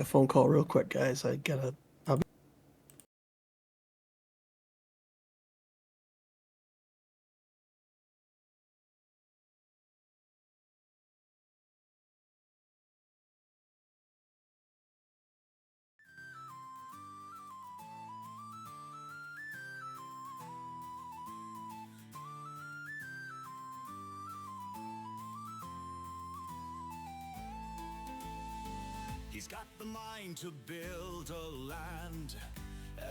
A phone call real quick, guys. I'll be He's got the mind to build a land,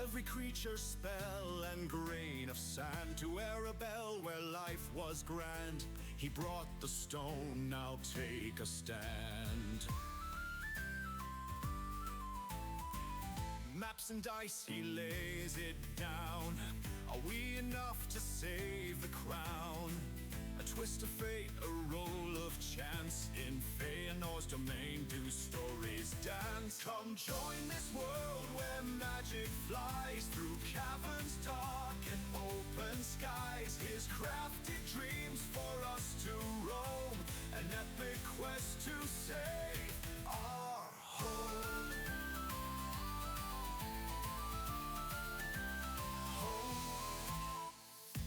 every creature spell and grain of sand, to Arabelle where life was grand. He brought the stone, now take a stand. Maps and dice, he lays it down. Are we enough to save the crown? A twist of fate, a roll of chance. In Feanor's domain do stories dance. Come join this world where magic flies, through caverns dark and open skies. His crafted dreams for us to roam, an epic quest to save our home.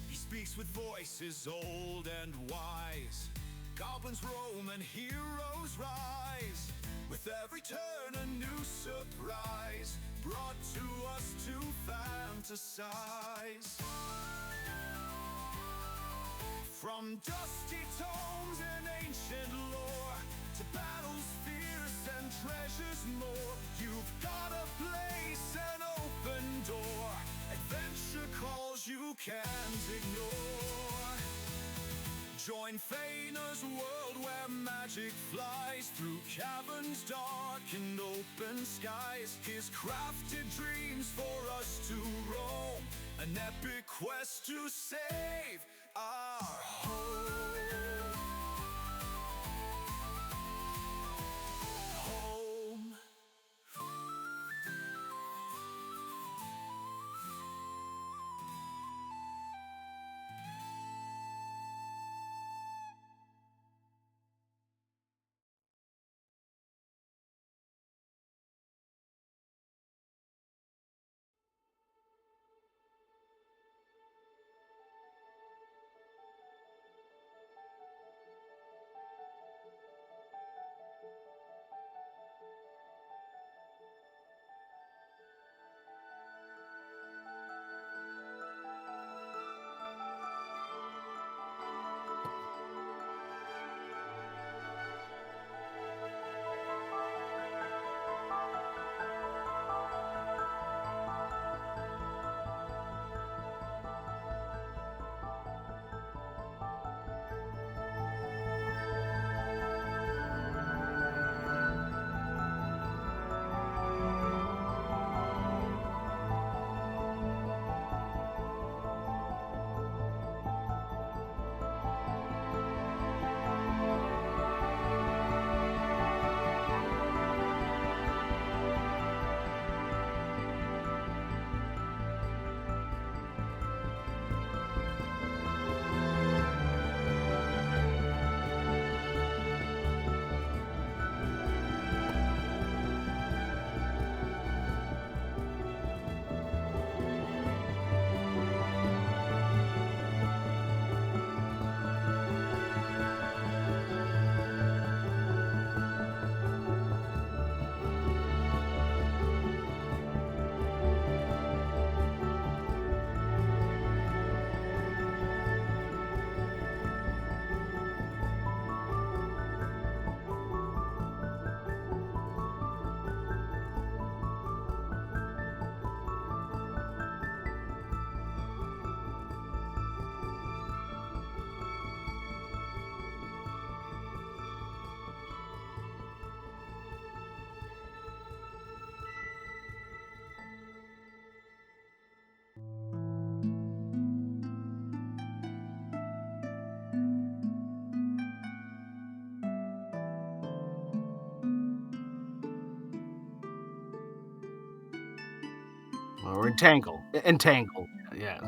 He speaks with voices old and wise. Goblins roam and heroes rise. With every turn a new surprise, brought to us to fantasize. From dusty tomes and ancient lore, to battles fierce and treasures more, you've got a place, an open door. Adventure calls you can't ignore. Join Feanor's world where magic flies, through caverns dark and open skies. His crafted dreams for us to roam, an epic quest to save our home. Home. Or entangle. Yeah.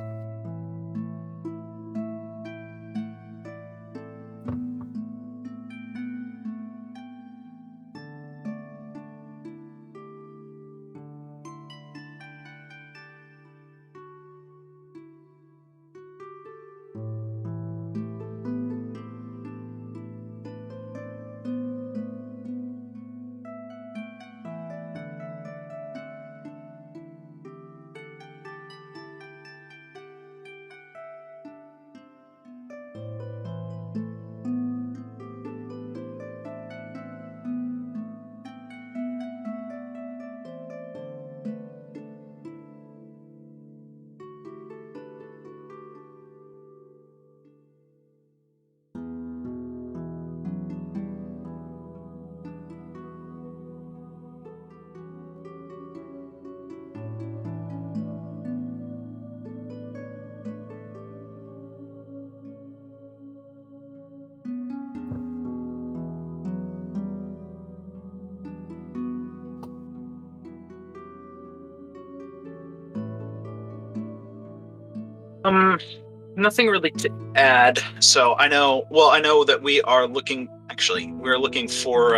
Nothing really to add. So I know that we are looking. Actually, we're looking for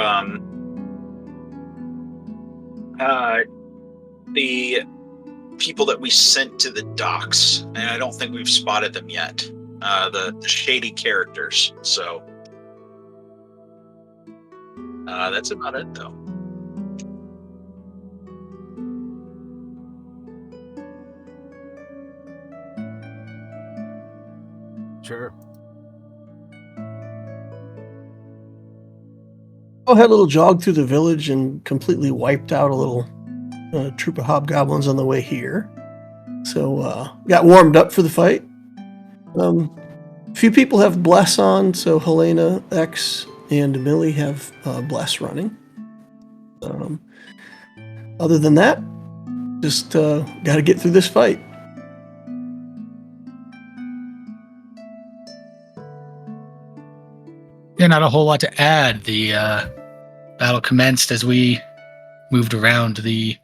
the people that we sent to the docks, and I don't think we've spotted them yet. The shady characters. So that's about it, though. Sure. I had a little jog through the village and completely wiped out a little troop of hobgoblins on the way here. So got warmed up for the fight. A few people have Bless on, so Helena, X, and Millie have Bless running. Other than that, just got to get through this fight. Yeah, not a whole lot to add. The battle commenced as we moved around the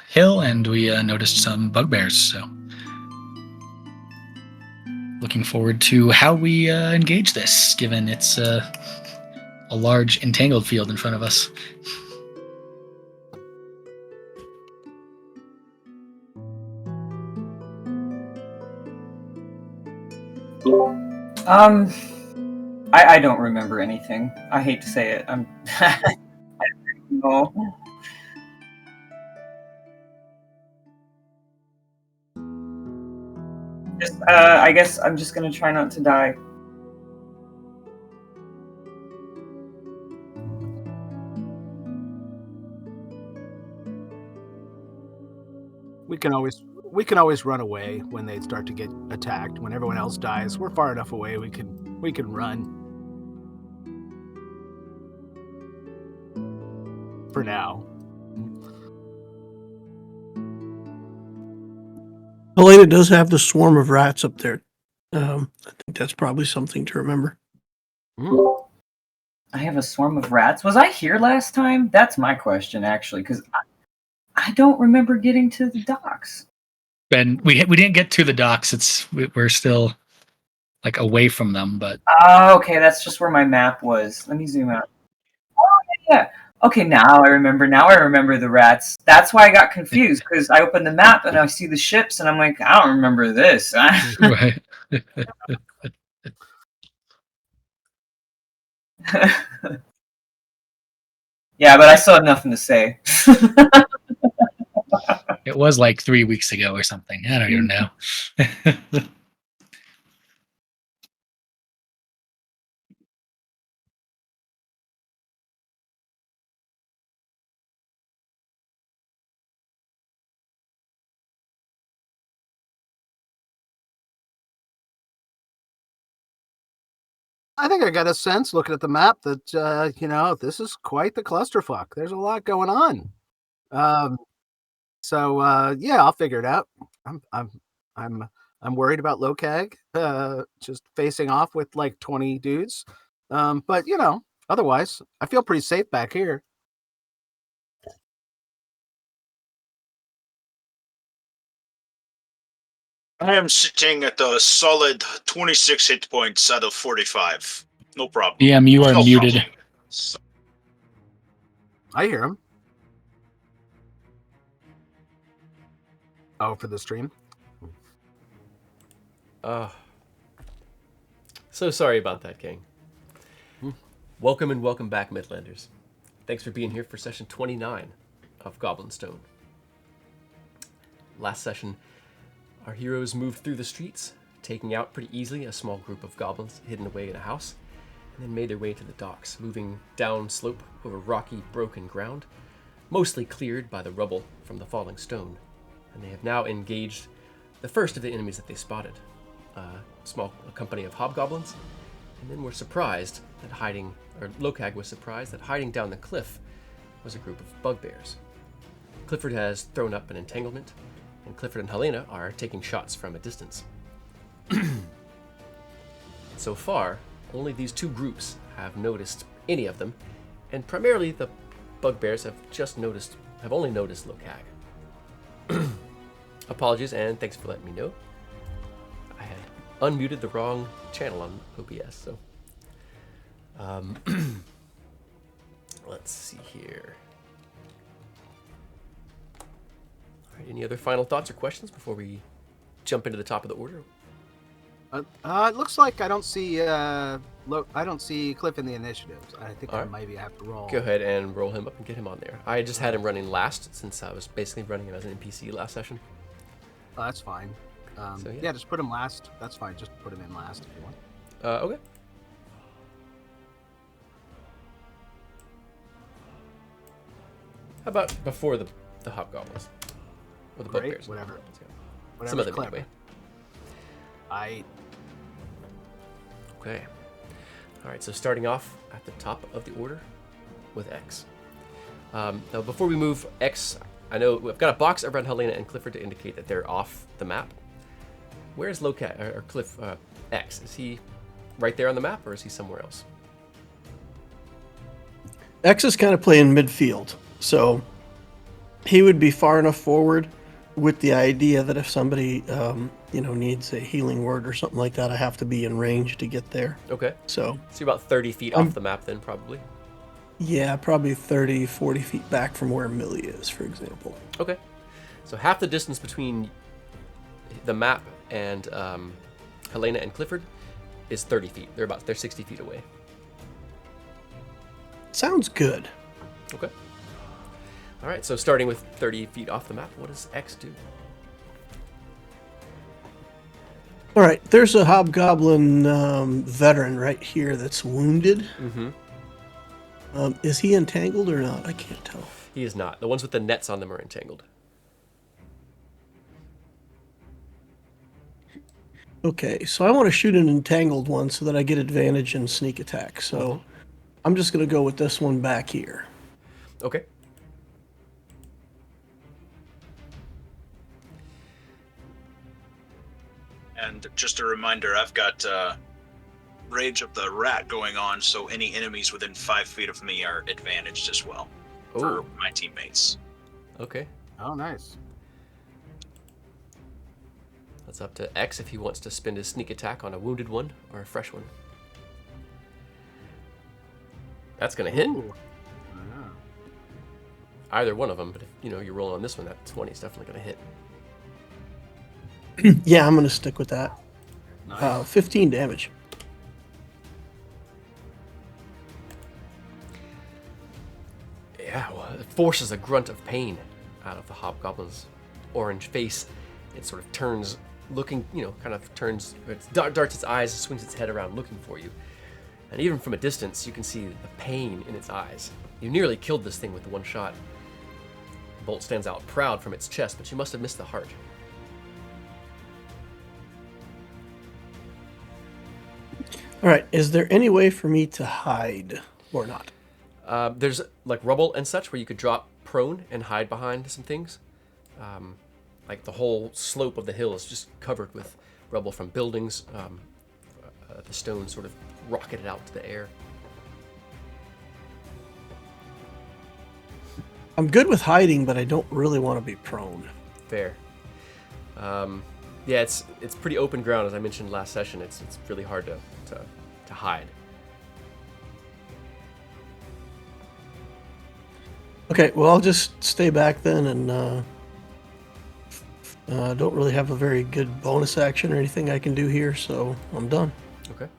hill, and we noticed some bugbears. So, looking forward to how we engage this, given it's a large entangled field in front of us. I don't remember anything. I hate to say it. I don't know. I guess I'm just gonna try not to die. We can always run away when they start to get attacked. When everyone else dies, we're far enough away. We can run. For now. Helena does have the swarm of rats up there. I think that's probably something to remember. I have a swarm of rats. Was I here last time? That's my question, actually, because I don't remember getting to the docks. Ben, we didn't get to the docks. We're still like away from them, but Okay, that's just where my map was. Let me zoom out. Oh yeah. Okay, now I remember. Now I remember the rats. That's why I got confused, because I opened the map and I see the ships and I'm like, I don't remember this. right. Yeah, but I still have nothing to say. It was like 3 weeks ago or something. I don't even know. I think I got a sense looking at the map that this is quite the clusterfuck. There's a lot going on. Yeah, I'll figure it out. I'm worried about Lokag just facing off with like 20 dudes. But otherwise, I feel pretty safe back here. I am sitting at a solid 26 hit points out of 45. No problem. DM, you are muted. I hear him. Oh, for the stream? So sorry about that, gang. Welcome and welcome back, Midlanders. Thanks for being here for session 29 of Goblin Stone. Last session, our heroes moved through the streets, taking out pretty easily a small group of goblins hidden away in a house, and then made their way to the docks, moving down slope over rocky, broken ground, mostly cleared by the rubble from the falling stone. And they have now engaged the first of the enemies that they spotted, a company of hobgoblins, and then were surprised that Lokag was surprised that hiding down the cliff was a group of bugbears. Clifford has thrown up an entanglement, and Clifford and Helena are taking shots from a distance. So far, only these two groups have noticed any of them, and primarily the bugbears have only noticed Lokag. Apologies and thanks for letting me know. unmuted the wrong channel on OBS. So, let's see here. All right, any other final thoughts or questions before we jump into the top of the order? It looks like I don't see I don't see Cliff in the initiatives. I think All I right. maybe have to roll. Go ahead and roll him up and get him on there. I just had him running last since I was basically running him as an NPC last session. Oh, that's fine. So, yeah. Yeah, just put him last. That's fine. Just put him in last if you want. Okay. How about before the hobgoblins? Or the Great, bugbears? whatever. Some Whatever's of them clever. anyway. Okay. All right, so starting off at the top of the order with X. Now, before we move X, I know we've got a box around Helena and Clifford to indicate that they're off the map. Where's Locat or Cliff X? Is he right there on the map, or is he somewhere else? X is kind of playing midfield, so he would be far enough forward with the idea that if somebody needs a healing word or something like that, I have to be in range to get there. Okay. So you're about 30 feet off the map then, probably. Yeah, probably 30, 40 feet back from where Millie is, for example. Okay. So half the distance between the map and Helena and Clifford is 30 feet. They're 60 feet away. Sounds good. Okay. All right, so starting with 30 feet off the map, what does X do? All right, there's a hobgoblin veteran right here that's wounded. Mm-hmm. Is he entangled or not? I can't tell. He is not. The ones with the nets on them are entangled. Okay, so I want to shoot an entangled one so that I get advantage in sneak attack. So I'm just going to go with this one back here. Okay. And just a reminder, I've got Rage of the Rat going on, so any enemies within 5 feet of me are advantaged as well for Oh, my teammates. okay. Oh, nice. That's up to X if he wants to spend his sneak attack on a wounded one or a fresh one. That's going to hit. Ooh. Yeah. Either one of them, but if you're rolling on this one, that 20 is definitely going to hit. Yeah, I'm going to stick with that. Nice. 15 damage. Yeah, well, it forces a grunt of pain out of the hobgoblin's orange face. It sort of turns, looking, kind of turns, it darts its eyes, swings its head around looking for you. And even from a distance, you can see the pain in its eyes. You nearly killed this thing with the one shot. The bolt stands out proud from its chest, but you must have missed the heart. All right, is there any way for me to hide or not? There's like rubble and such where you could drop prone and hide behind some things. Like the whole slope of the hill is just covered with rubble from buildings. The stone sort of rocketed out to the air. I'm good with hiding, but I don't really want to be prone. Fair. Yeah, it's pretty open ground, as I mentioned last session. It's really hard to hide. Okay, well, I'll just stay back then and don't really have a very good bonus action or anything I can do here, so I'm done. Okay.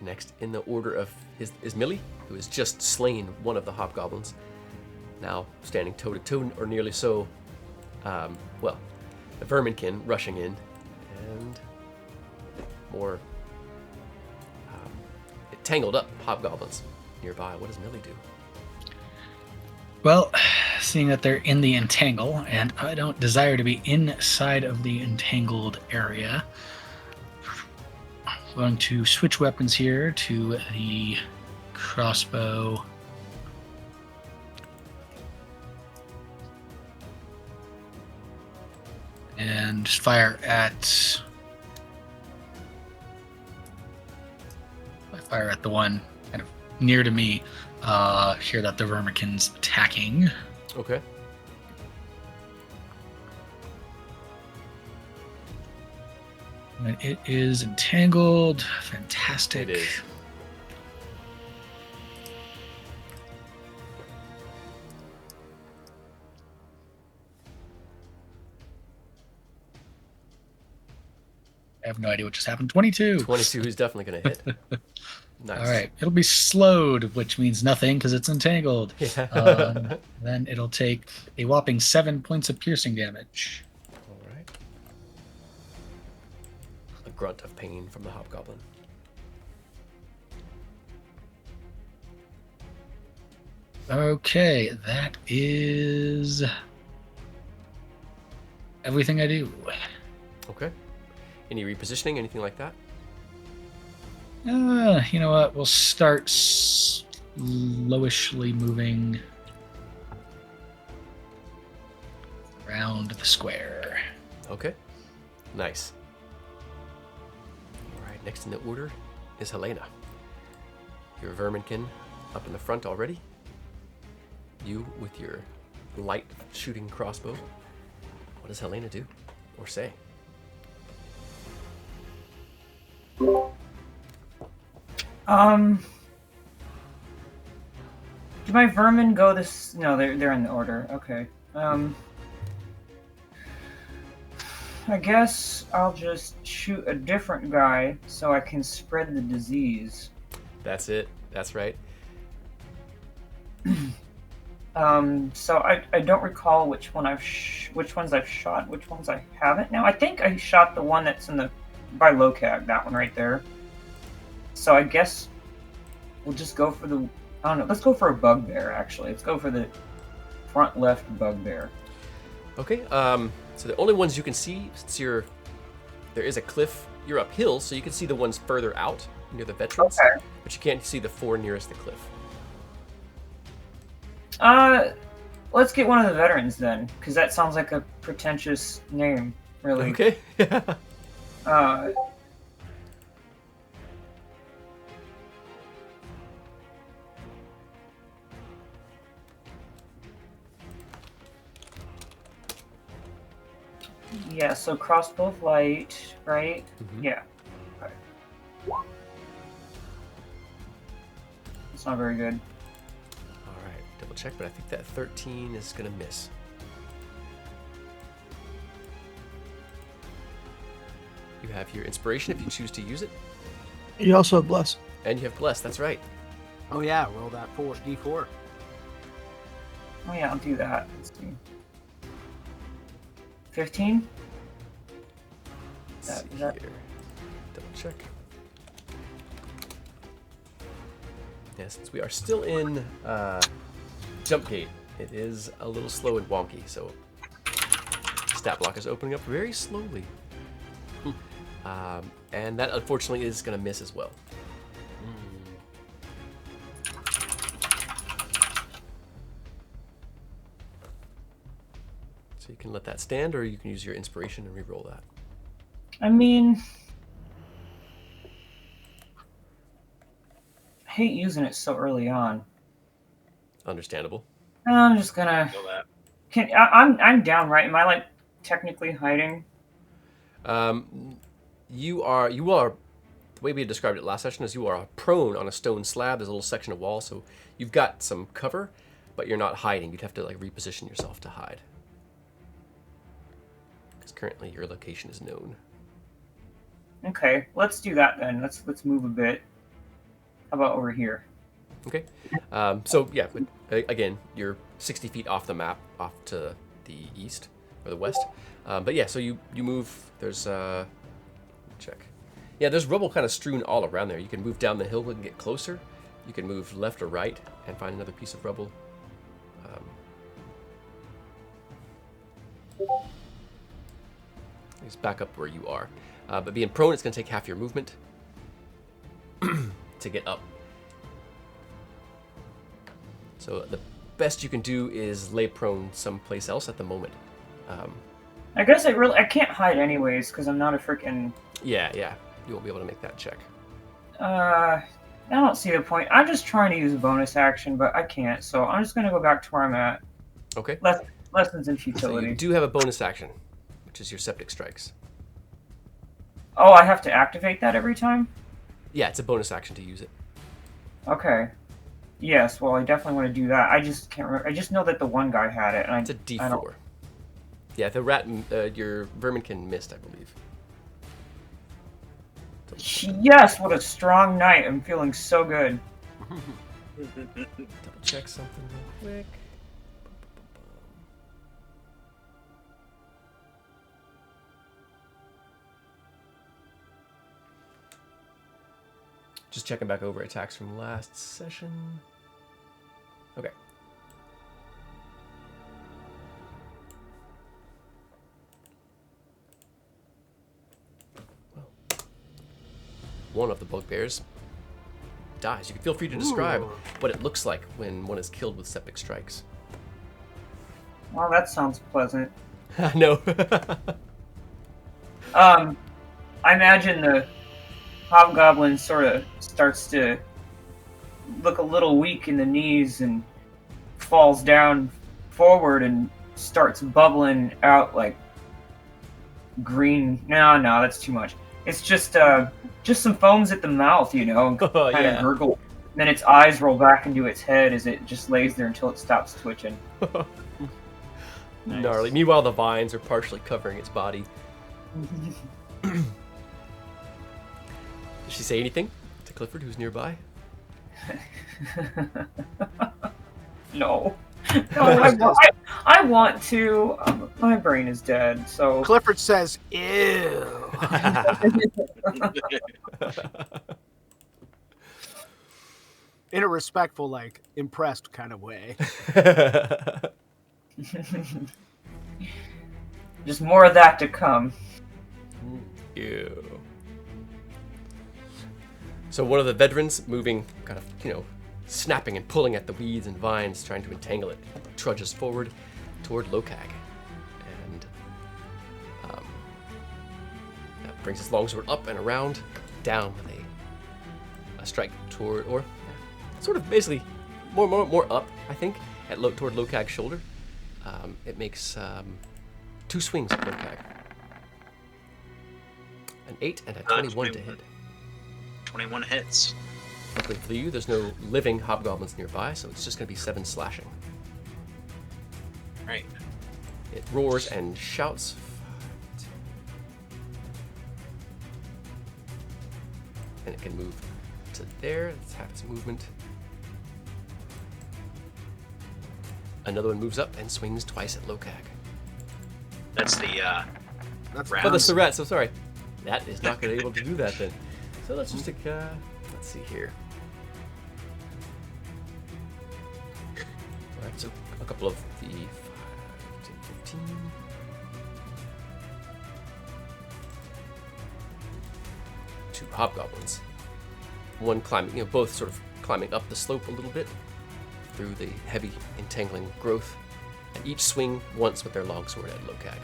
Next in the order of is Millie, who has just slain one of the hobgoblins. Now standing toe to toe, or nearly so. The verminkin rushing in, and more tangled up hobgoblins nearby. What does Millie do? Well, seeing that they're in the entangle, and I don't desire to be inside of the entangled area, I'm going to switch weapons here to the crossbow. And fire at... I fire at the one kind of near to me here that the vermikin's attacking. Okay. And it is entangled. Fantastic. It is. I have no idea what just happened. 22. 22 is definitely going to hit. Nice. All right. It'll be slowed, which means nothing because it's entangled. Yeah. Then it'll take a whopping 7 points of piercing damage. All right. A grunt of pain from the hobgoblin. Okay. That is everything I do. Okay. Any repositioning, anything like that? You know what? We'll start slowishly moving around the square. Okay. Nice. All right. Next in the order is Helena. Your verminkin up in the front already. You with your light shooting crossbow. What does Helena do or say? Do my vermin go this? No, they're in the order. Okay. I guess I'll just shoot a different guy so I can spread the disease. That's it. That's right. So I don't recall which ones I've shot, which ones I haven't. Now I think I shot the one that's in the by Locag, that one right there. So I guess we'll just go for the, I don't know, let's go for a bugbear actually. Let's go for the front left bugbear. Okay. So the only ones you can see, since there is a cliff, you're uphill, so you can see the ones further out near the veterans, Okay. but you can't see the 4 nearest the cliff. Let's get one of the veterans then, because that sounds like a pretentious name, really. Okay. Yeah, so crossbow of light, right? Mhm. Yeah. Okay. It's not very good. All right. Double check, but I think that 13 is gonna miss. You have your inspiration if you choose to use it, You also have bless. and you have bless. That's right. Oh yeah, roll that D4. Oh yeah, I'll do that. Let's see. 15? Let's see that- here. Double check. Yeah, since we are still in jump gate, it is a little slow and wonky, so stat block is opening up very slowly. And that unfortunately is going to miss as well. So you can let that stand, or you can use your inspiration and re-roll that. I mean, I hate using it so early on. Understandable. I'm just gonna. Feel that. I'm down, right? Am I like technically hiding? You are. The way we described it last session is you are prone on a stone slab. There's a little section of wall, so you've got some cover, but you're not hiding. You'd have to like reposition yourself to hide, because currently your location is known. Okay, let's do that then. Let's move a bit. How about over here? Okay. So yeah, but, again, you're 60 feet off the map, off to the east or the west. But yeah, so you move. There's check. Yeah, there's rubble kind of strewn all around there. You can move down the hill and get closer. You can move left or right and find another piece of rubble. He's back up where you are. But being prone, it's going to take half your movement to get up. So the best you can do is lay prone someplace else at the moment. I guess I can't hide anyways because I'm not a freaking. Yeah, you won't be able to make that check. I don't see the point. I'm just trying to use a bonus action, but I can't. So I'm just gonna go back to where I'm at. Okay. Lessons in So futility. you do have a bonus action, which is your septic strikes. Oh, I have to activate that every time? Yeah, it's a bonus action to use it. Okay. Yes, well, I definitely want to do that. I just can't remember. I just know that the one guy had it, and It's a I don't... D4. Yeah, the rat, your verminkin missed, I believe. Yes, what a strong night. I'm feeling so good. Double check something real quick. Just checking back over attacks from last session. Okay. Well, one of the bugbears dies. You can feel free to describe what it looks like when one is killed with septic strikes. Well, that sounds pleasant. No. I imagine the hobgoblin sort of starts to look a little weak in the knees and falls down forward and starts bubbling out like green. No, that's too much. It's just some foams at the mouth, you know, and Oh, kind yeah. of gurgle. Then its eyes roll back into its head as it just lays there until it stops twitching. Nice. Gnarly. Meanwhile, the vines are partially covering its body. Did she say anything to Clifford, who's nearby? No, I want to. My brain is dead, so. Clifford says, "Ew." In a respectful, like impressed kind of way. Just more of that to come. Ew. So one of the veterans, moving, kind of, snapping and pulling at the weeds and vines, trying to entangle it, trudges forward toward Lokag. And that brings his longsword up and around, down with a strike toward, or sort of basically more up, I think, toward Lokag's shoulder. It makes 2 swings at Lokag. An 8 and a 21 to hit. 21 hits. Luckily for you, there's no living hobgoblins nearby, so it's just going to be 7 slashing. Right. It roars and shouts. And it can move to there. It's half its movement. Another one moves up and swings twice at Lokag. That's the That's round. Oh, that's the rat, so sorry. That is not going to be able to do that then. So let's just take, let's see here. Alright, so a couple of the 5, 10, 15. Two hobgoblins. One climbing, both sort of climbing up the slope a little bit through the heavy entangling growth, and each swing once with their longsword at Lokag.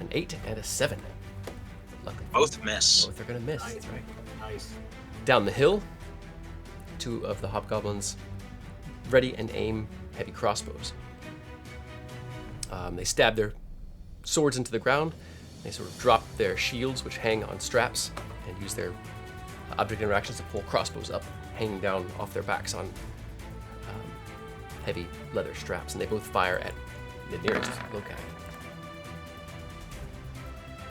An 8 and a 7. Luckily, Both miss. both are going to miss. That's right. nice. Down the hill, 2 of the hobgoblins ready and aim heavy crossbows. They stab their swords into the ground. They sort of drop their shields, which hang on straps, and use their object interactions to pull crossbows up, hanging down off their backs on heavy leather straps. And they both fire at the nearest Lokag.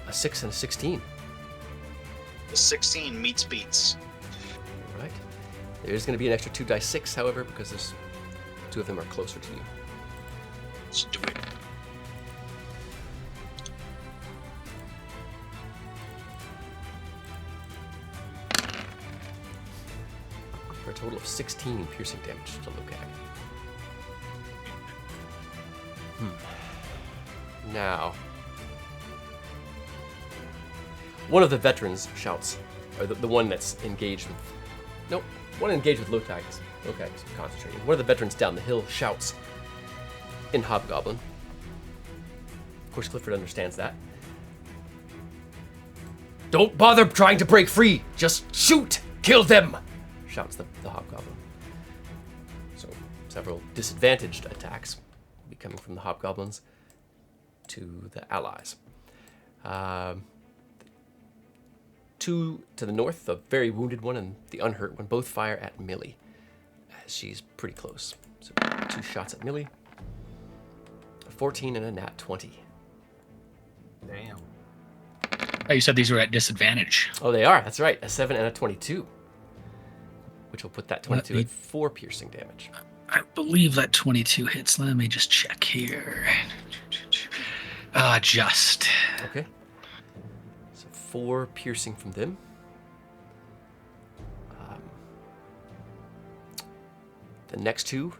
A 6 and a 16. The 16 meets beats. All right. There's going to be an extra 2 dice 6, however, because there's 2 of them are closer to you. Let's do it. For a total of 16 piercing damage to Lokag. Now, one of the veterans shouts, or the one that's engaged with, nope, one engaged with Lokag is concentrating. One of the veterans down the hill shouts in Hobgoblin. Of course, Clifford understands that. Don't bother trying to break free! Just shoot! Kill them! Shouts the Hobgoblin. So, several disadvantaged attacks will be coming from the Hobgoblins. to the allies. 2 to the north, the very wounded one and the unhurt one, both fire at Millie, as she's pretty close. So 2 shots at Millie. A 14 and a nat 20. Damn. Oh, you said these were at disadvantage. Oh, they are. That's right. A 7 and a 22. Which will put that 22 at 4 piercing damage. I believe that 22 hits. Let me just check here. Just. Okay. So 4 piercing from them. The next 2.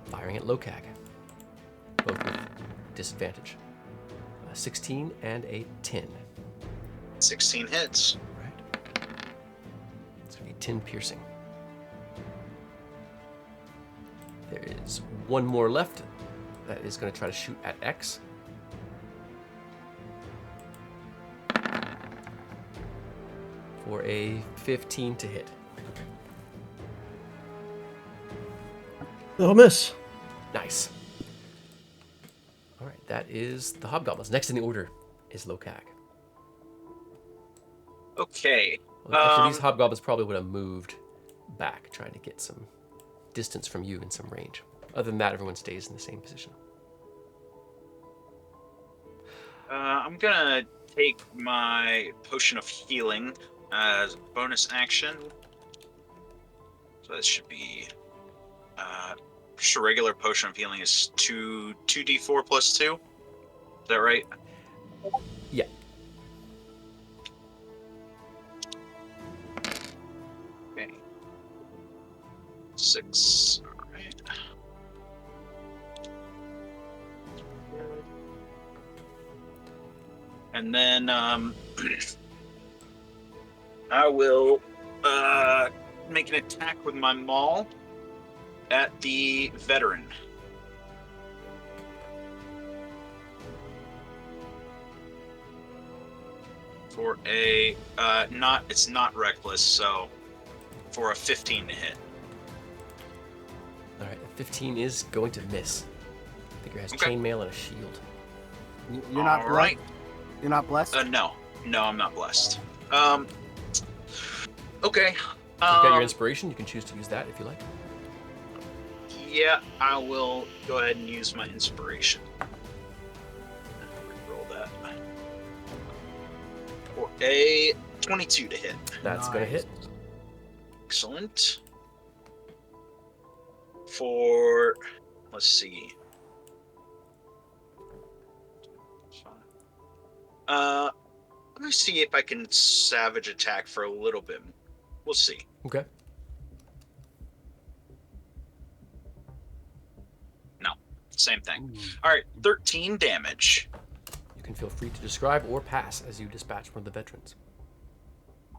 Firing at Lokag. Both with disadvantage. A 16 and a 10. 16 hits. Right. It's going to be 10 piercing. There is 1 more left that is going to try to shoot at X. For a 15 to hit. It'll miss. Nice. All right, that is the Hobgoblins. Next in the order is Lokag. Okay. Well, actually, these Hobgoblins probably would have moved back, trying to get some distance from you and some range. Other than that, everyone stays in the same position. I'm gonna take my potion of healing as a bonus action. So that should be just a regular potion of healing is 2d4 plus 2. Is that right? Yeah. Okay. 6. All right. And then I will make an attack with my maul at the veteran. For a it's not reckless, so for a 15 to hit. All right, a 15 is going to miss. Figure has Okay. chainmail and a shield. You're not All right. You're not blessed. No, I'm not blessed. Okay. You've got your inspiration. You can choose to use that if you like. Yeah, I will go ahead and use my inspiration. Roll that. For a 22 to hit. That's going to hit. Excellent. For, let's see. Let me see if I can savage attack for a little bit. We'll see. Okay. No, same thing. All right, 13 damage. You can feel free to describe or pass as you dispatch one of the veterans.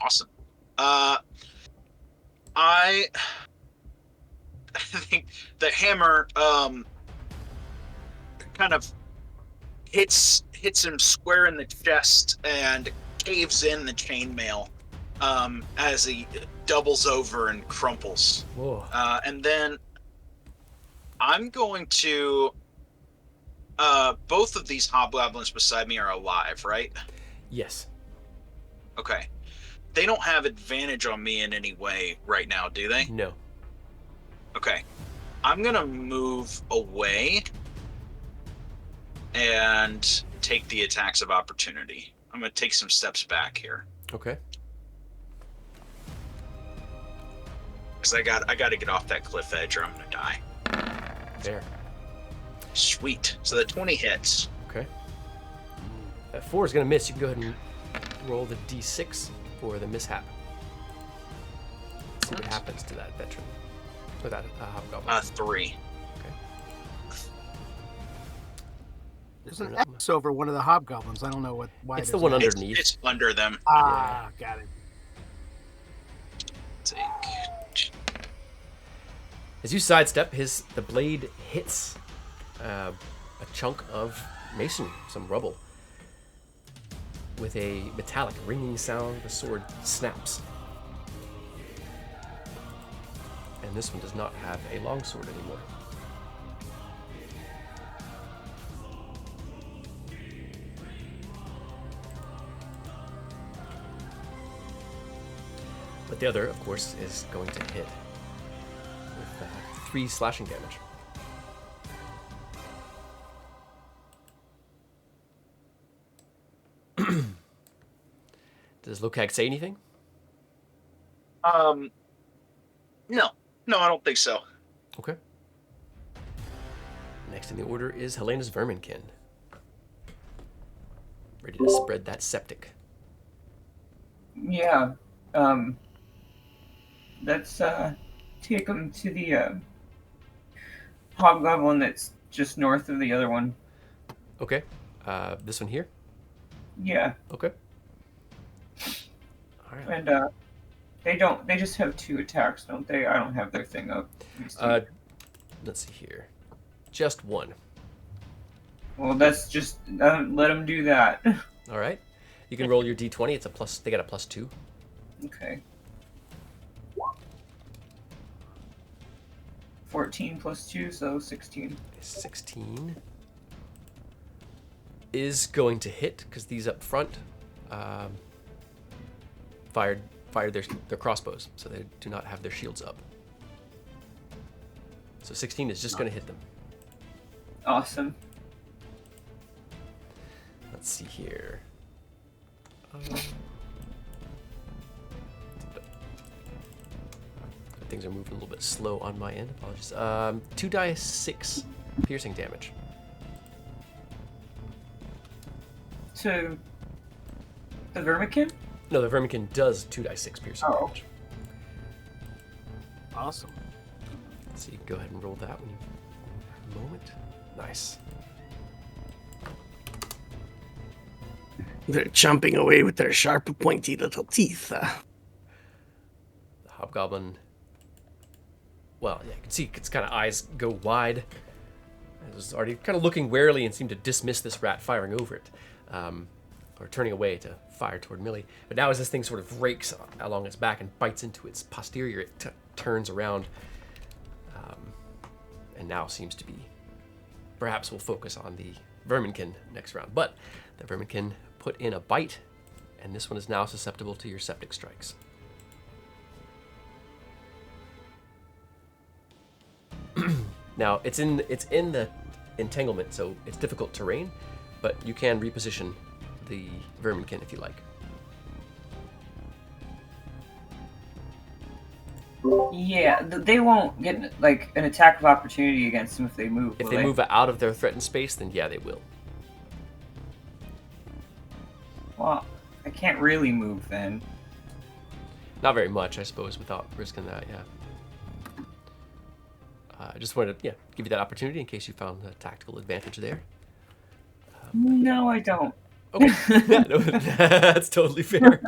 Awesome. I think the hammer kind of hits him square in the chest and caves in the chainmail as he doubles over and crumples. Whoa. And then I'm going to both of these hobgoblins beside me are alive, right? Yes. Okay. They don't have advantage on me in any way right now, do they? No. Okay. I'm going to move away and take the attacks of opportunity. I'm going to take some steps back here. Okay. Because I got to get off that cliff edge or I'm going to die. There. Sweet. So the 20 hits. Okay. That 4 is going to miss. You can go ahead and roll the d6 for the mishap. See what happens to that veteran. Or that hobgoblin. 3. There's an X over one of the hobgoblins. I don't know why. It's the there's one an X. underneath. It's under them. Ah, got it. Take. As you sidestep, the blade hits a chunk of masonry, some rubble. With a metallic ringing sound, the sword snaps. And this one does not have a longsword anymore. But the other, of course, is going to hit with 3 slashing damage. Does Lokag say anything? No, I don't think so. Okay. Next in the order is Helena's Verminkin. Ready to spread that septic. Yeah. Let's take them to the hobgoblin that's just north of the other one. Okay. This one here? Yeah. Okay. All right. And they just have 2 attacks, don't they? I don't have their thing up. Let's see here. Just 1. Well, that's just let them do that. All right. You can roll your d20. It's a plus. They got a +2. Okay. 14 plus 2, so 16. 16 is going to hit because these up front fired their crossbows, so they do not have their shields up. So 16 is just going to hit them. Awesome. Let's see here. Things are moving a little bit slow on my end. Apologies. 2d6 piercing damage. To the Vermican? No, the Vermican does 2d6 piercing damage. Awesome. So you can go ahead and roll that when you have a moment. Nice. They're chomping away with their sharp, pointy little teeth. The hobgoblin. Well, yeah, you can see its kind of eyes go wide. It was already kind of looking warily and seemed to dismiss this rat firing over it, or turning away to fire toward Millie. But now as this thing sort of rakes along its back and bites into its posterior, it turns around, and now seems to be. Perhaps we'll focus on the Verminkin next round. But the Verminkin put in a bite, and this one is now susceptible to your septic strikes. Now it's in the entanglement, so it's difficult terrain, but you can reposition the Verminkin if you like. Yeah, they won't get like an attack of opportunity against them if they move. If will they move out of their threatened space, then yeah, they will. Well, I can't really move then. Not very much, I suppose, without risking that. Yeah. I just wanted to give you that opportunity in case you found a tactical advantage there. No, I don't. Okay, yeah, no, that's totally fair.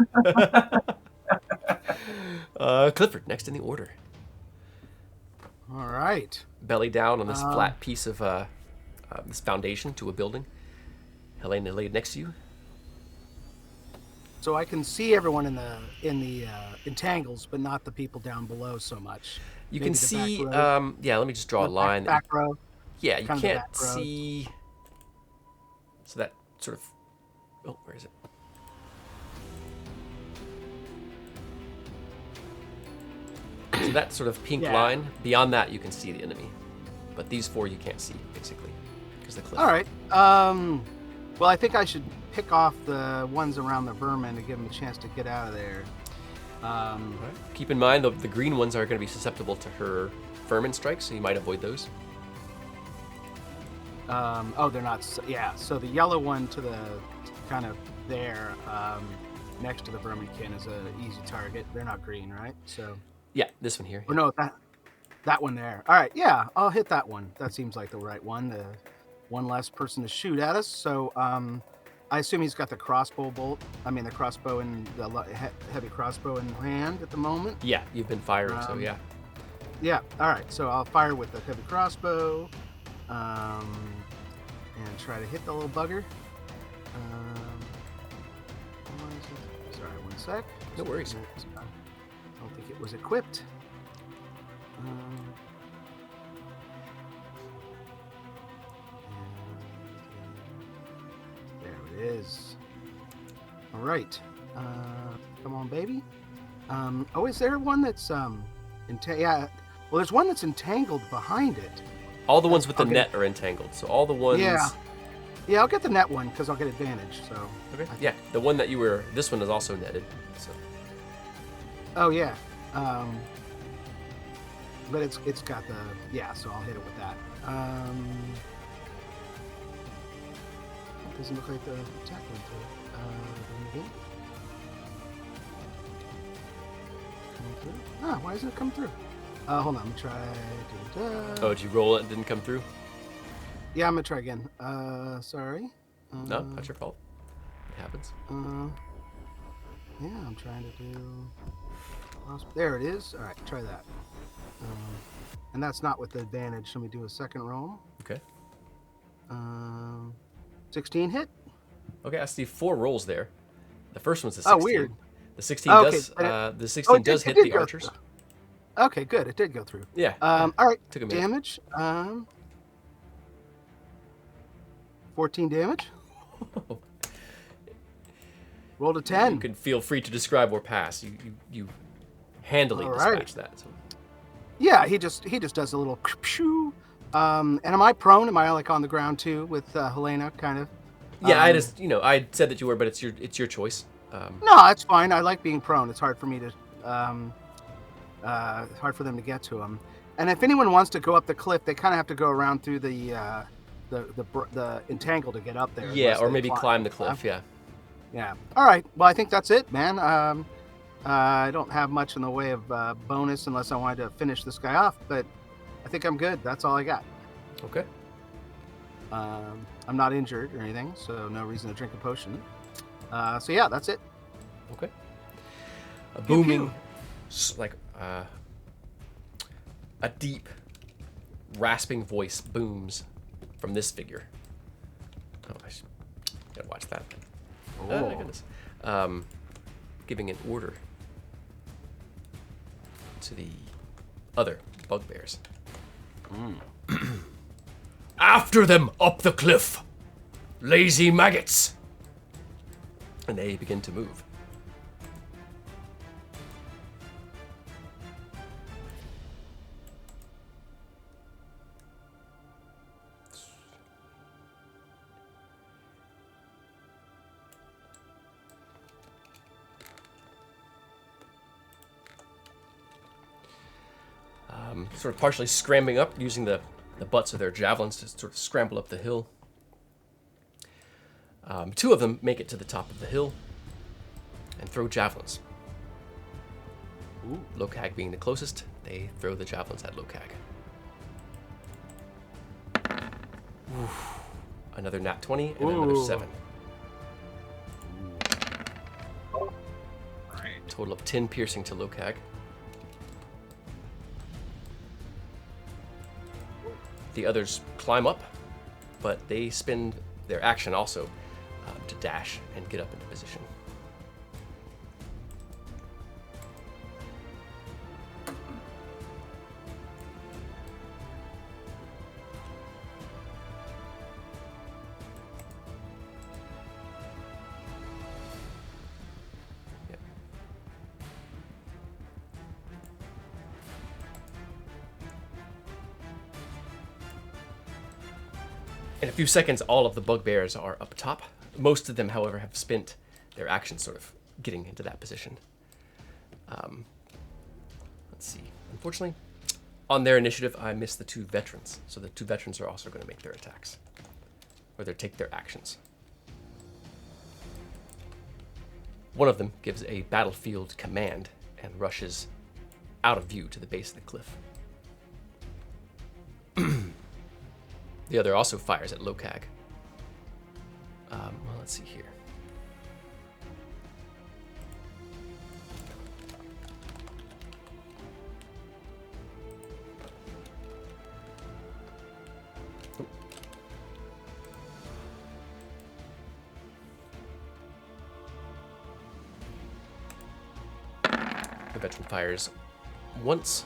Clifford, next in the order. All right. Belly down on this flat piece of this foundation to a building. Helena laid next to you. So I can see everyone in the entangles, but not the people down below so much. You Maybe can the see. back row. Yeah, let me just draw a line. Back row. Yeah, you kind of the can't back row. see. So that sort of. Oh, where is it? So that sort of pink line. Beyond that, you can see the enemy, but these 4 you can't see basically because the cliff. All right. Well, I think I should pick off the ones around the vermin to give them a chance to get out of there. All right. Keep in mind the green ones are going to be susceptible to her vermin strikes, so you might avoid those. Oh, they're not. Yeah. So the yellow one to the kind of there, next to the verminkin is a easy target. They're not green, right? So. Yeah, this one here. Oh no, that one there. All right, yeah, I'll hit that one. That seems like the right one. The one less person to shoot at us. So I assume he's got the crossbow bolt. I mean the crossbow and the heavy crossbow in hand at the moment. Yeah, you've been firing, so yeah. Yeah. All right. So I'll fire with the heavy crossbow, and try to hit the little bugger. Sorry, one sec. No worries. I don't think it was equipped. Um, there it is. All right. Come on, baby. Oh, is there one that's yeah. Well, there's one that's entangled behind it. All the ones with the Okay. net are entangled. So all the ones. Yeah. Yeah, I'll get the net one because I'll get advantage. So. Okay. Yeah, the one that you were. This one is also netted. So. Oh yeah. But it's got the so I'll hit it with that. It doesn't look like the attack went through. Coming through? Why doesn't it come through? Hold on, I'm gonna try. Oh, did you roll it and didn't come through? Yeah, I'm gonna try again. Sorry. No, not your fault. It happens. Yeah, I'm trying to do. There it is. All right, try that. And that's not with the advantage. Let me do a second roll. Okay. 16 hit. Okay, I see 4 rolls there. The first one's a 16. Oh, weird. The 16 Okay, does. but The 16 does hit the go archers. through. Okay, good. It did go through. Yeah. All right. Took a minute. Damage. 14 damage. Rolled a 10. You can feel free to describe or pass. You handily All right. dispatch that. So. Yeah, he just does a little shoo. And am I prone? Am I like on the ground too with Helena kind of? Yeah, I just I said that you were, but it's your choice. No, it's fine. I like being prone. It's hard for me to hard for them to get to him. And if anyone wants to go up the cliff, they kind of have to go around through the entangle to get up there. Yeah, unless or they maybe climb the cliff. Yeah. Yeah. All right. Well, I think that's it, man. I don't have much in the way of bonus unless I wanted to finish this guy off, but I think I'm good. That's all I got. Okay. I'm not injured or anything, so no reason to drink a potion. So yeah, that's it. Okay. A Pew, booming, pew. like a deep, rasping voice booms from this figure. Oh, I should gotta watch that. Oh my goodness. Giving an order to the other bugbears. After them up the cliff, lazy maggots! And they begin to move. Sort of partially scrambling up, using the butts of their javelins to sort of scramble up the hill. 2 of them make it to the top of the hill and throw javelins. Lokag being the closest, they throw the javelins at Lokag. Another nat 20 and another 7. Right. Total of 10 piercing to Lokag. The others climb up, but they spend their action also to dash and get up into position. Yep. In a few seconds, all of the bugbears are up top. Most of them, however, have spent their actions sort of getting into that position. Let's see. Unfortunately, on their initiative, I missed the 2 veterans. So the 2 veterans are also going to make their attacks. Or they take their actions. One of them gives a battlefield command and rushes out of view to the base of the cliff. The other also fires at Lokag. Well, let's see here. The veteran fires once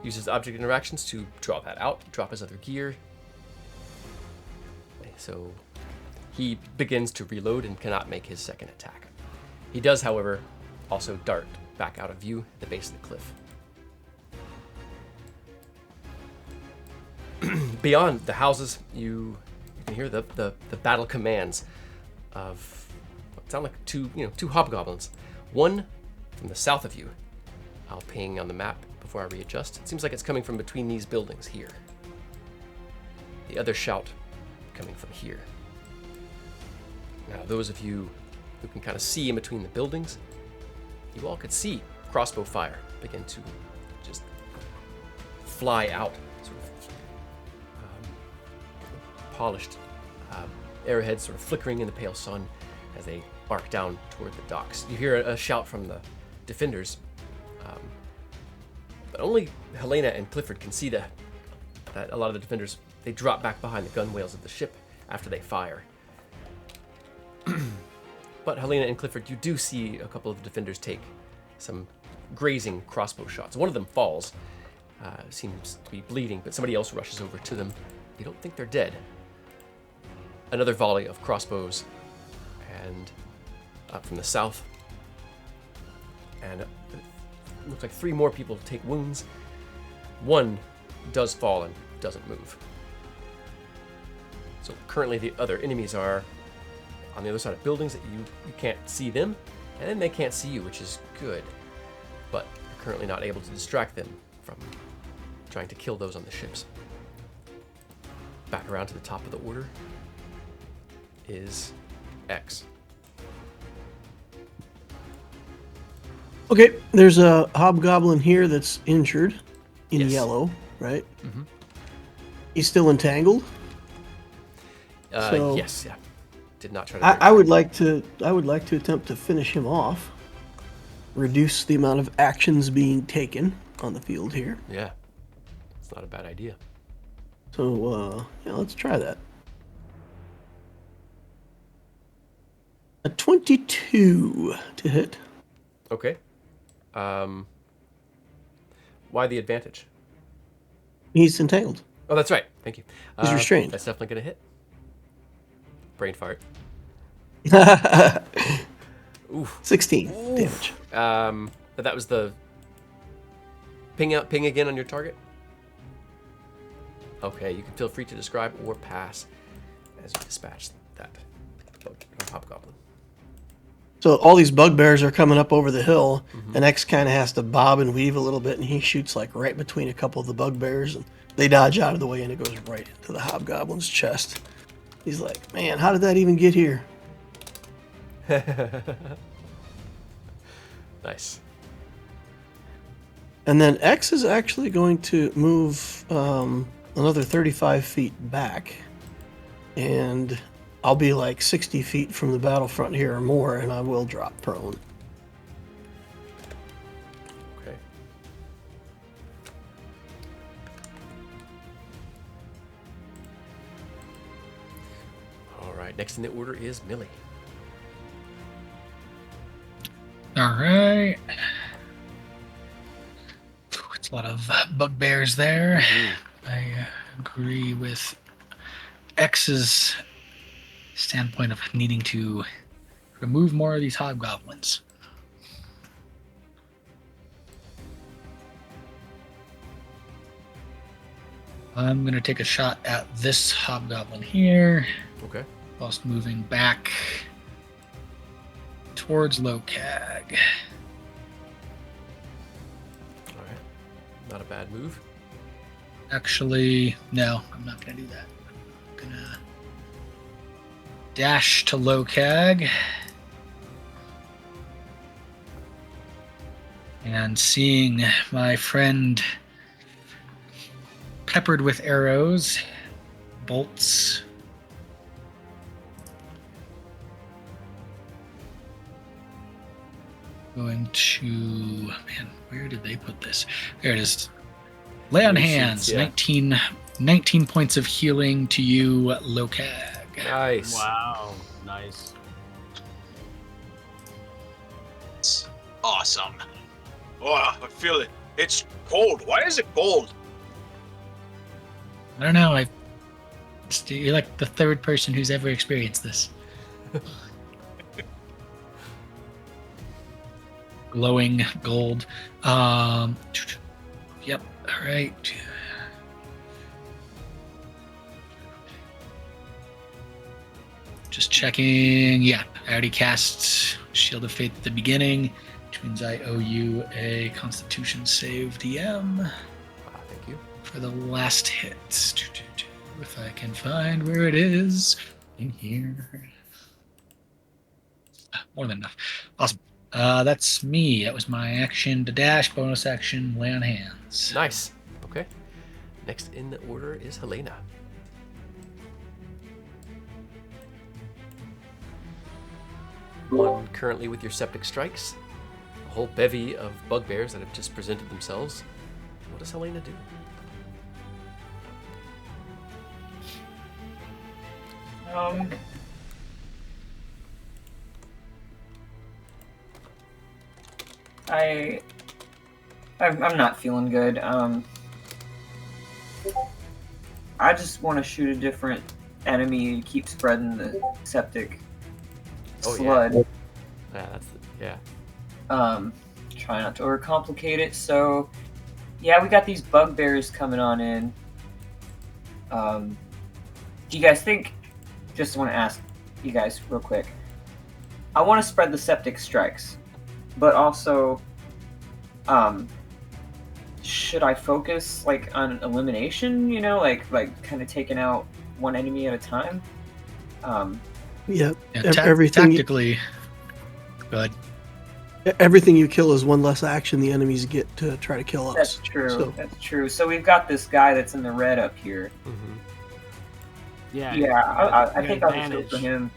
uses object interactions to draw that out, drop his other gear. So he begins to reload and cannot make his second attack. He does, however, also dart back out of view at the base of the cliff. Beyond the houses, you can hear the battle commands of what sound like two hobgoblins. One from the south of you. I'll ping on the map before I readjust. It seems like it's coming from between these buildings here. The other shout coming from here. Now, those of you who can kind of see in between the buildings, you all could see crossbow fire begin to just fly out, sort of polished arrowheads sort of flickering in the pale sun as they arc down toward the docks. You hear a shout from the defenders, but only Helena and Clifford can see that a lot of the defenders, they drop back behind the gunwales of the ship after they fire. But Helena and Clifford, you do see a couple of the defenders take some grazing crossbow shots. One of them falls, seems to be bleeding, but somebody else rushes over to them. You don't think they're dead. Another volley of crossbows, and up from the south, and it looks like 3 more people take wounds. One does fall and doesn't move. So currently the other enemies are on the other side of buildings that you can't see them, and then they can't see you, which is good. But you're currently not able to distract them from trying to kill those on the ships. Back around to the top of the order is X. Okay, there's a hobgoblin here that's injured in Yes. yellow, right? Mhm. He's still entangled. So- Yes, yeah. Did not try to. I would like to attempt to finish him off. Reduce the amount of actions being taken on the field here. Yeah, it's not a bad idea. So yeah, let's try that. A 22 to hit. Okay. Why the advantage? He's entangled. Oh, that's right. Thank you. He's restrained. That's definitely gonna hit. Brain fart. 16 damage. But that was the ping again on your target. Okay, you can feel free to describe or pass as you dispatch that hobgoblin. So all these bugbears are coming up over the hill, and X kind of has to bob and weave a little bit, and he shoots like right between a couple of the bugbears, and they dodge out of the way, and it goes right into the hobgoblin's chest. He's like, man, how did that even get here? Nice. And then X is actually going to move another 35 feet back, and I'll be like 60 feet from the battlefront here or more, and I will drop prone. Okay. All right. Next in the order is Millie. All right. It's a lot of bugbears there. I agree with X's standpoint of needing to remove more of these hobgoblins. I'm going to take a shot at this hobgoblin here, Okay. whilst moving back towards Lokag. All right. Not a bad move. Actually, no, I'm not going to do that. I'm going to dash to Lokag. And seeing my friend peppered with arrows, bolts, going to, man, where did they put this? There it is. Lay on Your hands. sheets, yeah. 19 points of healing to you, Lokag. Nice. Wow, nice. Awesome. Oh, I feel it. It's cold. Why is it cold? I don't know. You're like the third person who's ever experienced this. Glowing gold. Yep. All right. Just checking. Yeah, I already cast Shield of Faith at the beginning, which means I owe you a Constitution save, DM, Thank you. for the last hit. If I can find where it is in here. More than enough. Awesome. That's me. That was my action to dash, bonus action, lay on hands. Nice. Okay. Next in the order is Helena. One currently with your septic strikes. A whole bevy of bugbears that have just presented themselves. What does Helena do? I'm not feeling good. I just want to shoot a different enemy and keep spreading the septic flood. Yeah, yeah. Try not to overcomplicate it. So, yeah, we got these bugbears coming on in. Do you guys think? Just want to ask you guys real quick. I want to spread the septic strikes, but also, should I focus like on elimination? You know, like kind of taking out one enemy at a time. Yeah, Everything tactically. Good. Everything you kill is one less action the enemies get to try to kill us. That's true. So. That's true. So we've got this guy that's in the red up here. Mm-hmm. Yeah. I think I'll just go for him.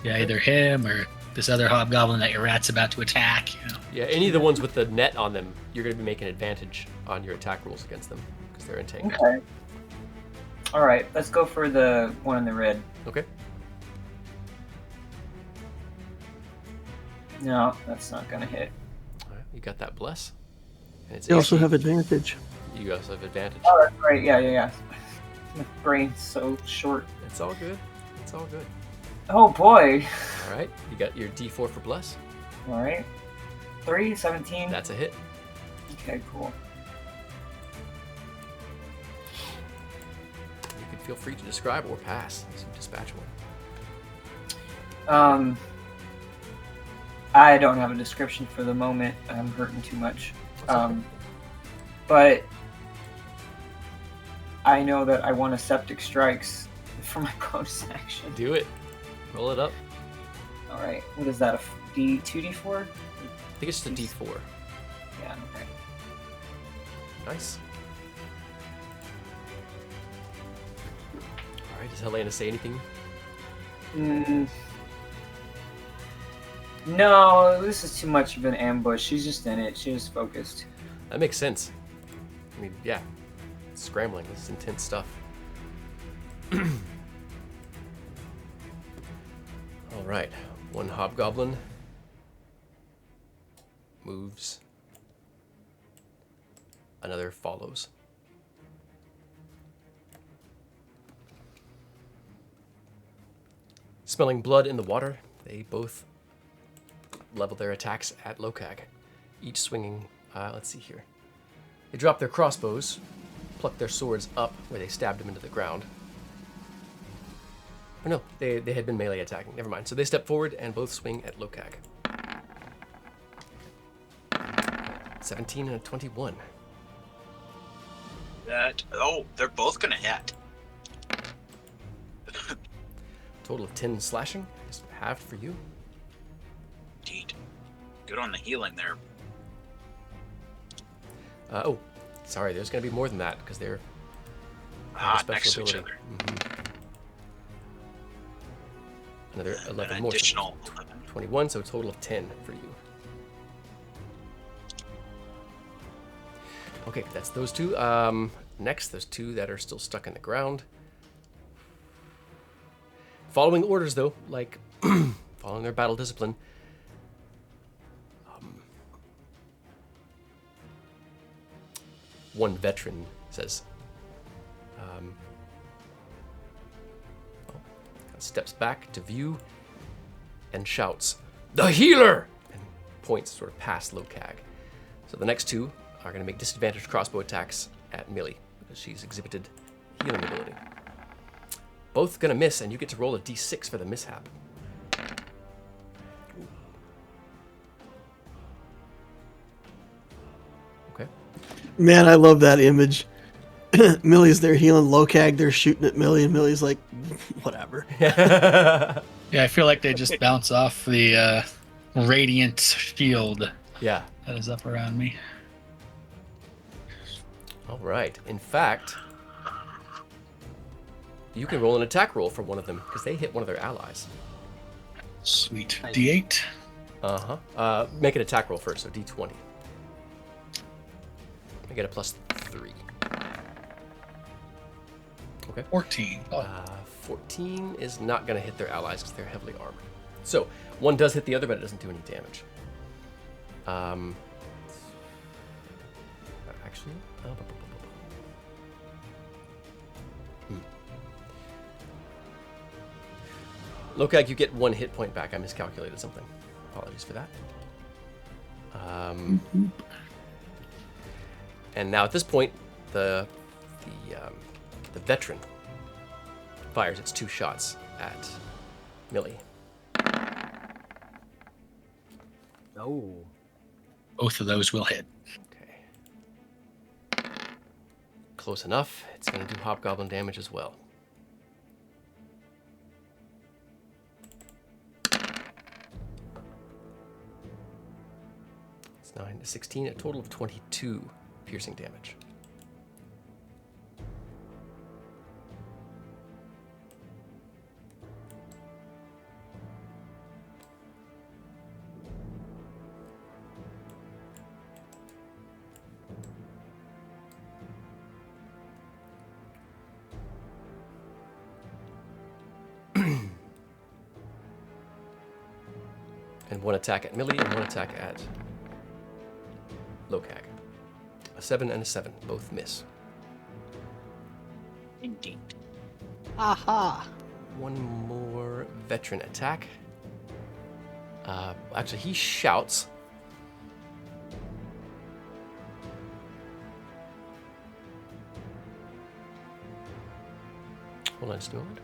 Yeah, either him or this other hobgoblin that your rat's about to attack. You know. Yeah, any of the ones with the net on them, you're going to be making advantage on your attack rolls against them because they're entangled. Okay. All right, let's go for the one in the red. Okay. No, that's not gonna hit. All right, you got that bless. And it's You also AC. have advantage. You also have advantage. Oh, that's right. Yeah. My brain's so short. It's all good. It's all good. Oh boy. All right, you got your D4 for bless. All right. 3, 17. That's a hit. Okay, cool. You can feel free to describe or pass as you dispatch one. I don't have a description for the moment. I'm hurting too much. But I know that I want a septic strikes for my bonus action. Do it. Roll it up. All right. What is that? A 2d4? I think it's just a D4. Yeah. Okay. Nice. All right. Does Helena say anything? No, this is too much of an ambush. She's just in it. She's focused. That makes sense. I mean, yeah. Scrambling. This is intense stuff. All right. One hobgoblin moves. Another follows. Smelling blood in the water, they both level their attacks at Lokag, each swinging, let's see here. They drop their crossbows, pluck their swords up where they stabbed him into the ground. Oh no, they had been melee attacking, never mind. So they step forward and both swing at Lokag. 17 and a 21. They're both gonna hit. Total of 10 slashing, just halved for you. Indeed. Good on the healing there. Oh, sorry, there's going to be more than that because they're Next to each ability. other. Another 11 An more. additional 21, so a total of 10 for you. Okay, that's those two. Next, there's two that are still stuck in the ground. Following orders, though, like following their battle discipline. one veteran says, steps back to view and shouts, "The healer!" and points sort of past Lokag. So the next two are going to make disadvantaged crossbow attacks at Millie because she's exhibited healing ability. Both going to miss, and you get to roll a d6 for the mishap. Okay. Man, I love that image. Millie's there healing Lokag, they're shooting at Millie, and Millie's like, whatever. Yeah, I feel like they just bounce off the radiant shield Yeah. that is up around me. All right. In fact, you can roll an attack roll for one of them because they hit one of their allies. Sweet. D8. Uh-huh. Make an attack roll first, so d20. I get a +3. Okay. 14. Oh, 14 is not going to hit their allies because they're heavily armored. So, one does hit the other, but it doesn't do any damage. Actually... Lokag, you get 1 hit point back. I miscalculated something. Apologies for that. And now at this point, the veteran fires its 2 shots at Millie. Oh. both of those will hit. Okay. Close enough. It's going to do hobgoblin damage as well. It's 9 to 16, a total of 22 piercing damage. And 1 attack at Millie and 1 attack at Lokag. A 7 and a 7, both miss. Indeed. Aha! 1 more veteran attack. Actually, he shouts. Hold on just a moment.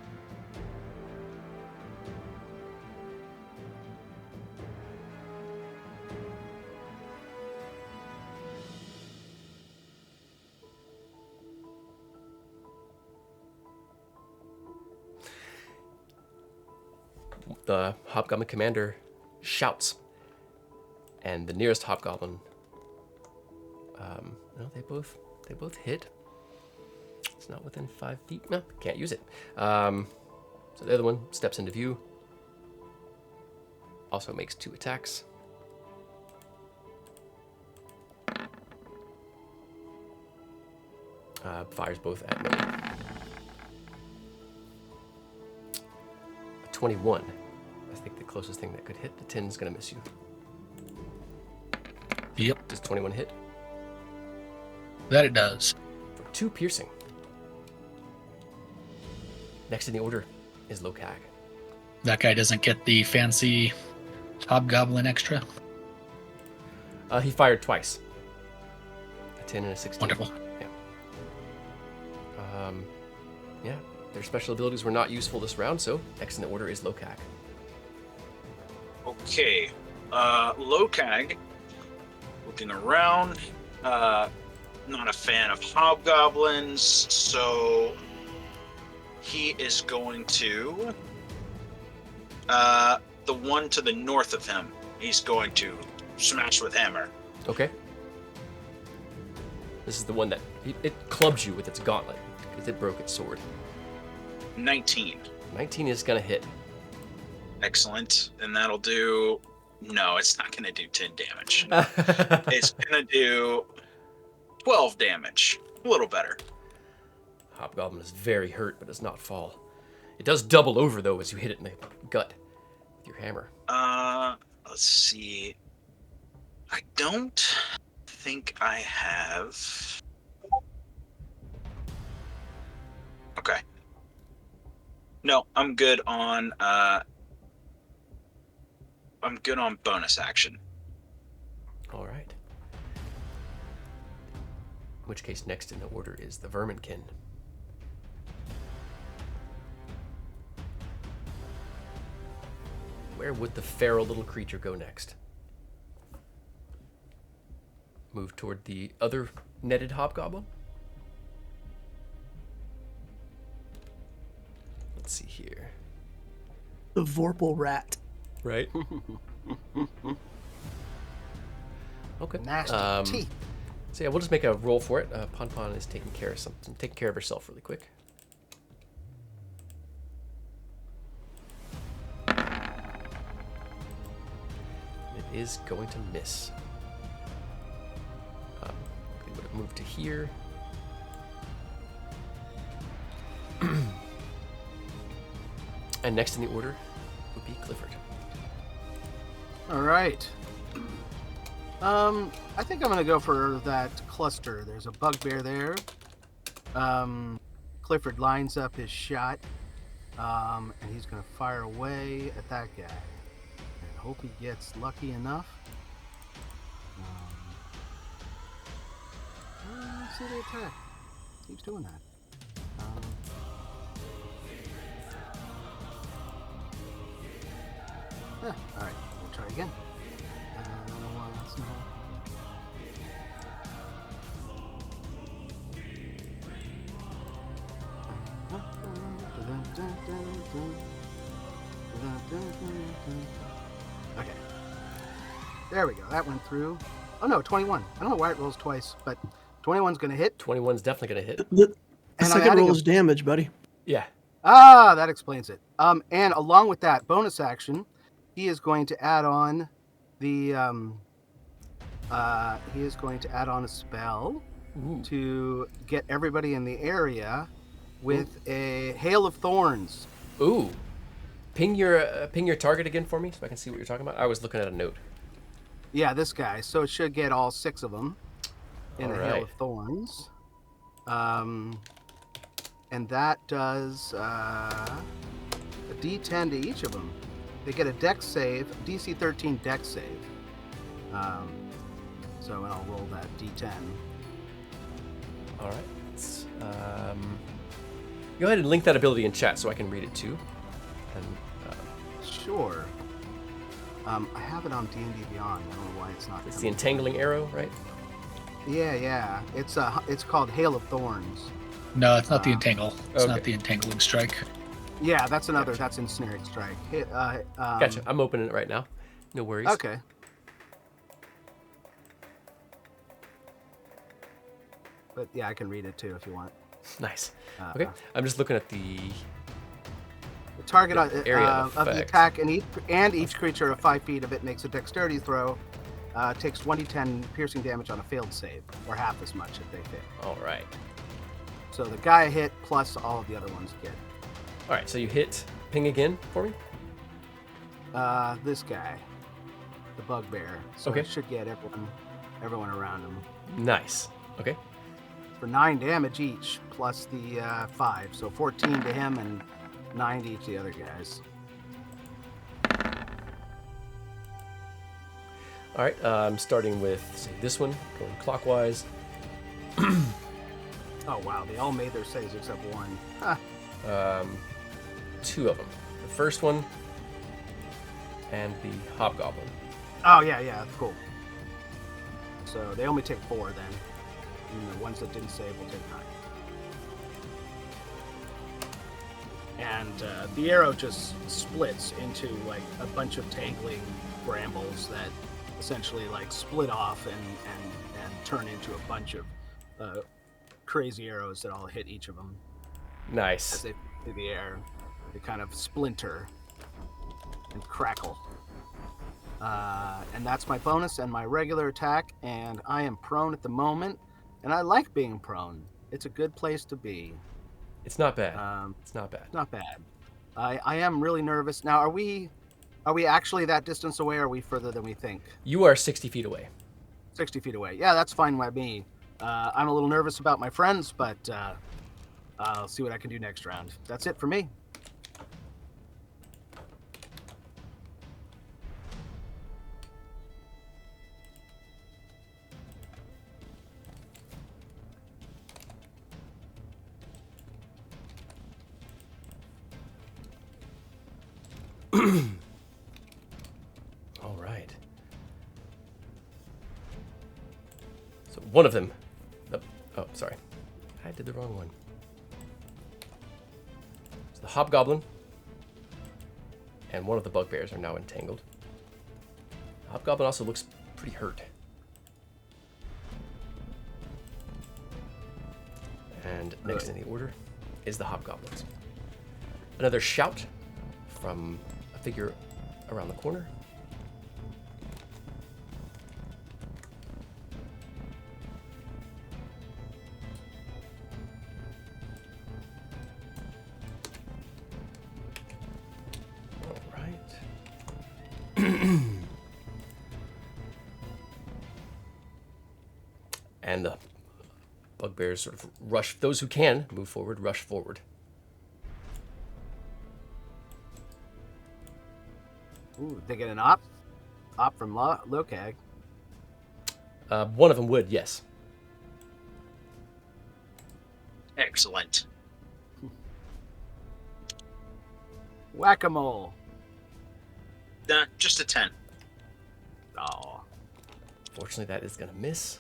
The hobgoblin commander shouts, and the nearest hobgoblin, no, they both hit. It's not within 5 feet. No, can't use it. So the other one steps into view. Also makes 2 attacks. Fires both at Millie. A 21. I think the closest thing that could hit. The 10 is going to miss you. Yep, Does 21 hit? that it does. For 2 piercing. Next in the order is Lokag. That guy doesn't get the fancy hobgoblin extra. He fired twice. A 10 and a 16. Wonderful. Yeah, their special abilities were not useful this round, so next in the order is Lokag. Okay. Lokag, looking around, not a fan of hobgoblins, so he is going to the one to the north of him. He's going to smash with hammer. Okay. This is the one that it clubs you with its gauntlet because it broke its sword. 19. 19 is gonna hit. Excellent. And that'll do... No, it's not going to do 10 damage. It's going to do 12 damage. A little better. Hobgoblin is very hurt, but does not fall. It does double over, though, as you hit it in the gut with your hammer. Let's see. I don't think I have... No, I'm good on bonus action. All right. In which case, next in the order is the Verminkin. Where would the feral little creature go next? Move toward the other netted hobgoblin? Let's see here. The Vorpal rat. Right? Okay. Nasty teeth. So yeah, we'll just make a roll for it. Pon Pon is taking care of something. Taking care of herself really quick. It is going to miss. They would have moved to here. And next in the order would be Clifford. All right. I think I'm gonna go for that cluster. There's a bugbear there. Clifford lines up his shot, and he's gonna fire away at that guy. And hope he gets lucky enough. Let's see the attack. Keeps doing that. Yeah, all right, we'll try again. Let's see. Okay. There we go. That went through. Oh no, 21. I don't know why it rolls twice, but 21's going to hit. 21's definitely going to hit. The And I'm second adding roll is damage, buddy. Yeah. Ah, that explains it. And along with that bonus action, he is going to add on the he is going to add on a spell to get everybody in the area with a hail of thorns. Ooh. Ping your target again for me so I can see what you're talking about. I was looking at a note. Yeah, this guy. So it should get all 6 of them in All a right. hail of thorns. And that does a D10 to each of them. They get a dex save, DC 13 dex save. So I'll roll that D10. All right. Let's, go ahead and link that ability in chat so I can read it too. And Sure. I have it on D&D Beyond. I don't know why it's not. it's the coming. entangling arrow, right? Yeah. It's called Hail of Thorns. No, it's not the entangle. It's okay. not the entangling strike. Yeah, that's another. That's ensnaring strike. Gotcha. I'm opening it right now. No worries. Okay. But yeah, I can read it too if you want. Nice. Okay. I'm just looking at the The target area of the effect. attack and each creature of 5 feet of it makes a dexterity throw. Takes 1d10 piercing damage on a failed save, or half as much if they fail. All right. So the guy hit plus all of the other ones get. All right. So you hit ping again for me. This guy, the bugbear. So Okay. it should get everyone around him Nice. Okay. for 9 damage each, plus the 5. So 14 to him and 9 to each of the other guys. All right. I'm starting with say this one, going clockwise. Oh wow, they all made their saves except one. Huh. 2 of them. The first one and the hobgoblin. Oh yeah, cool. So they only take 4 then. And the ones that didn't save will take 9. And the arrow just splits into like a bunch of tangling brambles that essentially like split off and turn into a bunch of crazy arrows that all hit each of them as Nice. they fly through the air. They kind of splinter and crackle. And that's my bonus and my regular attack, and I am prone at the moment, and I like being prone. It's a good place to be. It's not bad. It's not bad. Not bad. I am really nervous. Now, are we actually that distance away, or are we further than we think? You are 60 feet away. 60 feet away. Yeah, that's fine by me. I'm a little nervous about my friends, but I'll see what I can do next round. That's it for me. All right. So one of them. Oh, sorry. I did the wrong one. So the hobgoblin and one of the bugbears are now entangled. The hobgoblin also looks pretty hurt. And next in the order is the hobgoblins. Another shout from a figure around the corner. All right. And the bugbears sort of rush. Those who can move forward, rush forward. Ooh, they get an op from Lokag. One of them would, yes. Excellent. Whack-a-mole. Just a 10. Oh. Fortunately, that is going to miss.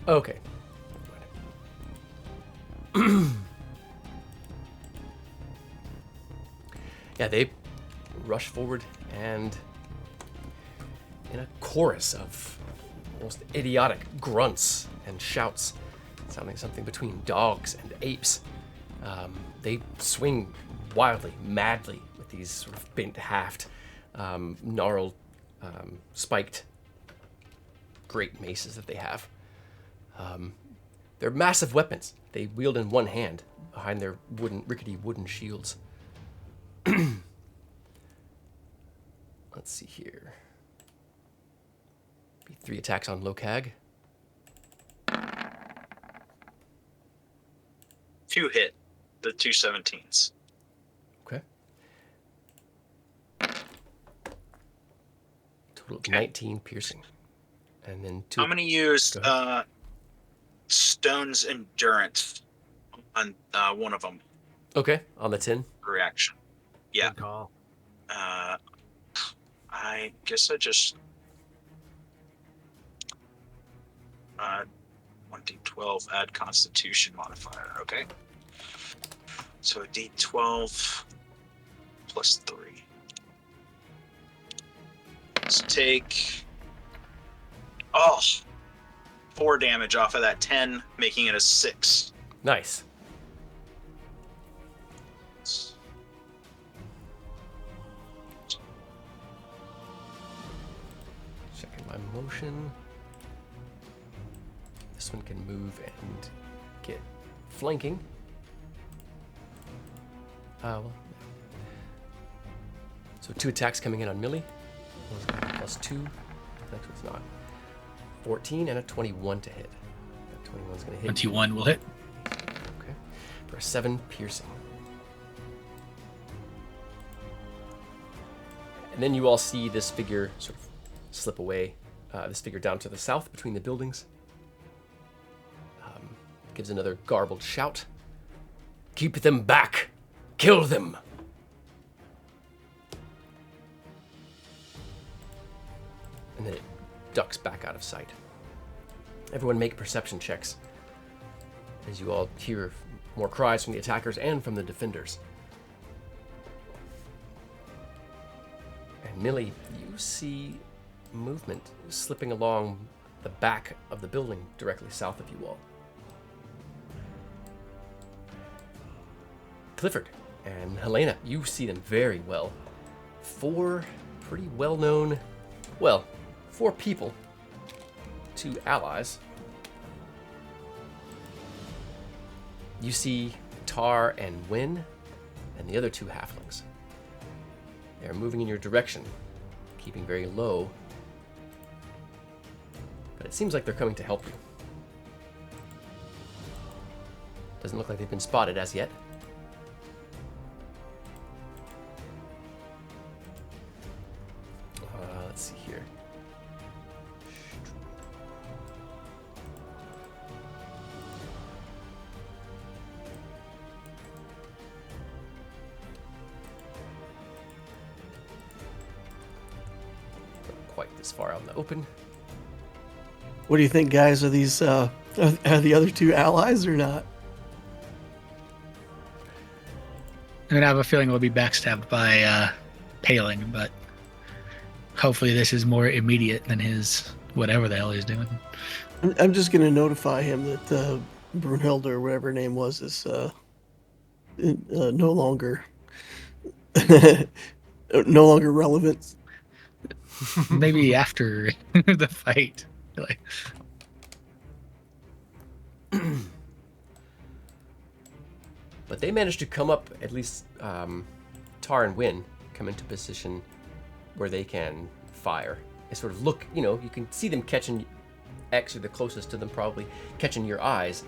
Okay. Yeah, they rush forward and in a chorus of almost idiotic grunts and shouts, sounding something between dogs and apes, they swing wildly, madly with these sort of bent haft, gnarled, spiked great maces that they have. They're massive weapons. They wield in one hand behind their rickety wooden shields. Let's see here. Be 3 attacks on Lokag. 2 hit. The 2 17s. Okay. Total of 19 piercing. And then 2. I'm going to use Stone's Endurance on one of them. Okay, on the 10. Reaction. Yeah. Good call. I guess I just 1d12 add Constitution modifier. Okay. So a d12 plus 3. Let's take 4 damage off of that 10, making it a 6. Nice. Checking my motion. This one can move and get flanking. Well. So 2 attacks coming in on Millie. Plus 2. Next one's not. 14 and a 21 to hit. That 21's going to hit. 21 will hit. Okay. For a 7 piercing. And then you all see this figure sort of slip away. This figure down to the south between the buildings. Gives another garbled shout. Keep them back! Kill them! And then it ducks back out of sight. Everyone make perception checks as you all hear more cries from the attackers and from the defenders. And Millie, you see movement slipping along the back of the building directly south of you all. Clifford and Helena, you see them very well. 4 pretty well-known, 4 people, 2 allies. You see Tar and Wynn and the other 2 halflings. They're moving in your direction, keeping very low. But it seems like they're coming to help you. Doesn't look like they've been spotted as yet. Let's see quite this far out in the open. What do you think, guys? Are these are the other two allies or not? I mean, I have a feeling we'll be backstabbed by Paling, but hopefully this is more immediate than his whatever the hell he's doing. I'm just going to notify him that Brunhilde or whatever her name was is no longer no longer relevant. Maybe after the fight. Like, But they managed to come up, at least Tar and Win come into position where they can fire. They sort of look, you know, you can see them catching X, or the closest to them probably, catching your eyes.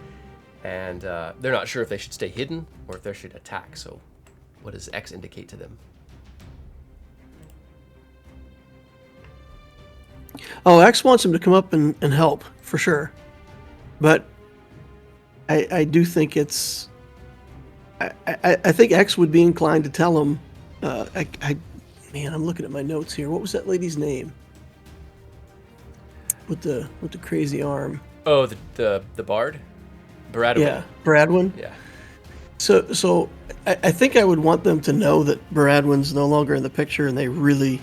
And they're not sure if they should stay hidden or if they should attack. So what does X indicate to them? Oh, X wants him to come up and help, for sure. But I do think it's... I think X would be inclined to tell him... man, I'm looking at my notes here. What was that lady's name? With the crazy arm. Oh, the bard? Baradwin. Yeah, Bradwin. Yeah. So I think I would want them to know that Baradwin's no longer in the picture and they really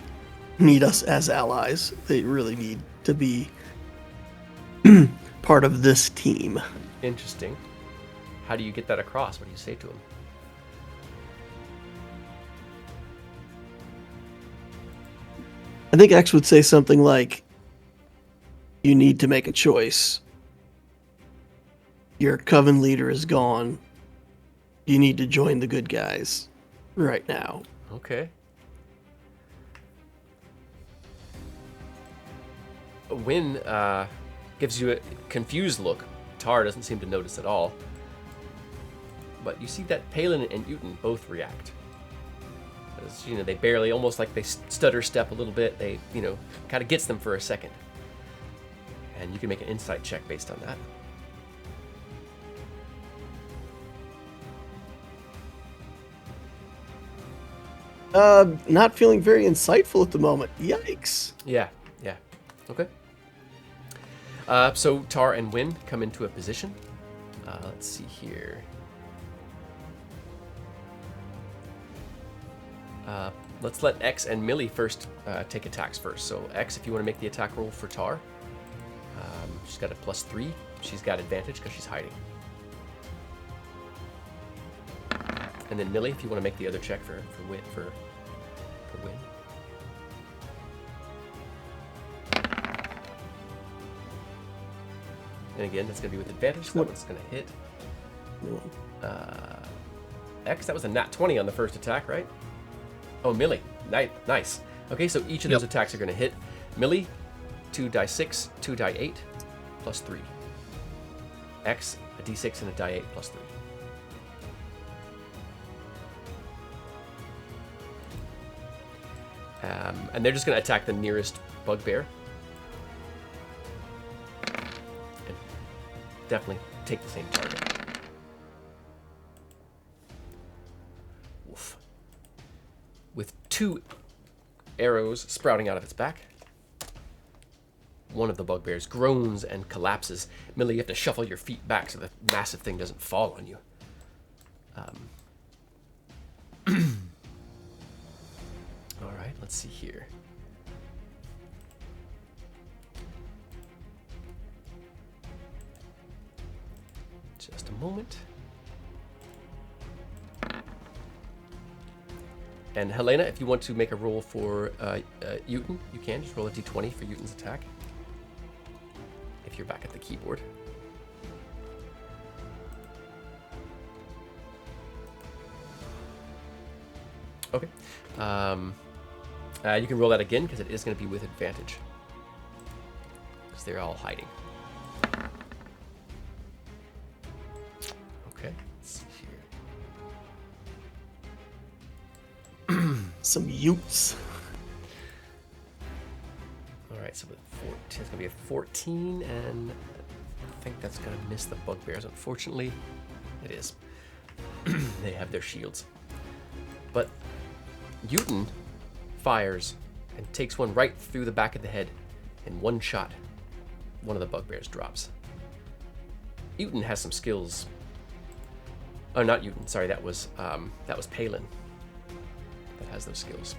need us as allies. They really need to be part of this team. Interesting. How do you get that across? What do you say to him? I think X would say something like, you need to make a choice. Your coven leader is gone. You need to join the good guys right now. Okay. Win gives you a confused look. Tar doesn't seem to notice at all. But you see that Palin and Uten both react. As, you know, they barely, almost like they stutter step a little bit. They, you know, kind of gets them for a second. And you can make an insight check based on that. Not feeling very insightful at the moment. Yikes. Yeah. Okay. So Tar and Win come into a position. Let's see here. Let's let X and Millie first take attacks first. So X, if you want to make the attack roll for Tar, she's got a +3. She's got advantage because she's hiding. And then Millie, if you want to make the other check for Win. And again, that's going to be with advantage. So that one's going to hit. X, that was a nat 20 on the first attack, right? Oh, Millie. Nice. Okay, so each of those attacks are going to hit. Millie, 2 die 6, 2 die 8, +3. X, a d6 and a die 8, +3. And they're just going to attack the nearest bugbear. And definitely take the same target. Woof. With 2 arrows sprouting out of its back, one of the bugbears groans and collapses. Millie, you have to shuffle your feet back so the massive thing doesn't fall on you. All right, let's see here. Just a moment. And Helena, if you want to make a roll for Uten, you can. Just roll a d20 for Uten's attack. If you're back at the keyboard. Okay. You can roll that again because it is going to be with advantage. Because they're all hiding. Okay. Let's see here. Some Utes. All right, so with 14, it's going to be a 14, and I think that's going to miss the bugbears. Unfortunately, it is. They have their shields. But Uten fires and takes one right through the back of the head. In one shot, one of the bugbears drops. Uten has some skills. Oh, not Uten. Sorry, that was Palin. That has those skills.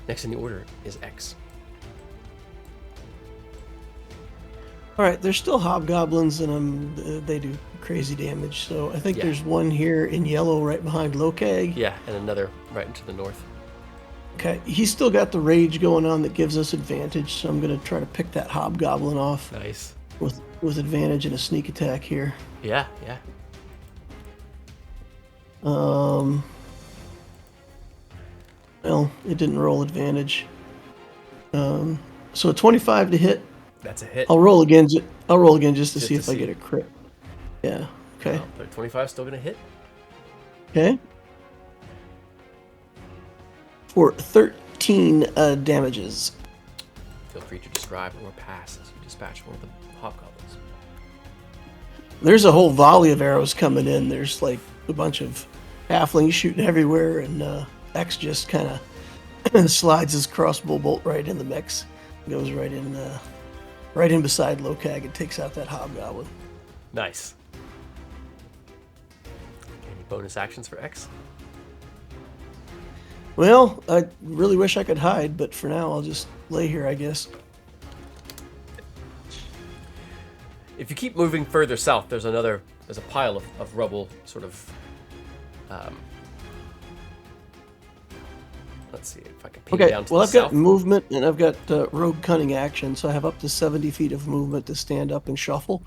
Next in the order is X. All right, there's still hobgoblins, and they do crazy damage. So I think Yeah. there's one here in yellow right behind Lokag. Yeah, and another right into the north. Okay, he's still got the rage going on that gives us advantage, so I'm going to try to pick that hobgoblin off Nice. with advantage and a sneak attack here. Yeah, yeah. Well, it didn't roll advantage. So a 25 to hit. That's a hit. I'll roll again. I'll roll again just to Just see to if I see. get a crit. Yeah. Okay. Well, but 25 still gonna hit. Okay. For 13 damages. Feel free to describe or pass as you dispatch one of the hobgoblins. There's a whole volley of arrows coming in. There's like a bunch of halflings shooting everywhere, and X just kind of slides his crossbow bolt right in the mix. Goes right in beside Lokag and takes out that hobgoblin. Nice. Any bonus actions for X? Well, I really wish I could hide, but for now I'll just lay here, I guess. If you keep moving further south, there's a pile of rubble, sort of. Let's see if I can pin it Okay, down to well, the I've got south. movement and I've got rogue cunning action, so I have up to 70 feet of movement to stand up and shuffle.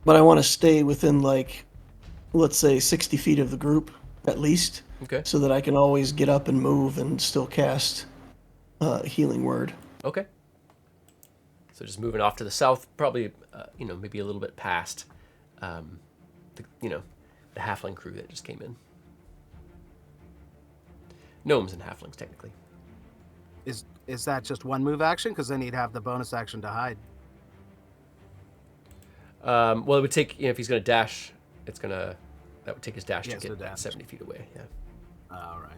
But I want to stay within, like, let's say 60 feet of the group, at least, Okay. so that I can always get up and move and still cast Healing Word. Okay. So just moving off to the south, probably, maybe a little bit past, the halfling crew that just came in. Gnomes and halflings, technically. Is that just one move action? Because then he'd have the bonus action to hide. Well, it would take, if he's going to dash, that would take his dash He to has to get dash. 70 feet away. Yeah. All right.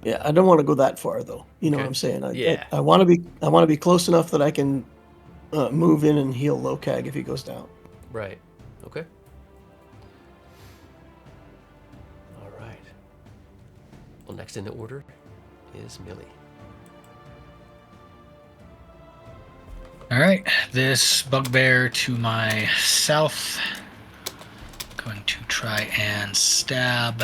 Yeah, I don't want to go that far, though. You know Okay. what I'm saying? Yeah. I want to be close enough that I can move in and heal Lokag if he goes down. Right. Okay. All right. Well, next in the order is Millie. All right, this bugbear to my south. Going to try and stab.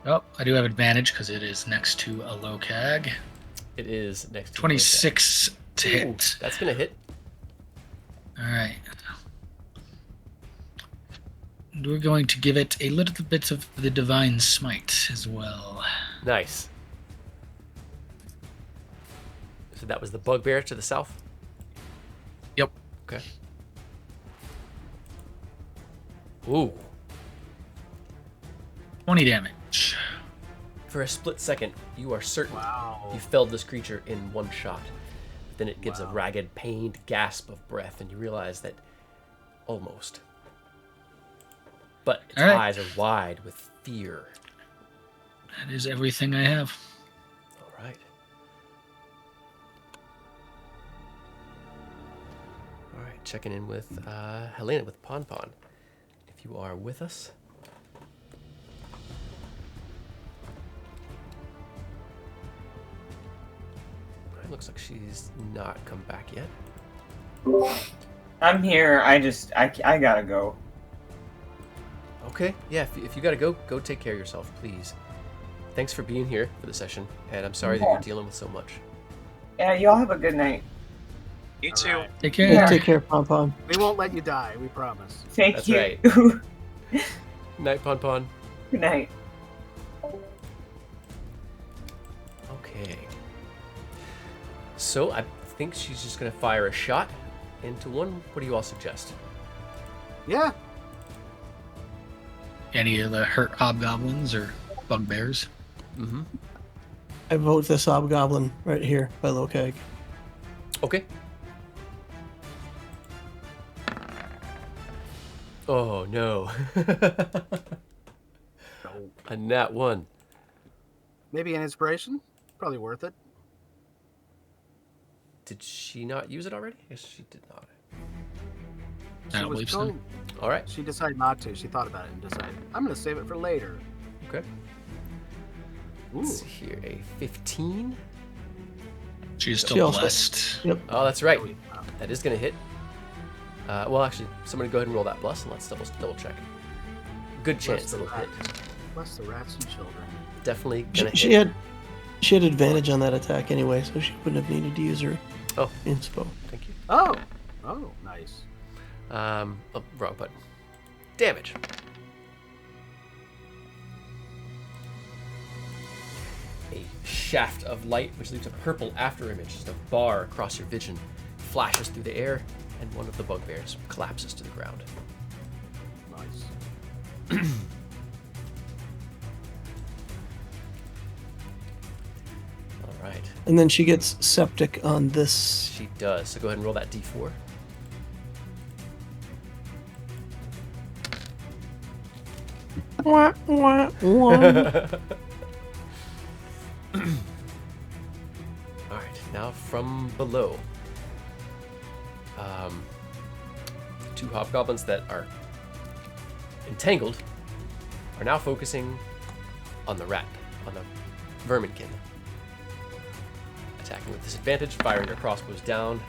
Oh, I do have advantage because it is next to a Lokag. It is next to 26 to Ooh, hit. that's going to hit. All right. And we're going to give it a little bit of the Divine Smite as well. Nice. So that was the bugbear to the south? Yep. Okay. Ooh. 20 damage. For a split second, you are certain Wow. you felled this creature in one shot. Then it gives a Wow. ragged, pained gasp of breath, and you realize that almost. But its All right. eyes are wide with fear. That is everything I have. All right. All right, checking in with Helena with Pon Pon. If you are with us. It looks like she's not come back yet. I'm here. I gotta go. Okay, yeah, if you gotta go take care of yourself, please. Thanks for being here for the session, and I'm sorry that you're dealing with so much. Yeah, y'all have a good night. You too. All right. Take care. Yeah. Take care, Pom Pom. We won't let you die. We promise. Thank That's you. right. Night, Pon Pon. Good night. Okay. So I think she's just gonna fire a shot into one. What do you all suggest? Yeah. Any of the hurt hobgoblins or bugbears? Mm-hmm. I vote this hobgoblin right here by Lokag. Okay. Oh no. No. A nat 1. Maybe an inspiration? Probably worth it. Did she not use it already? Yes, she did not. I don't believe so. All right. She decided not to. She thought about it and decided, I'm going to save it for later. Okay. Ooh. Let's see here. A 15. She's She still also- blessed. Yep. Oh, that's right. Oh, yeah. That is going to hit. Well, actually, somebody go ahead and roll that plus, and let's double check. Good chance Bless the it'll hit. rats. Bless the rats and children. Definitely gonna She hit. had advantage on that attack anyway, so she wouldn't have needed to use her Oh, inspo. thank you. Oh, nice. Oh, wrong button. Damage. A shaft of light, which leaves a purple afterimage, just a bar across your vision, flashes through the air, and one of the bugbears collapses to the ground. Nice. All right. And then she gets septic on this. She does. So go ahead and roll that d4. Wah, wah, wah. All right. Now from below. Two hobgoblins that are entangled are now focusing on the rat, on the verminkin. Attacking with disadvantage, firing their crossbows down.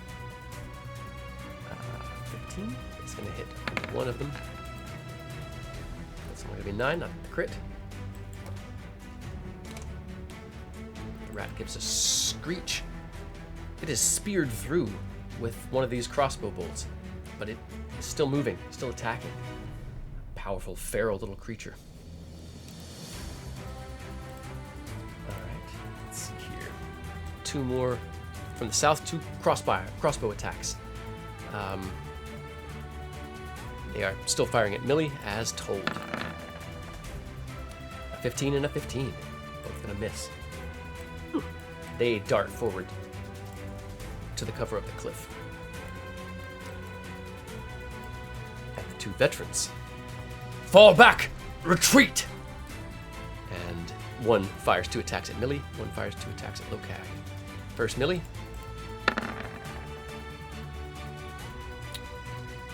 15. It's going to hit one of them. That's only going to be 9, not the crit. The rat gives a screech. It is speared through with one of these crossbow bolts, but it is still moving, still attacking. Powerful, feral little creature. Alright, let's see here. Two more from the south, two crossbow attacks. They are still firing at Millie as told. A 15 and a 15. Both gonna miss. They dart forward to the cover of the cliff. And the two veterans fall back! Retreat! And one fires 2 attacks at Millie, one fires 2 attacks at Lokag. First Millie.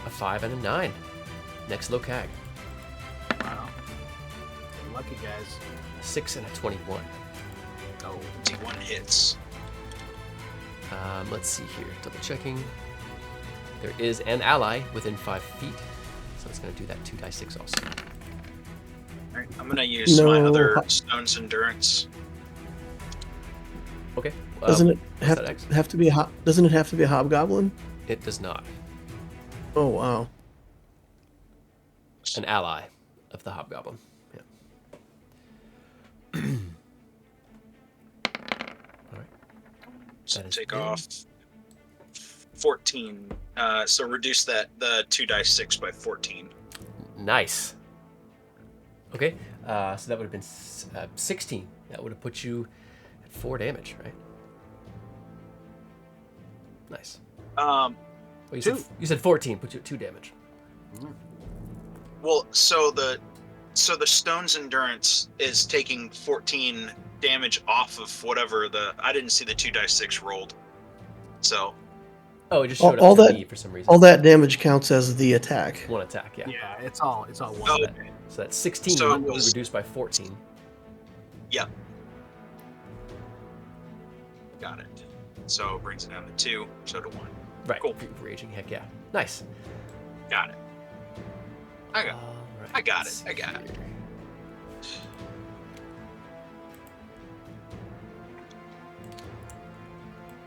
A 5 and a 9. Next Lokag. Wow. Lucky guys. A 6 and a 21. Oh. 21 hits. Let's see here. Double checking. There is an ally within 5 feet. So it's going to do that 2d6 also. Alright, I'm gonna use my No. other Stone's Endurance. Okay. Doesn't it what's that X? have to be a doesn't it have to be a hobgoblin? It does not. Oh wow. An ally of the hobgoblin. Yeah. All right. So That is take good. off 14. So reduce the 2d6 by 14. Nice. Okay. So that would have been 16. That would have put you at 4 damage, right? Nice. Um, Well, Two. you said 14, put you at 2 damage. well, so the Stone's Endurance is taking 14 damage off of whatever I didn't see the 2d6 rolled. So Oh, it just All- showed all up to that- me for some reason. All that damage counts as the attack. One attack, yeah. Yeah, it's all one. Oh, So that's 16 So it was- reduced by 14. got it. So it brings it down to 2, so to 1. Right. Cool. Raging, heck yeah. Nice. Got it. I got All right, I got let's it, I got see it. here.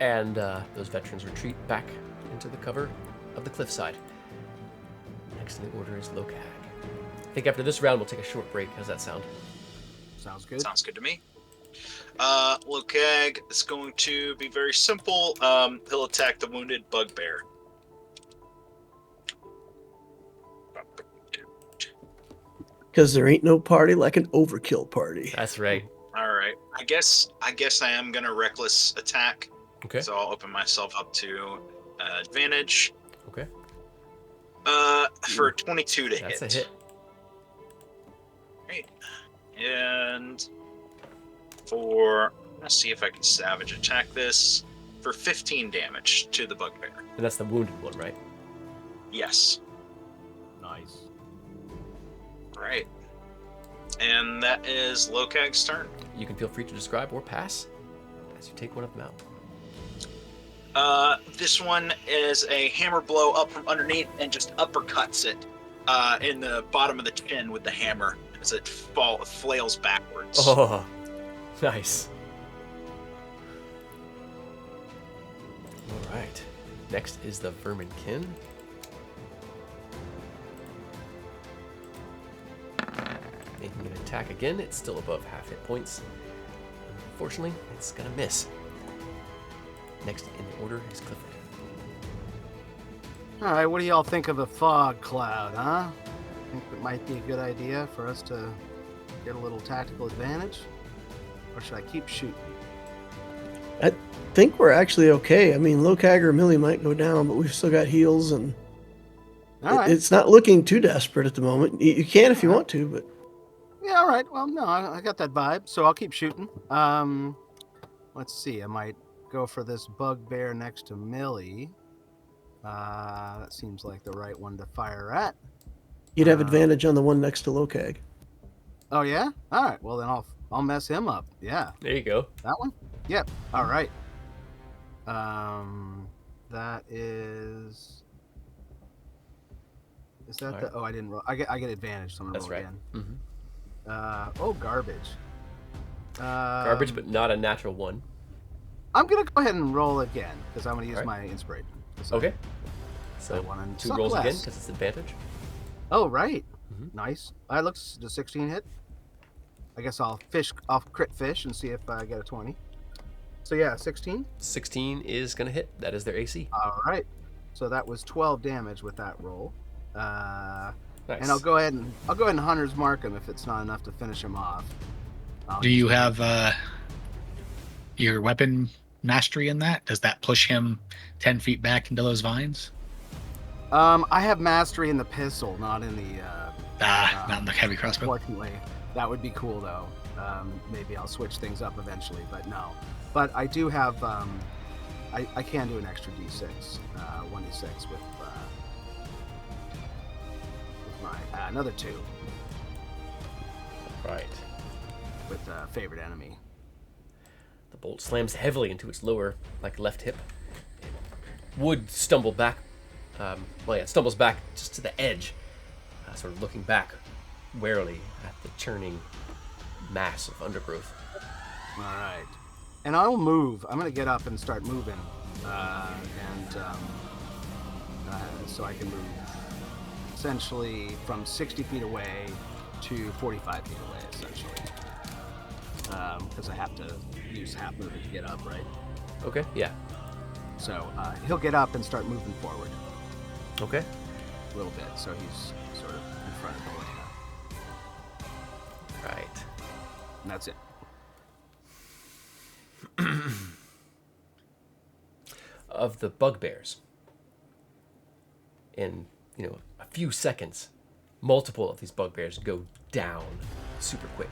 And those veterans retreat back into the cover of the cliffside. Next in the order is Lokag. I think after this round we'll take a short break. How's that sound? Sounds good. Sounds good to me. Lokag is going to be very simple. He'll attack the wounded bugbear. Because there ain't no party like an overkill party. That's right. All right. I guess I am gonna reckless attack. Okay. So I'll open myself up to advantage. Okay. For 22 to That's hit. a hit. Right. And for let's see if I can savage attack this for 15 damage to the bugbear. And that's the wounded one, right? Yes. Nice. Right. And that is Lokag's turn. You can feel free to describe or pass as you take one of them out. This one is a hammer blow up from underneath and just uppercuts it in the bottom of the chin with the hammer as it flails backwards. Oh, nice. All right. Next is the Verminkin. Making an attack again. It's still above half hit points. Unfortunately, it's gonna miss. Next in the order is Clifford. All right, what do y'all think of a fog cloud, huh? Think it might be a good idea for us to get a little tactical advantage? Or should I keep shooting? I think we're actually okay. I mean, Lokag or Millie might go down, but we've still got heals, and All right. it's not looking too desperate at the moment. You can if you want to, but Yeah, all right. Well, no, I got that vibe, so I'll keep shooting. Let's see. I might go for this bugbear next to Millie. That seems like the right one to fire at. you'd have advantage on the one next to Lokag. Oh yeah. All right. Well, then I'll mess him up. Yeah. There you go. That one? Yep. All right. That is. Is that All the? right. Oh, I didn't roll. I get advantage, so I'm gonna That's roll right. again. Mm-hmm. Oh, garbage. Garbage, but not a natural one. I'm gonna go ahead and roll again because I'm gonna use All my inspiration. Okay. I So wanna 2 suck rolls again less. because it's advantage. Oh, right. Mhm. Nice. That looks the 16 hit. I guess I'll crit fish and see if I get a 20. So yeah, 16. 16 is gonna hit. That is their AC. All right. So that was 12 damage with that roll. Nice. And I'll go ahead and hunter's mark him if it's not enough to finish him off. Do you have your weapon mastery in that? Does that push him 10 feet back into those vines? I have mastery in the pistol, not in the. Not in the heavy crossbow. Unfortunately, that would be cool though. Maybe I'll switch things up eventually, but no. But I do have. I can do an extra d6, 1d6 with my another 2 Right. with favorite enemy. The bolt slams heavily into its lower, left hip. It would stumble back. It stumbles back just to the edge, sort of looking back warily at the churning mass of undergrowth. All right. And I'll move. I'm going to get up and start moving. So I can move essentially from 60 feet away to 45 feet away, essentially. Because I have to use half movement to get up, right? Okay. Yeah. So he'll get up and start moving forward Okay. a little bit. So he's sort of in front of the lane. Right. And that's it. Of the bugbears, in a few seconds, multiple of these bugbears go down super quick.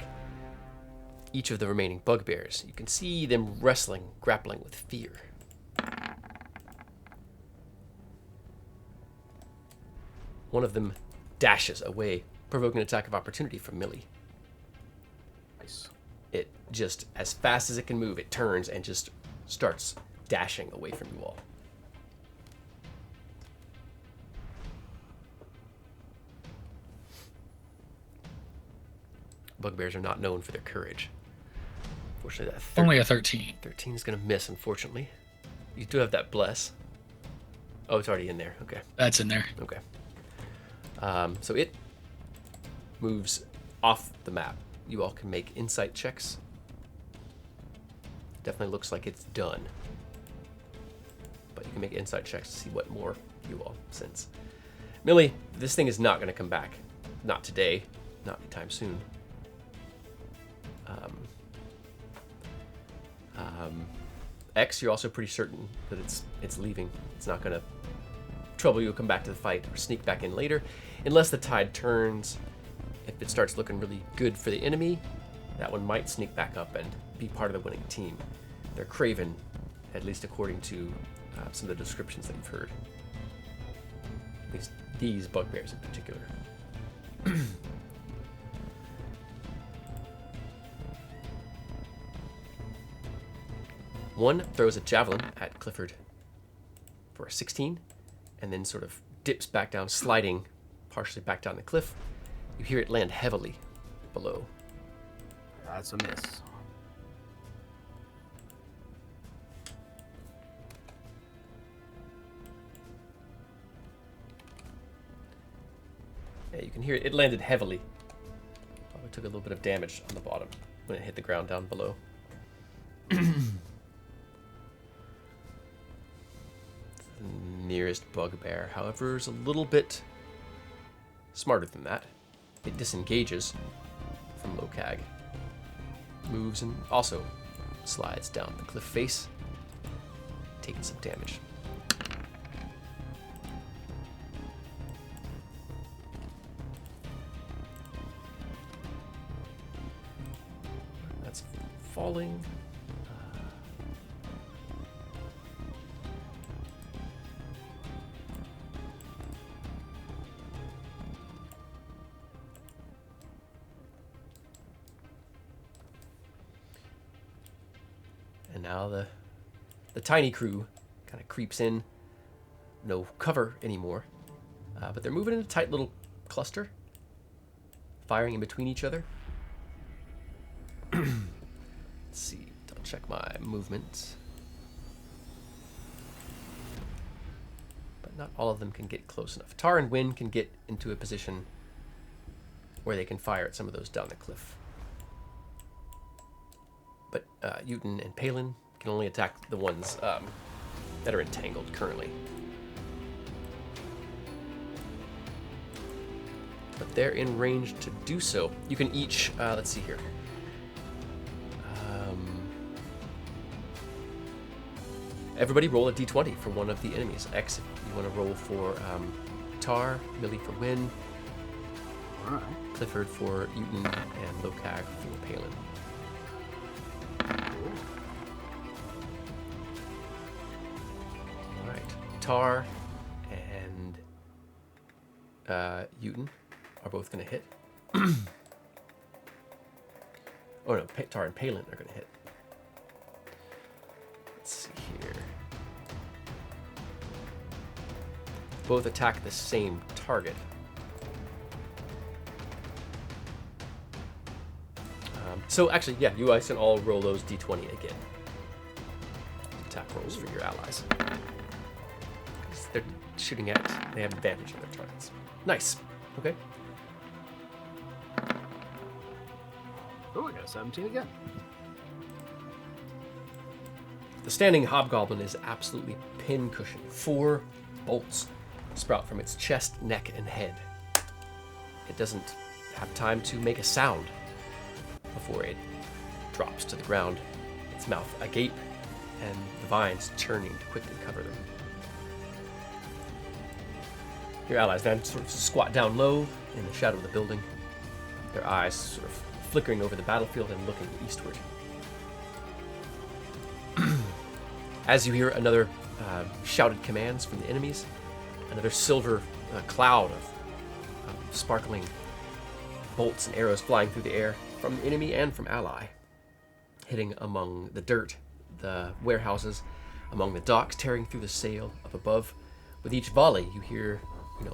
Each of the remaining bugbears, you can see them grappling with fear. One of them dashes away, provoking an attack of opportunity from Millie. Nice. It just, as fast as it can move, it turns and just starts dashing away from you all. Bugbears are not known for their courage. Unfortunately, that Only a 13. 13 is going to miss, unfortunately. You do have that bless. Oh, it's already in there. Okay. That's in there. Okay. So it moves off the map. You all can make insight checks. Definitely looks like it's done. But you can make insight checks to see what more you all sense. Millie, this thing is not going to come back. Not today. not anytime soon. X, you're also pretty certain that it's leaving. It's not going to trouble you, come back to the fight, or sneak back in later, unless the tide turns. If it starts looking really good for the enemy, that one might sneak back up and be part of the winning team. They're craven, at least according to some of the descriptions that you've heard. These bugbears in particular. One throws a javelin at Clifford for a 16, and then sort of dips back down, sliding partially back down the cliff. You hear it land heavily below. That's a miss. Yeah, you can hear it. It landed heavily. Probably took a little bit of damage on the bottom when it hit the ground down below. The nearest bugbear, however, is a little bit smarter than that. It disengages from Lokag, moves, and also slides down the cliff face, taking some damage. That's falling. And now the tiny crew kind of creeps in. No cover anymore. But they're moving in a tight little cluster, firing in between each other. Let's see. I'll check my movement. But not all of them can get close enough. Tar and Wynn can get into a position where they can fire at some of those down the cliff. But Uten and Palin can only attack the ones that are entangled currently. But they're in range to do so. You can each, let's see here. Everybody roll a d20 for one of the enemies. X, if you want to roll for Tar, Millie for Wynn, All right. Clifford for Uten, and Lokag for Palin. Alright, Tar and Uten are both going to hit. Oh no, Tar and Palin are going to hit. Let's see here. Both attack the same target. So actually, yeah, you guys can all roll those d20 again. Attack rolls for your allies. 'Cause they're shooting at, they have advantage on their targets. Nice. Okay. Oh, I got a 17 again. The standing hobgoblin is absolutely pin-cushioned. 4 bolts sprout from its chest, neck, and head. It doesn't have time to make a sound before it drops to the ground, its mouth agape, and the vines churning to quickly cover them. Your allies now sort of squat down low in the shadow of the building, their eyes sort of flickering over the battlefield and looking eastward. As you hear another shouted commands from the enemies, another silver cloud of sparkling bolts and arrows flying through the air from the enemy and from ally, hitting among the dirt, the warehouses, among the docks, tearing through the sail up above. With each volley, you hear,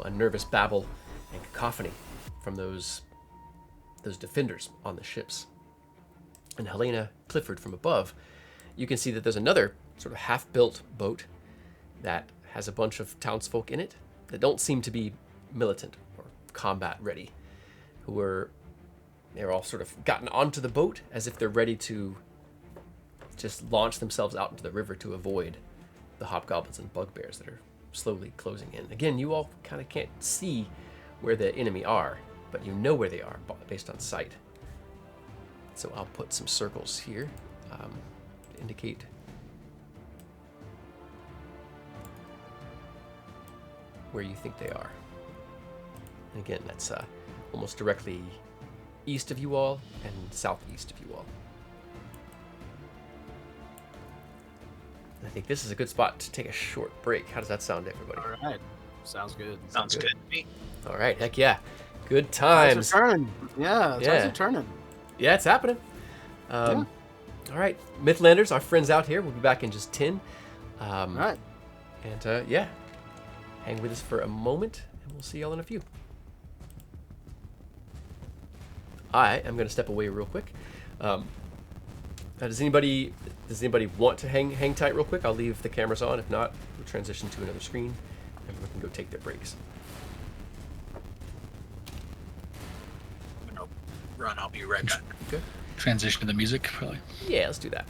a nervous babble and cacophony from those defenders on the ships. And Helena, Clifford, from above, you can see that there's another sort of half-built boat that has a bunch of townsfolk in it that don't seem to be militant or combat ready, they're all sort of gotten onto the boat as if they're ready to just launch themselves out into the river to avoid the hobgoblins and bugbears that are slowly closing in. Again, you all kind of can't see where the enemy are, but you know where they are based on sight. So I'll put some circles here to indicate where you think they are. And again, that's almost directly east of you all and southeast of you all. I think this is a good spot to take a short break. How does that sound to everybody? All right. Sounds good. Sounds good to me. All right, heck yeah. Good Tides times. are turning. Yeah, tides Yeah. are turning. Yeah, it's happening. All right, Mythlanders, our friends out here. We'll be back in just 10. All right. And yeah, hang with us for a moment, and we'll see y'all in a few. I am going to step away real quick. Does anybody want to hang tight real quick? I'll leave the cameras on. If not, we'll transition to another screen. Everyone can go take their breaks. I'm gonna run. I'll be right back. Okay. Transition to the music, probably. Yeah, let's do that.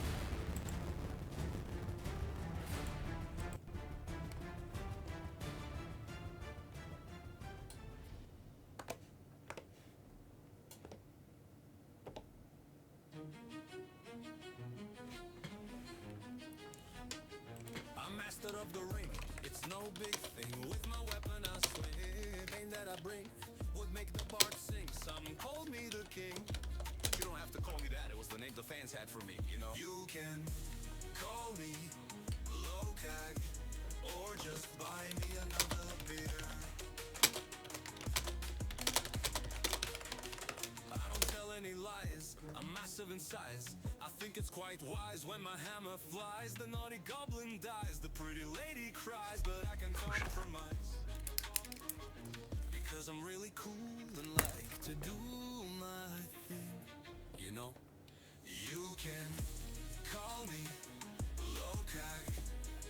I'm master of the ring. It's no big thing. With my weapon I swing. Pain that I bring would make the bard sing. Some called me the king. You don't have to call me that. It was the name the fans had for me, you know. You can call me Lokag or just buy me another beer. I don't tell any lies. I'm massive in size. I think it's quite wise when my hammer flies. The naughty goblin dies. The pretty lady cries, but I can compromise. Because I'm really cool and like to do my thing. You know, you can call me Lokag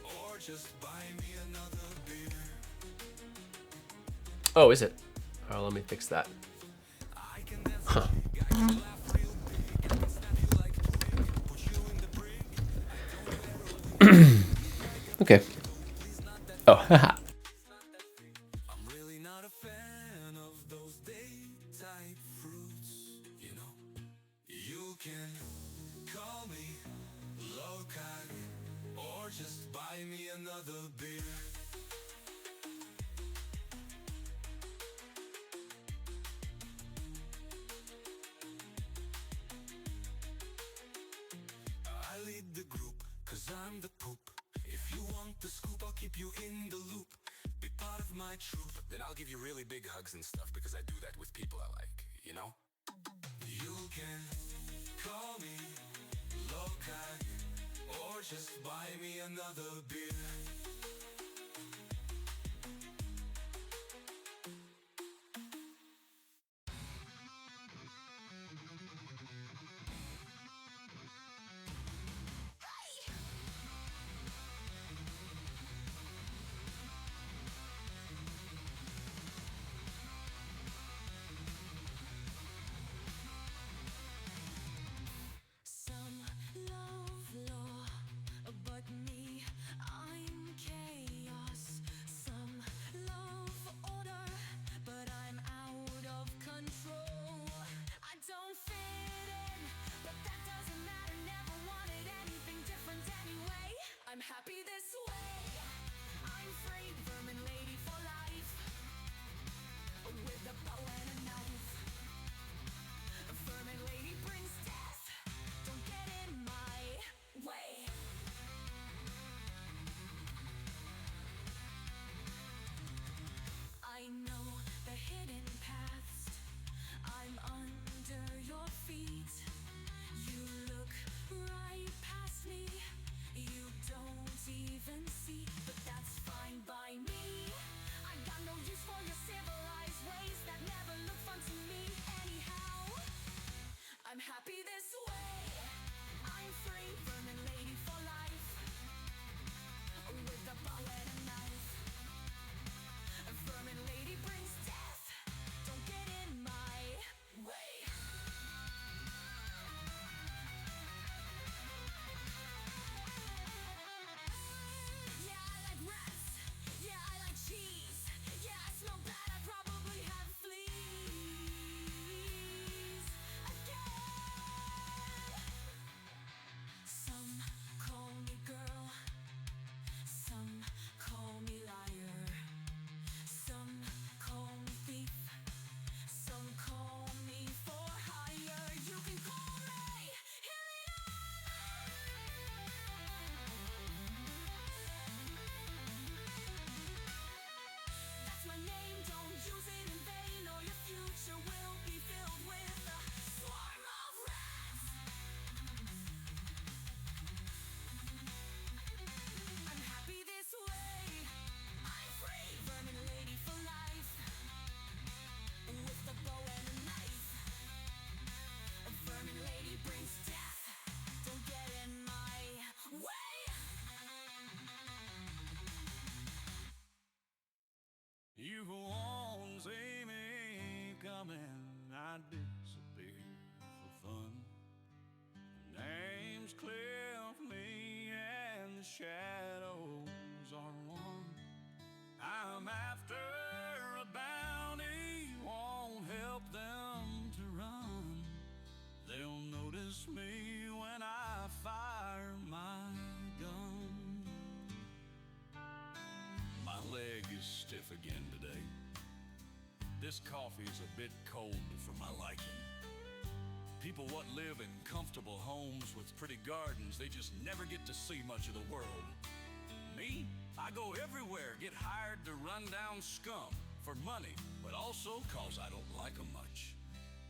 or just buy me another beer. Oh, is it? Oh, let me fix that. I can dance like a guy, you laugh real big. I can snap you like a twig, put you in the brig. Okay. Oh, haha. I'm really not a fan of those day-type fruits. You know, you can call me Lokag or just buy me another beer. I lead the group, cause I'm the poop. If you want the scoop, I'll keep you in the loop. Be part of my troop, then I'll give you really big hugs and stuff, because I do that with people I like, you know? You can call me Lokag or just buy me another beer. Some love law, but me, I'm chaos. shadows are one. I'm after a bounty, won't help them to run. They'll notice me when I fire my gun. My leg is stiff again today. This coffee's a bit cold for my liking. People what live in comfortable homes with pretty gardens, they just never get to see much of the world. Me, I go everywhere, get hired to run down scum for money, but also 'cause I don't like 'em much.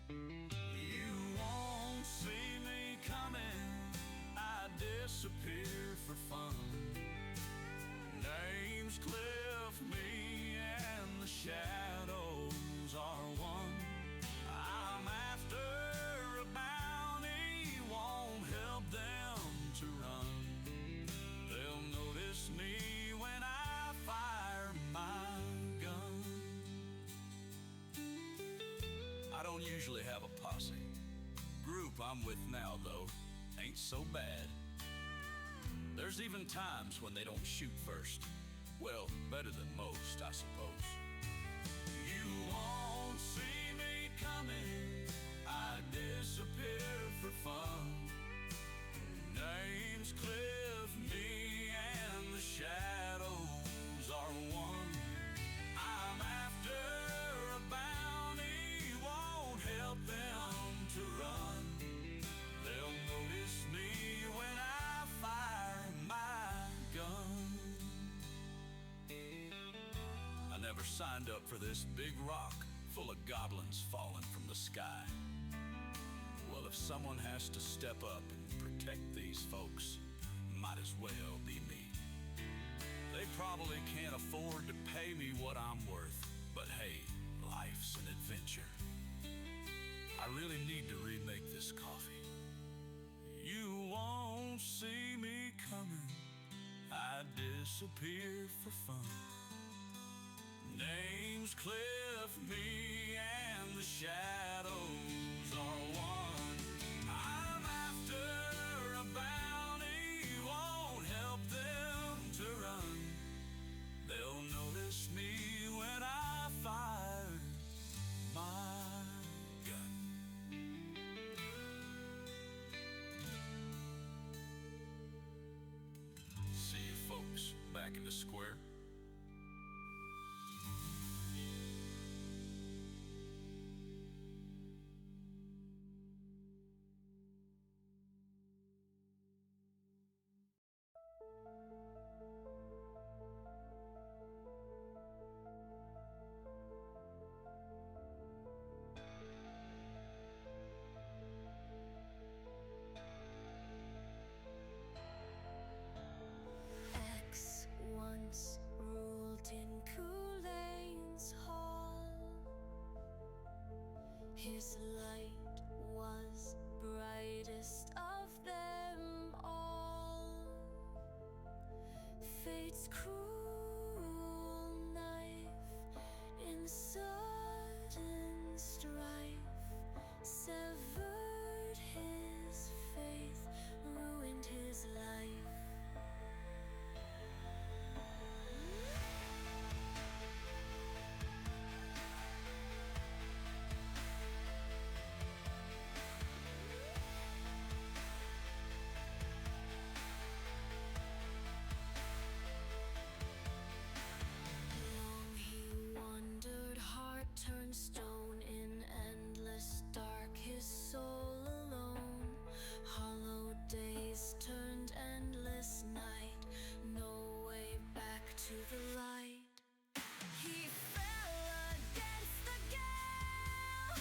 You won't see me coming, I disappear for fun. Name's Cliff, me and the shadows are one. I'm after a bounty, won't help them to run. They'll notice me when I fire my gun. I don't usually have a posse. Group I'm with now, though, ain't so bad. There's even times when they don't shoot first. Well, better than most, I suppose. You won't see me coming, I disappear for fun. Name's Cliff, me and the shadows are one. I'm after a bounty, won't help them to run. They'll notice me when I fire my gun. I never signed up for this big rock full of goblins falling from the sky. Well, if someone has to step up and protect these folks, might as well be me. They probably can't afford to pay me what I'm worth, but hey, life's an adventure. I really need to remake this coffee. You won't see me coming, I disappear for fun. Name's Cliff, me and the shadows are one. I'm after a bounty, won't help them to run. They'll notice me when I fire my gun. See you folks back in the square. X once ruled in Kulain's hall. His light was brightest of them all. Fate's cruel knife in sudden strife severed his faith, ruined his life. Long he wandered, heart turned stone, in endless dark his soul alone. Hollow days turned endless night, no way back to the light. He fell against the gale,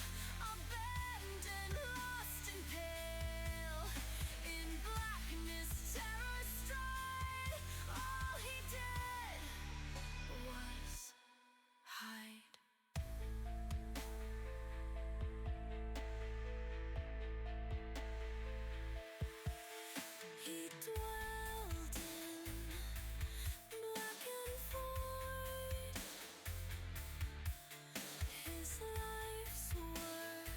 abandoned, lost and pale. In blackness, terror stride, all he did was hide. He dwelled in black and void. His life's work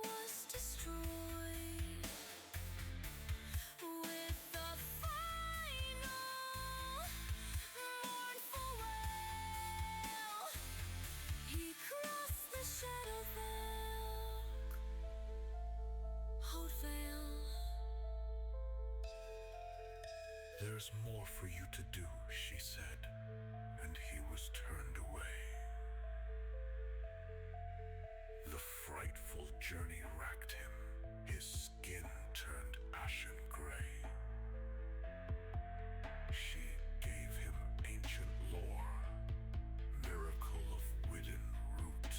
was destroyed. With the final There's more for you to do, she said, and he was turned away. The frightful journey racked him. His skin turned ashen gray. She gave him ancient lore, miracle of widden root.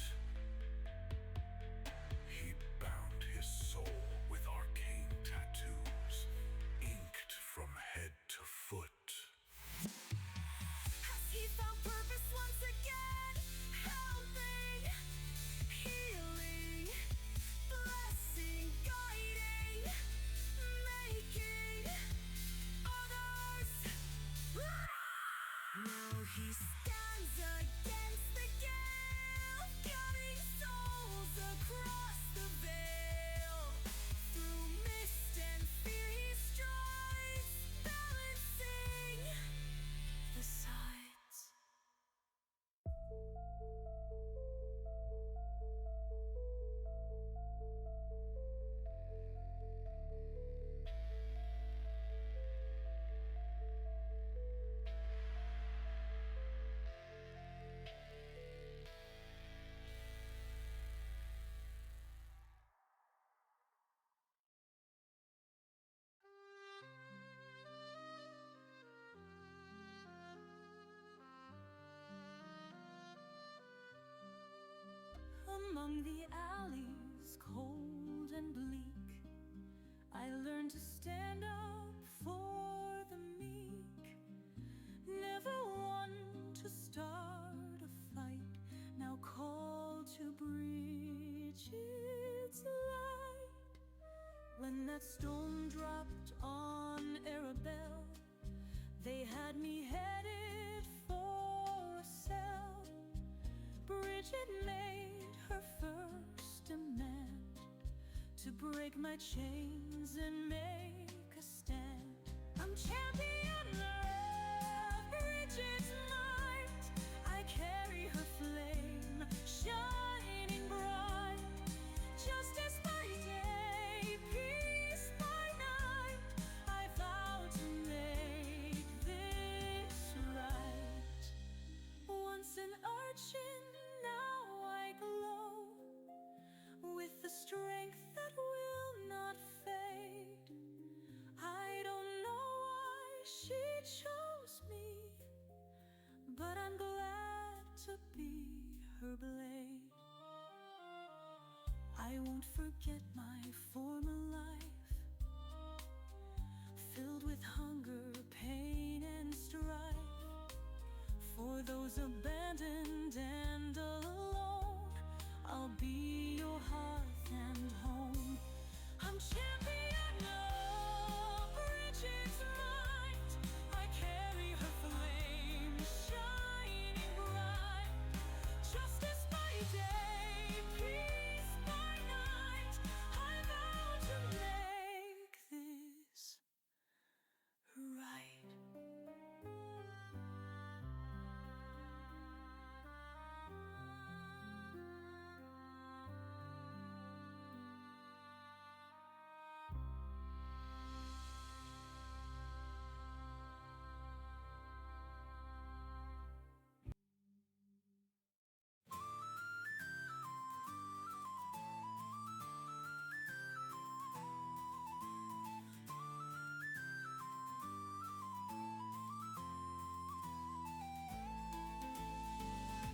He bound his soul with arcane tattoos, inked from head to foot. Has he found purpose once again? Helping, healing, blessing, guiding, making others. Now he stands against the gale, guiding souls across the veil. Through mist and fear he strives, balancing the sides. Among the alleys, cold and bleak, I learned to stand up for the meek. Never one to start a fight, now called to breach its light. When that storm dropped on Arabelle, they had me headed for a cell. Bridget made her first demand to break my chains and make a stand. I'm champion of Bridget's might. I carry her flame shining bright. Justice by day, peace by night. I vow to make this right. Once an urchin, now I glow with the strength that will not fade. I don't know why she chose me, but I'm glad to be her blade. I won't forget my former life, filled with hunger, pain, and strife. For those abandoned and alone, I'll be your hearth and home. I'm champion of Bridget's might. I carry her flame shining bright. Justice by day, peace by night. I vow to make this right.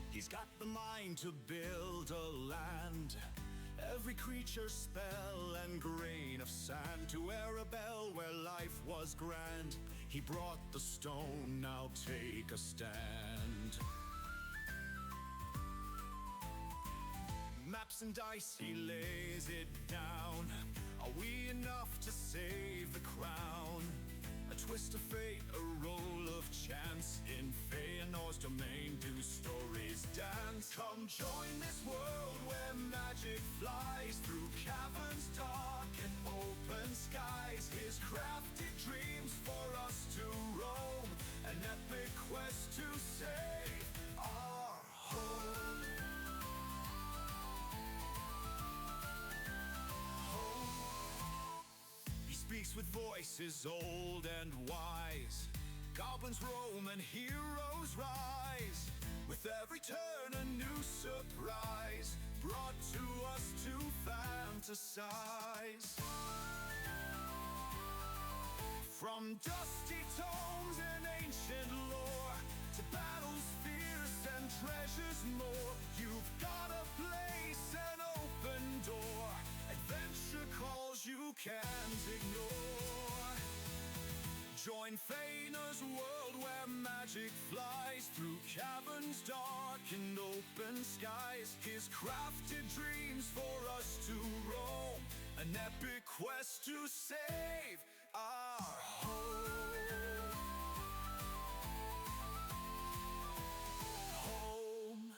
He's got the mind to build a land, every creature spell and grain of sand. To Arabelle where life was grand, he brought the stone, now take a stand. Maps and dice, he lays it down. Are we enough to save the crown? A twist of fate, a roll of chance. In Feanor's domain do stories dance. Come join this world where magic flies through caverns dark and open skies. His crafted dreams for us to roam, an epic quest to save our home. Speaks with voices old and wise. skies. Goblins roam and heroes rise. With every turn a new surprise, brought to us to fantasize. From dusty tomes and ancient lore to battles fierce and treasures more, you've got a place, an open door. Adventure calls you can't ignore. Join Feynir's world where magic flies through caverns dark and open skies. His crafted dreams for us to roam, an epic quest to save our home. Home.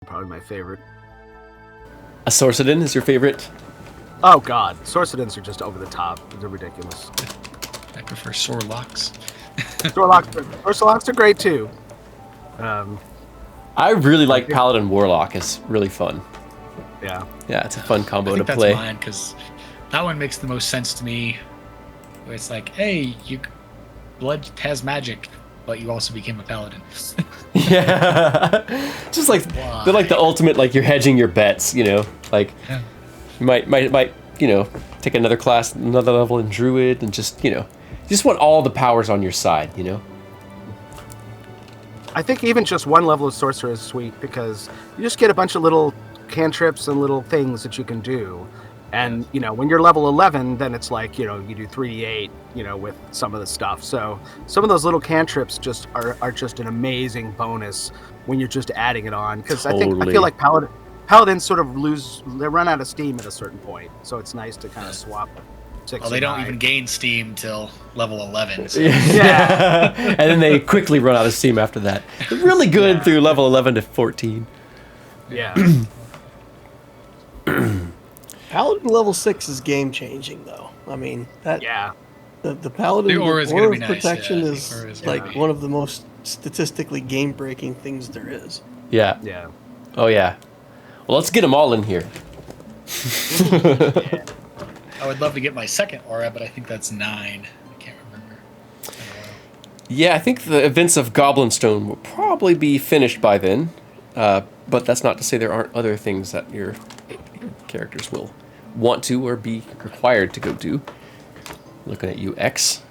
Probably my favorite. A Sorcerin is your favorite? Oh God, Sorcerins are just over the top. They're ridiculous. I prefer Sorlocks. Sorlocks are great too. I really like Paladin Warlock. It's really fun. Yeah. Yeah, it's a fun combo I think to that's play. mine because that one makes the most sense to me. Where it's like, hey, blood has magic, but you also became a paladin. Yeah, just like Why? they're like the ultimate. Like you're hedging your bets. You know, like Yeah. you might take another class, another level in Druid, and just you just want all the powers on your side. You know. I think even just one level of sorcerer is sweet because you just get a bunch of little cantrips and little things that you can do. And, when you're level 11, then it's like, you do 3d8, with some of the stuff. So some of those little cantrips just are just an amazing bonus when you're just adding it on. Because I feel like paladins sort of they run out of steam at a certain point. So it's nice to kind of swap 6 Well, they and don't 9. even gain steam till level 11. So. Yeah. And then they quickly run out of steam after that. They're really good through level 11 to 14. Yeah. Paladin level 6 is game changing, though. I mean, that the Paladin The aura is aura gonna of be nice, protection yeah. The is aura is gonna like be- one of the most statistically game breaking things there is. Yeah. Yeah. Oh yeah. Well, let's get them all in here. I would love to get my second aura, but I think that's 9. I can't remember. It's been a while. Yeah, I think the events of Goblin Stone will probably be finished by then. But that's not to say there aren't other things that your characters will want to or be required to go do. Looking at you, X.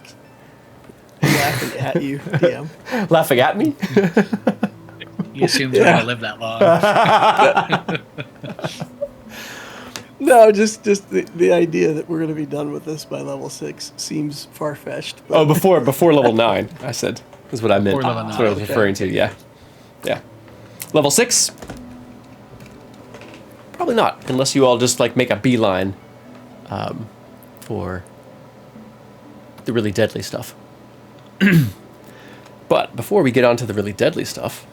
Laughing at you, DM. Laughing at me? He assumes we're going to live that long. No, just the idea that we're going to be done with this by level 6 seems far fetched. Oh, before level 9, I said. Is what I meant. Before level That's what I was 9. referring to, yeah. Yeah. Level 6? Probably not, unless you all just like make a beeline for the really deadly stuff. But before we get on to the really deadly stuff,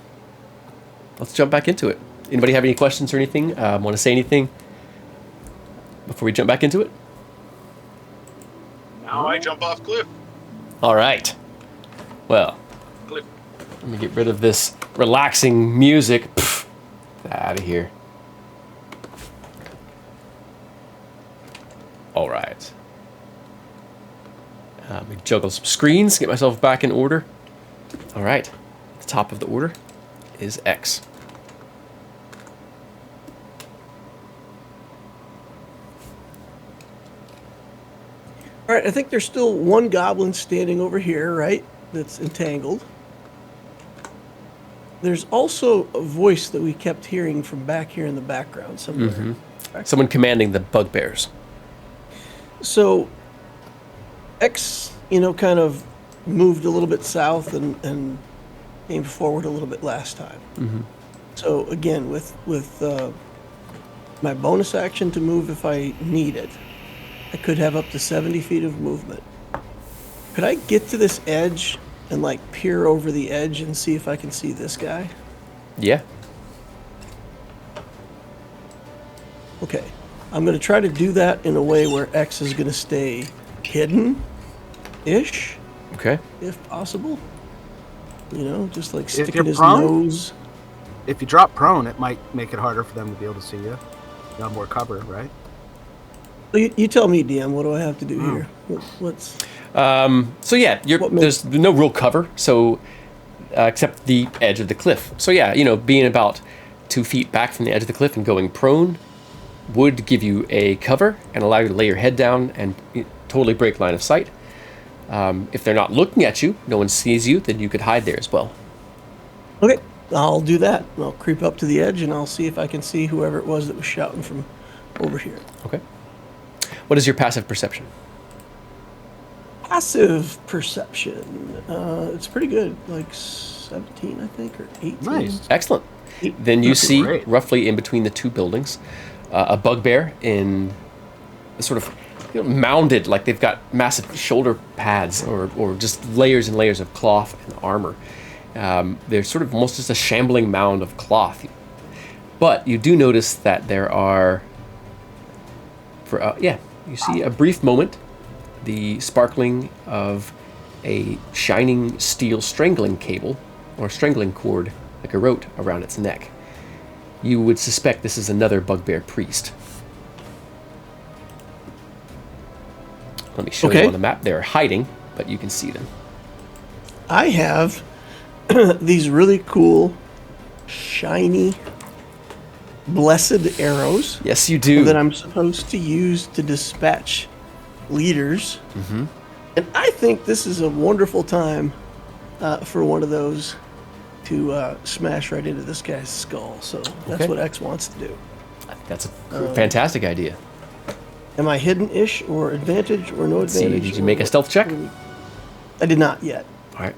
let's jump back into it. Anybody have any questions or anything? Want to say anything before we jump back into it? Now I jump off cliff. All right. Well, Cliff. let me get rid of this relaxing music. Out of here. All right. Let me juggle some screens, get myself back in order. All right. The top of the order is X. All right, I think there's still one goblin standing over here, right? That's entangled. There's also a voice that we kept hearing from back here in the background somewhere. Someone commanding the bugbears. So X, kind of moved a little bit south and came forward a little bit last time. Mm-hmm. So again, with my bonus action to move if I need it, I could have up to 70 feet of movement. Could I get to this edge and like peer over the edge and see if I can see this guy? Yeah. Okay. I'm going to try to do that in a way where X is going to stay hidden-ish, Okay. if possible. Just like you're sticking his prone? nose. If you drop prone, it might make it harder for them to be able to see you. You have more cover, right? You tell me, DM, what do I have to do here? What's... So yeah, there's no real cover, so except the edge of the cliff. So yeah, being about 2 feet back from the edge of the cliff and going prone would give you a cover and allow you to lay your head down and totally break line of sight. If they're not looking at you, no one sees you, then you could hide there as well. Okay, I'll do that. I'll creep up to the edge and I'll see if I can see whoever it was that was shouting from over here. Okay. What is your passive perception? Passive perception. It's pretty good. Like 17, I think, or 18. Nice. Excellent. Then you see, great. roughly in between the two buildings, a bugbear in a sort of mounded, like they've got massive shoulder pads or just layers and layers of cloth and armor. They're sort of almost just a shambling mound of cloth. But you do notice that there are, you see a brief moment, the sparkling of a shining steel strangling cable or strangling cord, like a rope around its neck. You would suspect this is another bugbear priest. Let me show you on the map. They're hiding, but you can see them. I have these really cool, shiny, blessed arrows. Yes, you do. That I'm supposed to use to dispatch leaders. Mm-hmm. And I think this is a wonderful time for one of those to smash right into this guy's skull. So that's what X wants to do. I think that's a fantastic idea. Am I hidden-ish or advantage or no Let's see, advantage? did you make a stealth check? I did not yet. All right.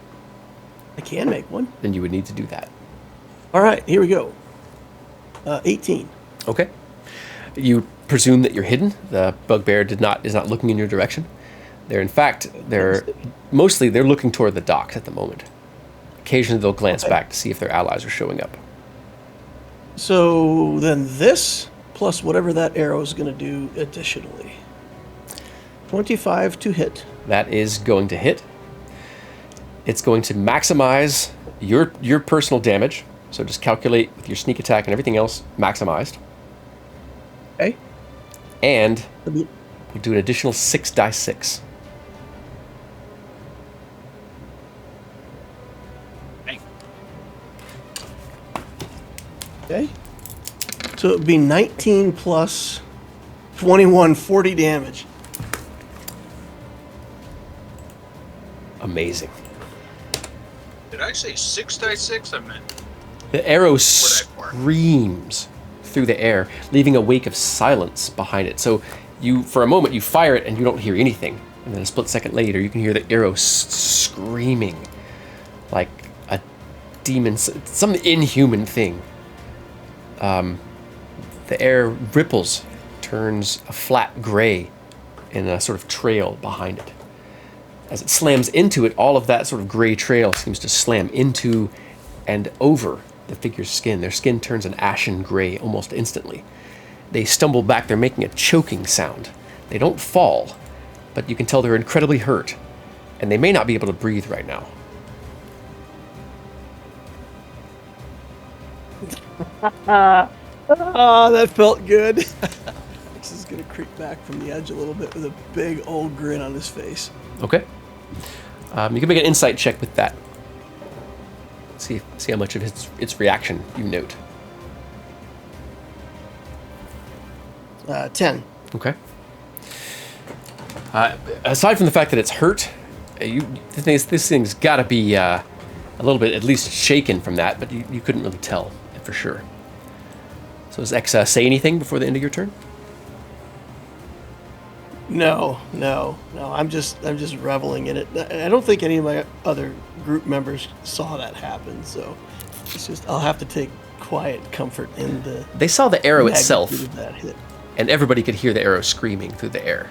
I can make one. Then you would need to do that. All right, here we go. 18. Okay. You presume that you're hidden. The bugbear is not looking in your direction. They're mostly looking toward the docks at the moment. Occasionally they'll glance back to see if their allies are showing up. So then this plus whatever that arrow is going to do additionally. 25 to hit. That is going to hit. It's going to maximize your personal damage. So just calculate with your sneak attack and everything else maximized. Okay. And we'll do an additional 6 dice 6. Okay. So it would be 19 plus 21, 40 damage. Amazing. Did I say 6 dice 6? I meant The arrow screams through the air, leaving a wake of silence behind it. So for a moment, you fire it and you don't hear anything. And then a split second later, you can hear the arrow screaming like a demon, some inhuman thing. The air ripples, turns a flat gray in a sort of trail behind it. As it slams into it, all of that sort of gray trail seems to slam into and over the figure's skin. Their skin turns an ashen gray almost instantly. They stumble back, they're making a choking sound. They don't fall, but you can tell they're incredibly hurt, and they may not be able to breathe right now. Oh, that felt good. This is going to creep back from the edge a little bit with a big old grin on his face. Okay. You can make an insight check with that. See how much of its reaction you note. 10. Okay. Aside from the fact that it's hurt, this thing's got to be a little bit at least shaken from that, but you couldn't really tell for sure. So does X say anything before the end of your turn? No. I'm just reveling in it. I don't think any of my other group members saw that happen, so it's just I'll have to take quiet comfort in the. They saw the arrow itself, magnitude of that hit. and everybody could hear the arrow screaming through the air.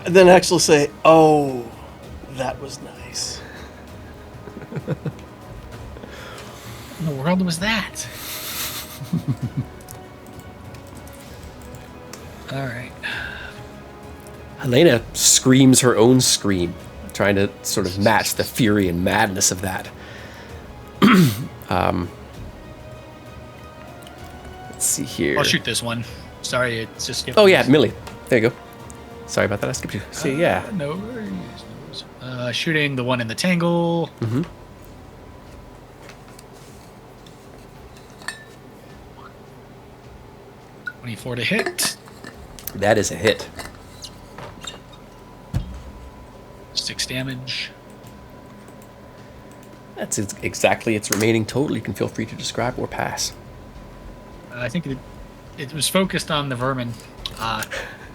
Then X will say, "Oh, that was nice." What in the world was that? All right. Helena screams her own scream, trying to sort of match the fury and madness of that. Let's see here. I'll shoot this one. Sorry, it's just. Oh yeah, Millie. There you go. Sorry about that. I skipped you. See, yeah. No worries. Shooting the one in the tangle. Mm-hmm. 24 to hit. That is a hit. 6 damage. That's exactly its remaining total. You can feel free to describe or pass. I think it was focused on the vermin,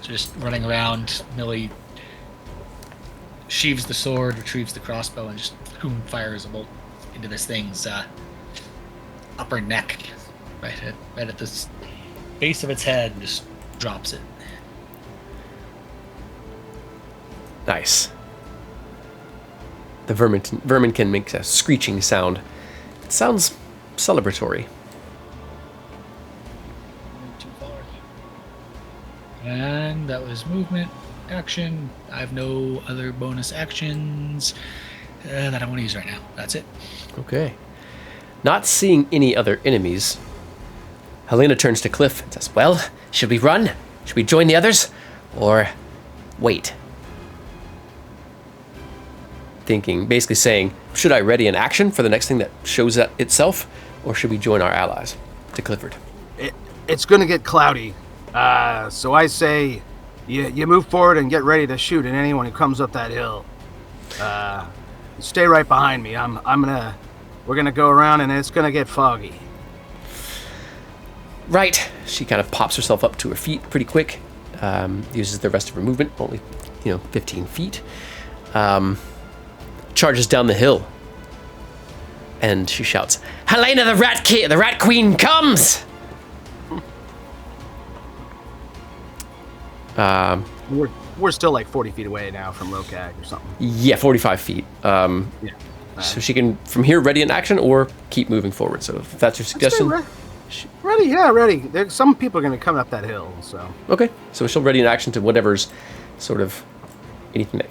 just running around. Millie sheaves the sword, retrieves the crossbow, and just boom, fires a bolt into this thing's upper neck, right at the base of its head, and just drops it. Nice. The vermin can make a screeching sound. It sounds celebratory. Too far. And that was movement, action. I have no other bonus actions that I want to use right now. That's it. Okay. Not seeing any other enemies, Helena turns to Cliff and says, "Well, should we run? Should we join the others? Or wait?" Thinking, basically saying, should I ready an action for the next thing that shows up itself, or should we join our allies? To Clifford. It's going to get cloudy. So I say you move forward and get ready to shoot at anyone who comes up that hill. Stay right behind me. We're going to go around and it's going to get foggy. Right. She kind of pops herself up to her feet pretty quick. Uses the rest of her movement, only 15 feet. Charges down the hill, and she shouts, "Helena, the rat queen comes!" We're still like 40 feet away now from Lokag or something. Yeah, 45 feet. Yeah. So she can, from here, ready an action or keep moving forward. So if that's your suggestion. Ready, yeah, ready. There's some people are going to come up that hill, so. Okay, so she'll ready an action to whatever's sort of anything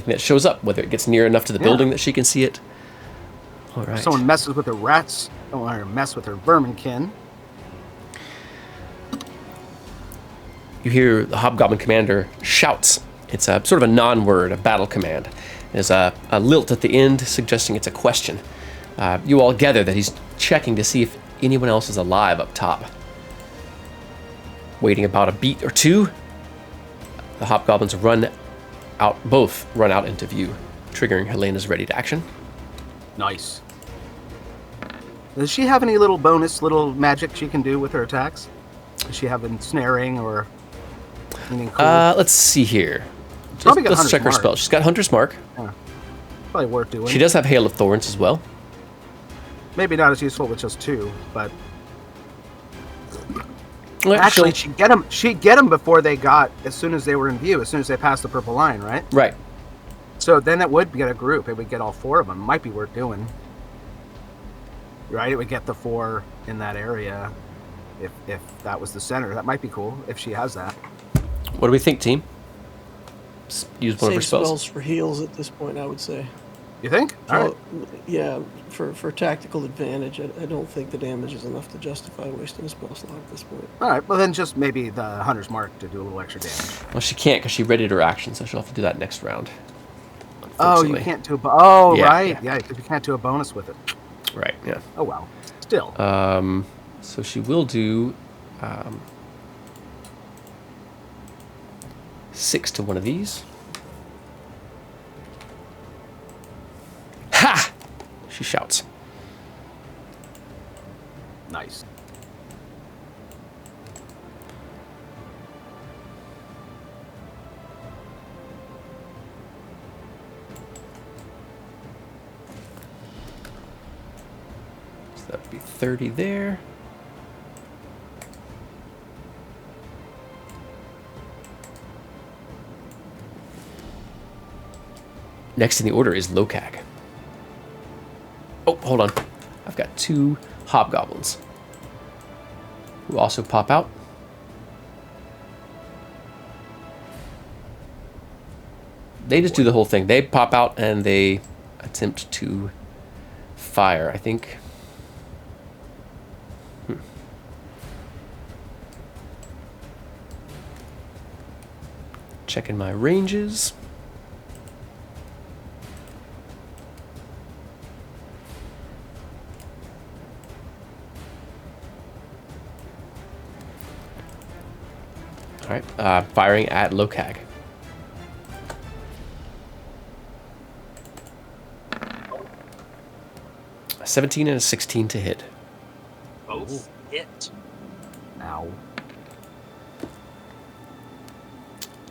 that shows up, whether it gets near enough to the building that she can see it. All right. If someone messes with her rats, don't want her to mess with her verminkin. You hear the Hobgoblin commander shouts. It's a sort of a non-word, a battle command. There's a lilt at the end suggesting it's a question. You all gather that he's checking to see if anyone else is alive up top. Waiting about a beat or two, the Hobgoblins both run out into view, triggering Helena's ready to action. Nice. Does she have any little magic she can do with her attacks? Does she have ensnaring or anything cool? Let's see here. Let's check her spell. She's got Hunter's Mark. Yeah. Probably worth doing. She does have Hail of Thorns as well. Maybe not as useful with just 2, but Well, actually, she'd get them before they got, as soon as they were in view, as soon as they passed the purple line, right? Right. So then it would get a group. It would get all 4 of them. Might be worth doing. Right? It would get the 4 in that area if that was the center. That might be cool if she has that. What do we think, team? Use one of her Save spells. spells for heals at this point, I would say. You think? All right. Yeah, for tactical advantage, I don't think the damage is enough to justify wasting a spell slot at this point. All right. Well, then just maybe the Hunter's Mark to do a little extra damage. Well, she can't because she readied her action, so she'll have to do that next round. Oh, you can't do Yeah, right. Yeah, because you can't do a bonus with it. Right, yeah. Oh, well. Still. So she will do 6 to one of these. Ha! She shouts. Nice. So that would be 30 there. Next in the order is Lokag. Oh, hold on. I've got 2 hobgoblins who also pop out. They just do the whole thing. They pop out and they attempt to fire, I think. Checking my ranges. All right, firing at Lokag. A 17 and a 16 to hit. Both hit. Ow.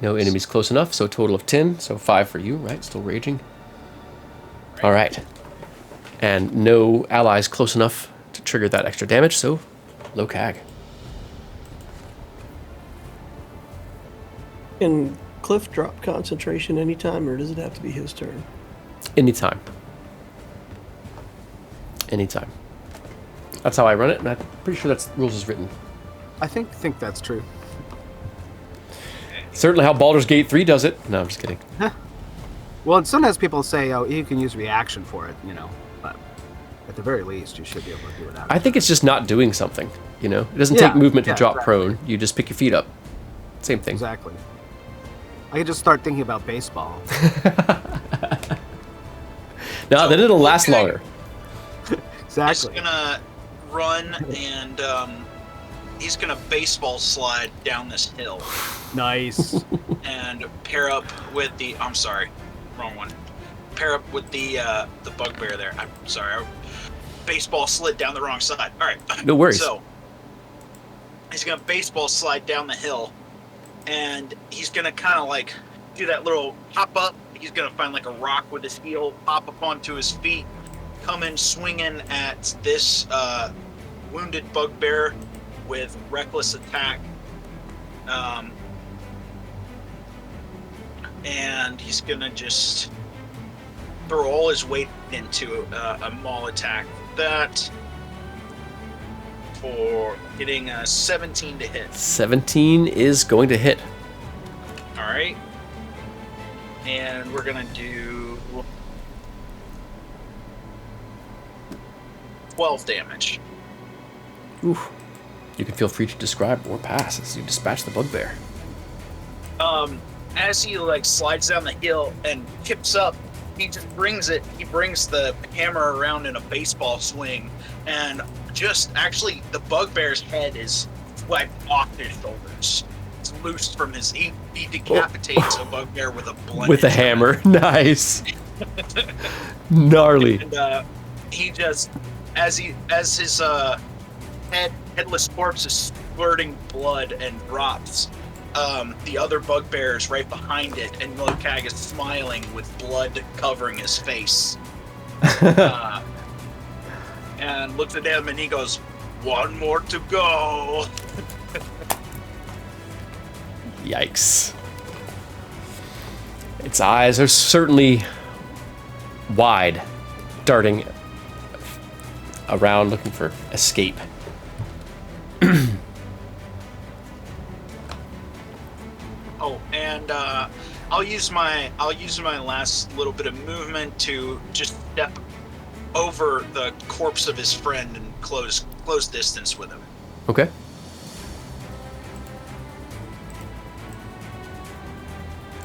No enemies close enough, so a total of 10. So 5 for you, right? Still raging. All right. And no allies close enough to trigger that extra damage, so Lokag. Can Cliff drop concentration anytime, or does it have to be his turn? Anytime. Anytime. That's how I run it, and I'm pretty sure that's rules is written. I think that's true. Certainly how Baldur's Gate 3 does it. No, I'm just kidding. Well, and sometimes people say, "Oh, you can use reaction for it," but at the very least, you should be able to do it. I think it's just not doing something, It doesn't take movement to drop prone. You just pick your feet up. Same thing. Exactly. I could just start thinking about baseball. No, then it'll last longer. Exactly. He's gonna run and he's gonna baseball slide down this hill Nice. and pair up with the. I'm sorry, wrong one. Pair up with the bugbear there. I'm sorry, I baseball slid down the wrong side. All right. No worries. So he's gonna baseball slide down the hill, and he's gonna kind of like do that little hop up. He's gonna find like a rock with his heel, pop up onto his feet, come in swinging at this wounded bugbear with reckless attack. And he's gonna just throw all his weight into a maul attack. That for hitting a 17 to hit. 17 is going to hit. All right. And we're gonna do 12 damage. Oof. You can feel free to describe or pass as you dispatch the bugbear. As he like slides down the hill and tips up, he just brings the hammer around in a baseball swing, and just actually the bugbear's head is like off his shoulders. It's loose from his. He decapitates a bugbear with a blunt. With a hammer. Nice. Gnarly. And he just as his headless corpse is squirting blood and drops. The other bugbear is right behind it, and Lokag is smiling with blood covering his face. And looks at him and he goes, "One more to go." Yikes. Its eyes are certainly wide, darting around looking for escape. Oh, and I'll use my last little bit of movement to just step over the corpse of his friend and close distance with him. Okay.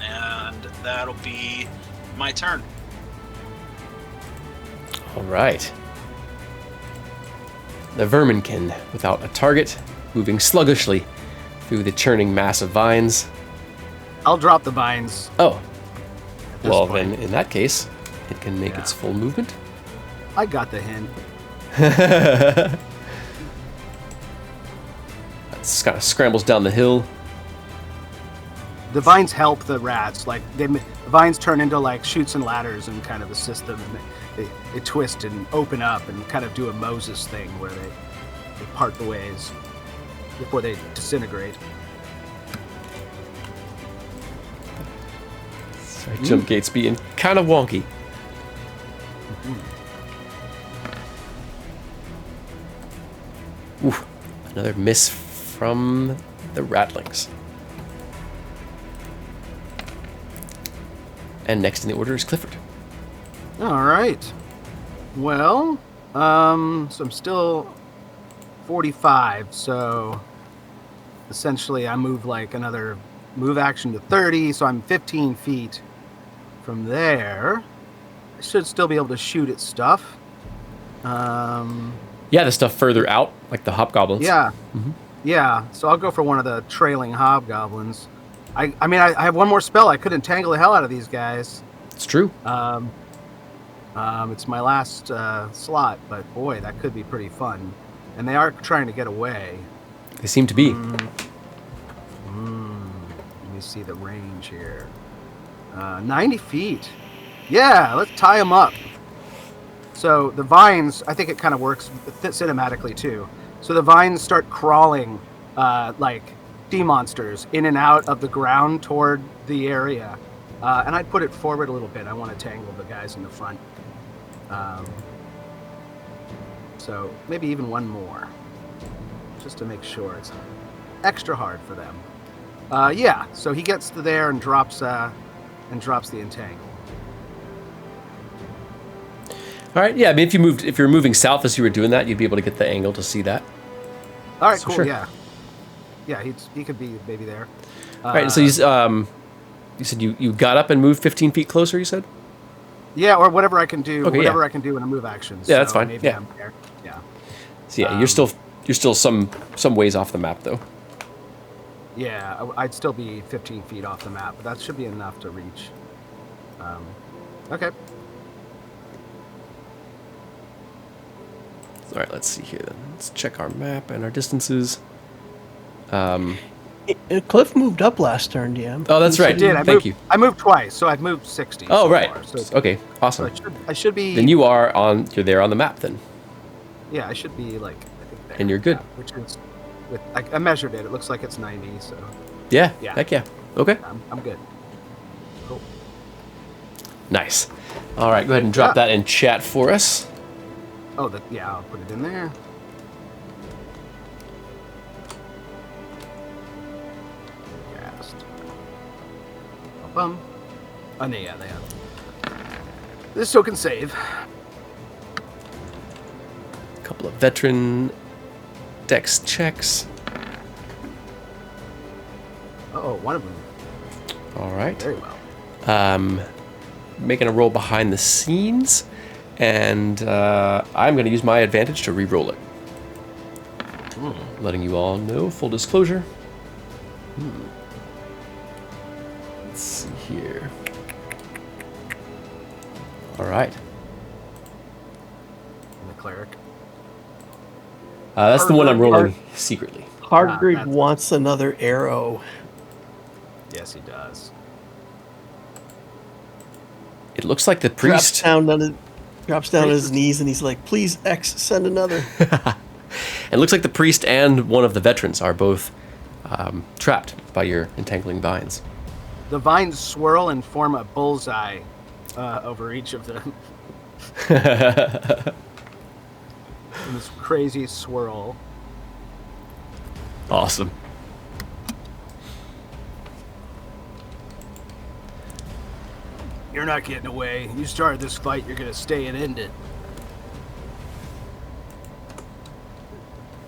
And that'll be my turn. All right. The verminkin, without a target, moving sluggishly through the churning mass of vines. I'll drop the vines. Oh. this Well, point. then, in that case, it can make its full movement. I got the hint. kind of scrambles down the hill. The vines help the rats. Like the vines turn into like chutes and ladders and kind of assist them. And they twist and open up and kind of do a Moses thing where they part the ways before they disintegrate. Sorry, jump gates being kind of wonky. Ooh, another miss from the ratlings. And next in the order is Clifford. All right. Well, so I'm still 45. So essentially, I move like another move action to 30. So I'm 15 feet from there. I should still be able to shoot at stuff. Yeah, the stuff further out, like the hobgoblins. Yeah. Yeah. So I'll go for one of the trailing hobgoblins. I mean, I have one more spell. I could entangle the hell out of these guys. It's true. It's my last slot, but boy, that could be pretty fun. And they are trying to get away. They seem to be. Let me see the range here. 90 feet. Yeah, let's tie them up. So the vines, I think it kind of works cinematically too. So the vines start crawling like sea monsters in and out of the ground toward the area. And I'd put it forward a little bit. I want to tangle the guys in the front. So maybe even one more, just to make sure it's extra hard for them. Yeah, so he gets to there and drops the entangle. All right. Yeah. I mean, if you're moving south as you were doing that, you'd be able to get the angle to see that. All right, So cool. sure. Yeah, he could be maybe there. All right. So you said you got up and moved 15 feet closer. You said. Yeah, or whatever I can do. Okay, whatever yeah. I can do in a move action. Yeah, that's so fine. Maybe Yeah. I'm there. Yeah. So yeah, you're still some ways off the map though. Yeah, I'd still be 15 feet off the map, but that should be enough to reach. Okay. All right. Let's see here then. Let's check our map and our distances. Cliff moved up last turn, DM. Oh, that's right. I did. Thank you. I moved twice, so I've moved 60. Oh, so right. far, so Okay. so Awesome. I should be. Then you're there on the map then. Yeah, I should be like. I think there, And you're good. yeah, which is, I measured it. It looks like it's 90. So Yeah. Yeah. Heck yeah. Okay. I'm good. Cool. Nice. All right. Go ahead and drop that in chat for us. Oh, yeah. I'll put it in there. Cast. Bum. Oh, no, yeah, they have. This token save. Couple of veteran dex checks. Oh, one of them. All right. Very well. Making a roll behind the scenes, and I'm going to use my advantage to re-roll it. Letting you all know, full disclosure. Let's see here. All right. And the cleric. That's the one I'm rolling secretly. Hardgreave that's- wants another arrow. Yes, he does. It looks like the Drops priest. down on his knees, and he's like, "Please, X, send another." It looks like the priest and one of the veterans are both trapped by your entangling vines. The vines swirl and form a bullseye over each of them. In this crazy swirl. Awesome. You're not getting away. You started this fight, you're gonna stay and end it.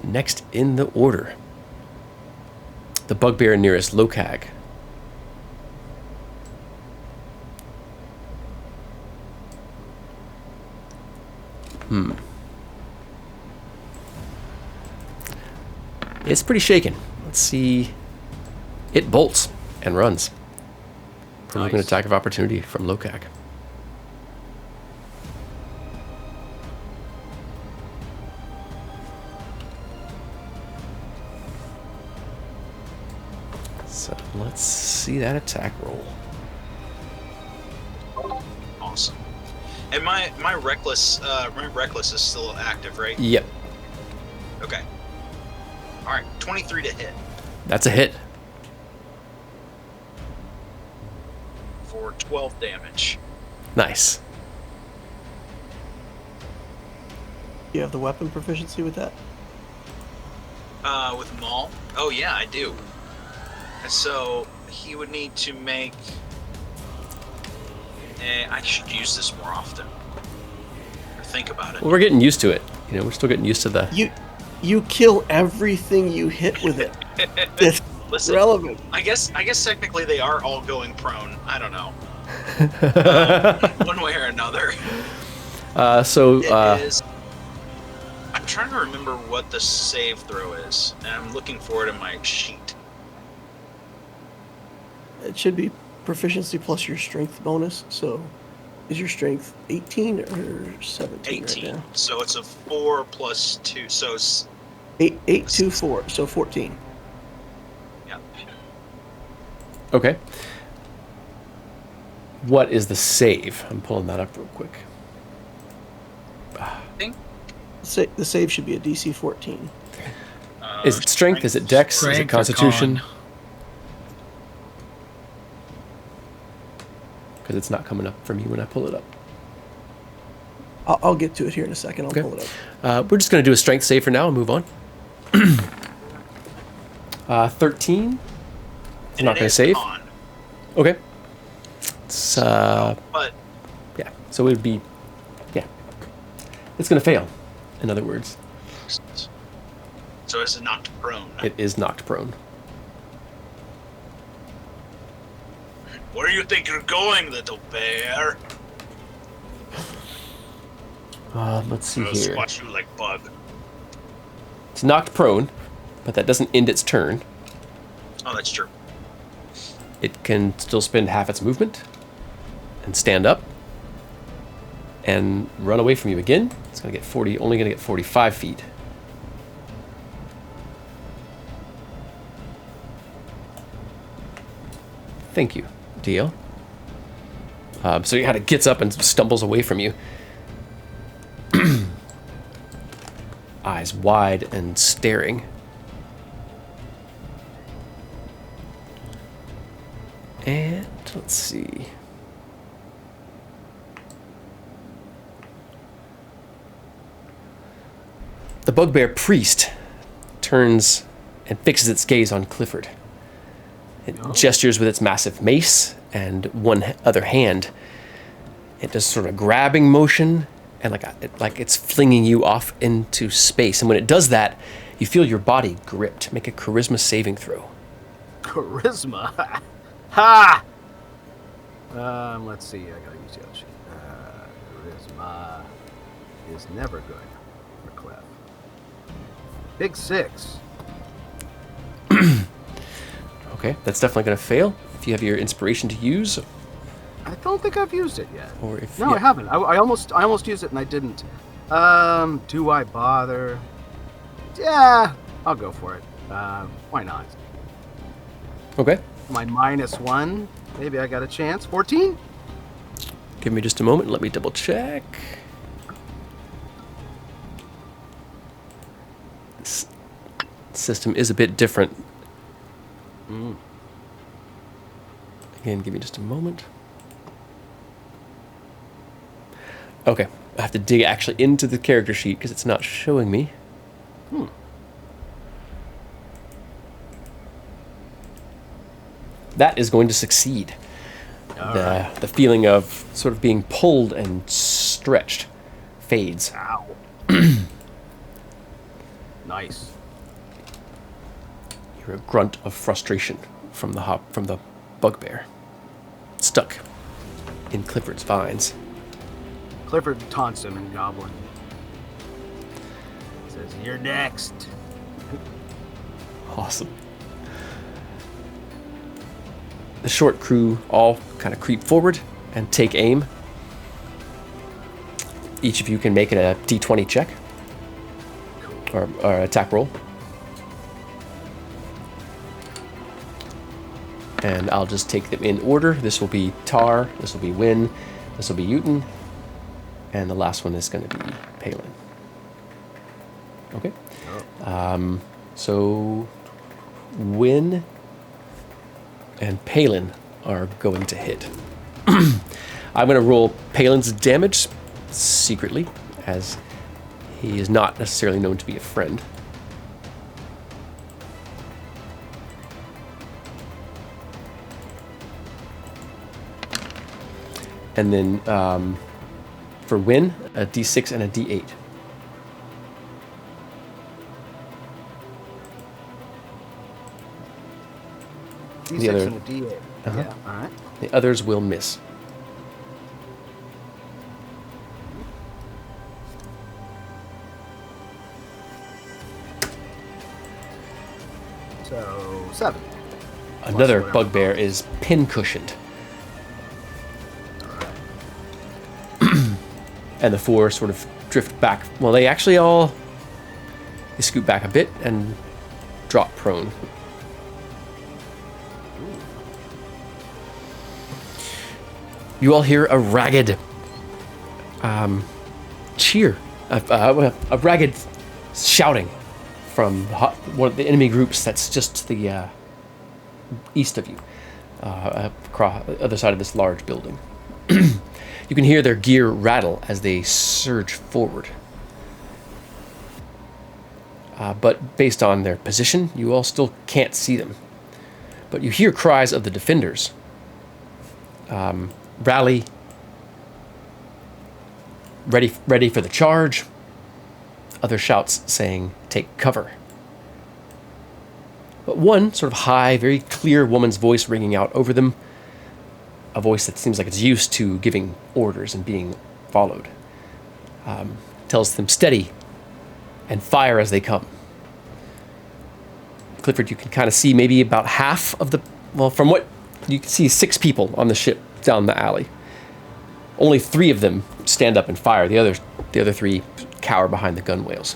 Next in the order, the bugbear nearest Lokag. It's pretty shaken. Let's see. It bolts and runs. Provoking an Nice. attack of opportunity from Lokag. So let's see that attack roll. Awesome. And my reckless is still active, right? Yep, Okay. All right, 23 to hit that's a hit. for 12 damage. Nice. Do you have the weapon proficiency with that? With Maul? Oh yeah, I do. So he would need to make. I should use this more often. Or think about it. Well, we're getting used to it. You know, we're still getting used to the. You kill everything you hit with it. It's Listen, relevant. I guess technically they are all going prone. I don't know. One way or another. It is. I'm trying to remember what the save throw is, and I'm looking for it in my sheet. It should be proficiency plus your strength bonus. So, is your strength 18 or 17 18. right now? So it's a 4 plus 2. So it's 8, 2, 4. So 14. yeah. Okay. What is the save? I'm pulling that up real quick. I think. The save should be a DC 14. Is it strength? Is it dex? Is it Strength or constitution? con? Because it's not coming up for me when I pull it up. I'll get to it here in a second. I'll Okay. pull it up. We're just going to do a strength save for now and move on. 13. It's not going to save. Con, Okay. It's, but yeah. So it would be, yeah. It's going to fail, in other words. so it's knocked prone. It is knocked prone. Where do you think you're going, little bear? Let's see I'll here. squash you like bug. It's knocked prone, but that doesn't end its turn. Oh, that's true. It can still spend half its movement and stand up and run away from you again. It's going to get 40, only going to get 45 feet. Thank you, DL. So he kind of gets up and stumbles away from you. Eyes wide and staring. And let's see. The bugbear priest turns and fixes its gaze on Clifford. It gestures with its massive mace and one other hand. It does sort of grabbing motion and like it's flinging you off into space. And when it does that, you feel your body gripped. Make a charisma saving throw. Charisma. Ha! Let's see. I gotta use the other sheet. Charisma is never good for Clef. Big 6. Okay, that's definitely going to fail. If you have your inspiration to use, I don't think I've used it yet. or if No, yeah. I haven't. I almost used it and I didn't. Do I bother? Yeah, I'll go for it. Why not? Okay, My -1. Maybe I got a chance. 14? give me just a moment. Let me double check. This system is a bit different. Again, give me just a moment. Okay, I have to dig actually into the character sheet because it's not showing me. That is going to succeed. The feeling of sort of being pulled and stretched fades. Ow. Nice. You hear a grunt of frustration from the bugbear, stuck in Clifford's vines. Clifford taunts him in Goblin. Says, "You're next." Awesome. The short crew all kind of creep forward and take aim. Each of you can make it a d20 check or attack roll. And I'll just take them in order. This will be Tar, this will be Win, this will be Uten, and the last one is going to be Palin. Okay. So Win and Palin are going to hit. I'm going to roll Palin's damage secretly, as he is not necessarily known to be a friend. And then for Win, a D6 and a D8. D6 other- and a D8. Uh-huh. Yeah, all right. The others will miss. So 7. Another whatever. bugbear is pin-cushioned. And the 4 sort of drift back. Well, they actually all... They scoot back a bit and drop prone. You all hear a ragged cheer, a ragged shouting from one of the enemy groups that's just to the east of you, across the other side of this large building. You can hear their gear rattle as they surge forward. But based on their position, you all still can't see them. But you hear cries of the defenders. Rally, ready for the charge. Other shouts saying, take cover. But one sort of high, very clear woman's voice ringing out over them, a voice that seems like it's used to giving orders and being followed, tells them steady and fire as they come. Clifford, you can kind of see maybe about half of the, well, from what you can see, 6 people on the ship down the alley. Only 3 of them stand up and fire. The other 3 cower behind the gunwales.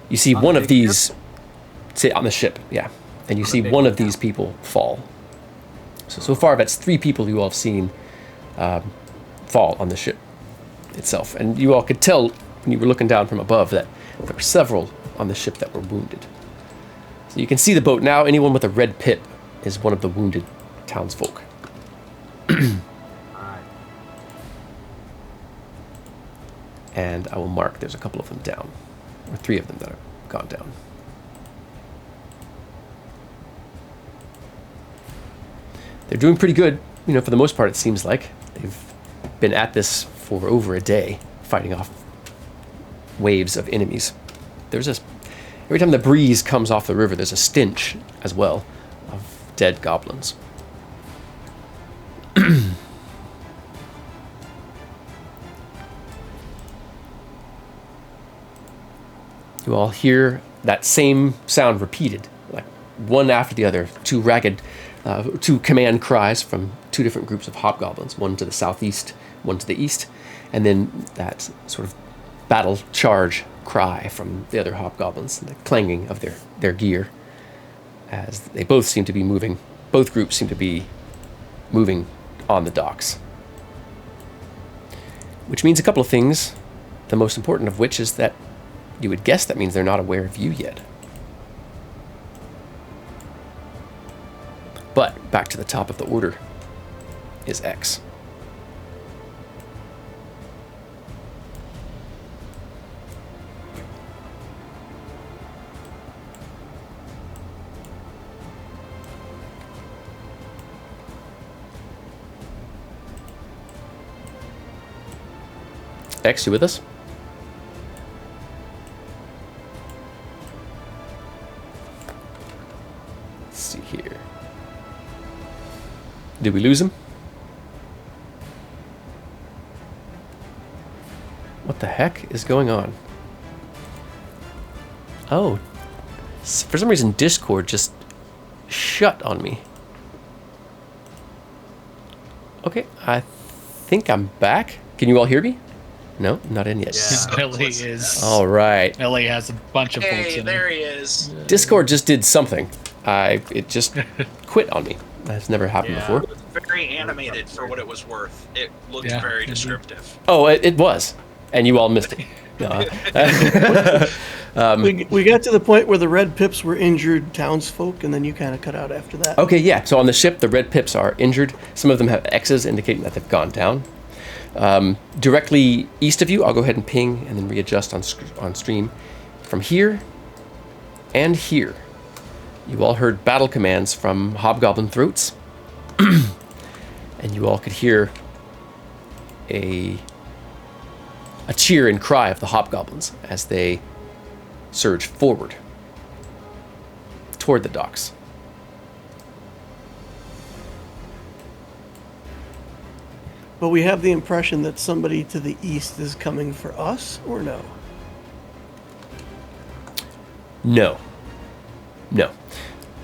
You see one of these sit on the ship, yeah, and you see one of these people fall. So far that's 3 people you all have seen fall on the ship itself, and you all could tell when you were looking down from above that there were several on the ship that were wounded. So you can see the boat now. Anyone with a red pip is one of the wounded townsfolk. And I will mark there's a couple of them down, or 3 of them that have gone down. They're doing pretty good, for the most part. It seems like they've been at this for over a day, fighting off waves of enemies. Every time the breeze comes off the river, there's a stench as well of dead goblins. You all hear that same sound repeated, like one after the other, 2 ragged, 2 command cries from 2 different groups of hobgoblins, one to the southeast, one to the east, and then that sort of battle charge cry from the other hobgoblins, the clanging of their gear, as they both seem to be moving, both groups seem to be moving on the docks. Which means a couple of things, the most important of which is that you would guess that means they're not aware of you yet. But back to the top of the order is X. X, you with us? Let's see here. Did we lose him? What the heck is going on? Oh, for some reason Discord just shut on me. Okay, I think I'm back. Can you all hear me? No, not in yet. Ellie is. All right. Ellie has a bunch of bolts Hey, in there her. he is. Discord just did something. it just quit on me. That's never happened Yeah. before. It was very animated for what it was worth. It looked Yeah, very indeed. descriptive. Oh, it was, and you all missed it. No, We got to the point where the red pips were injured townsfolk, and then you kind of cut out after that. okay, yeah. So on the ship, the red pips are injured. Some of them have X's indicating that they've gone down. Directly east of you, I'll go ahead and ping and then readjust on stream. From here and here, you all heard battle commands from hobgoblin throats, and you all could hear a cheer and cry of the hobgoblins as they surge forward toward the docks. But we have the impression that somebody to the east is coming for us, or no? No.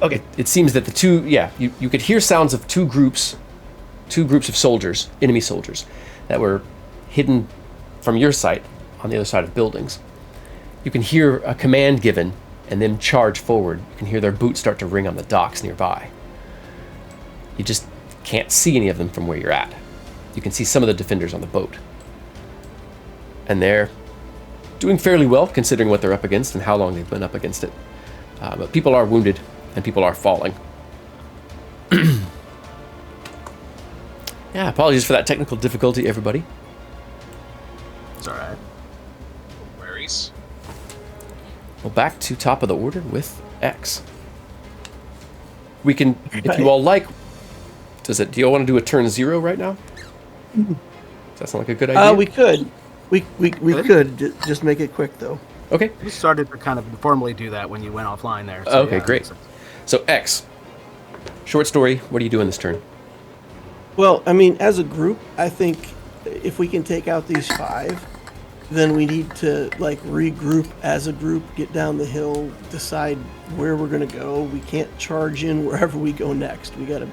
Okay. It seems that the two, you could hear sounds of two groups of soldiers, enemy soldiers, that were hidden from your sight on the other side of buildings. You can hear a command given and them charge forward. You can hear their boots start to ring on the docks nearby. You just can't see any of them from where you're at. You can see some of the defenders on the boat. And they're doing fairly well considering what they're up against and how long they've been up against it. But people are wounded and people are falling. Yeah, apologies for that technical difficulty, everybody. It's all right. No worries. Well, back to top of the order with X. We can, if you all like, do you all want to do a turn 0 right now? Does that sound like a good idea? We could. We could just make it quick though. Okay. We started to kind of informally do that when you went offline there. Okay, yeah, great. So X, short story, what are you doing this turn? Well, I mean, as a group, I think if we can take out these 5, then we need to like regroup as a group, get down the hill, decide where we're gonna go. We can't charge in wherever we go next. We gotta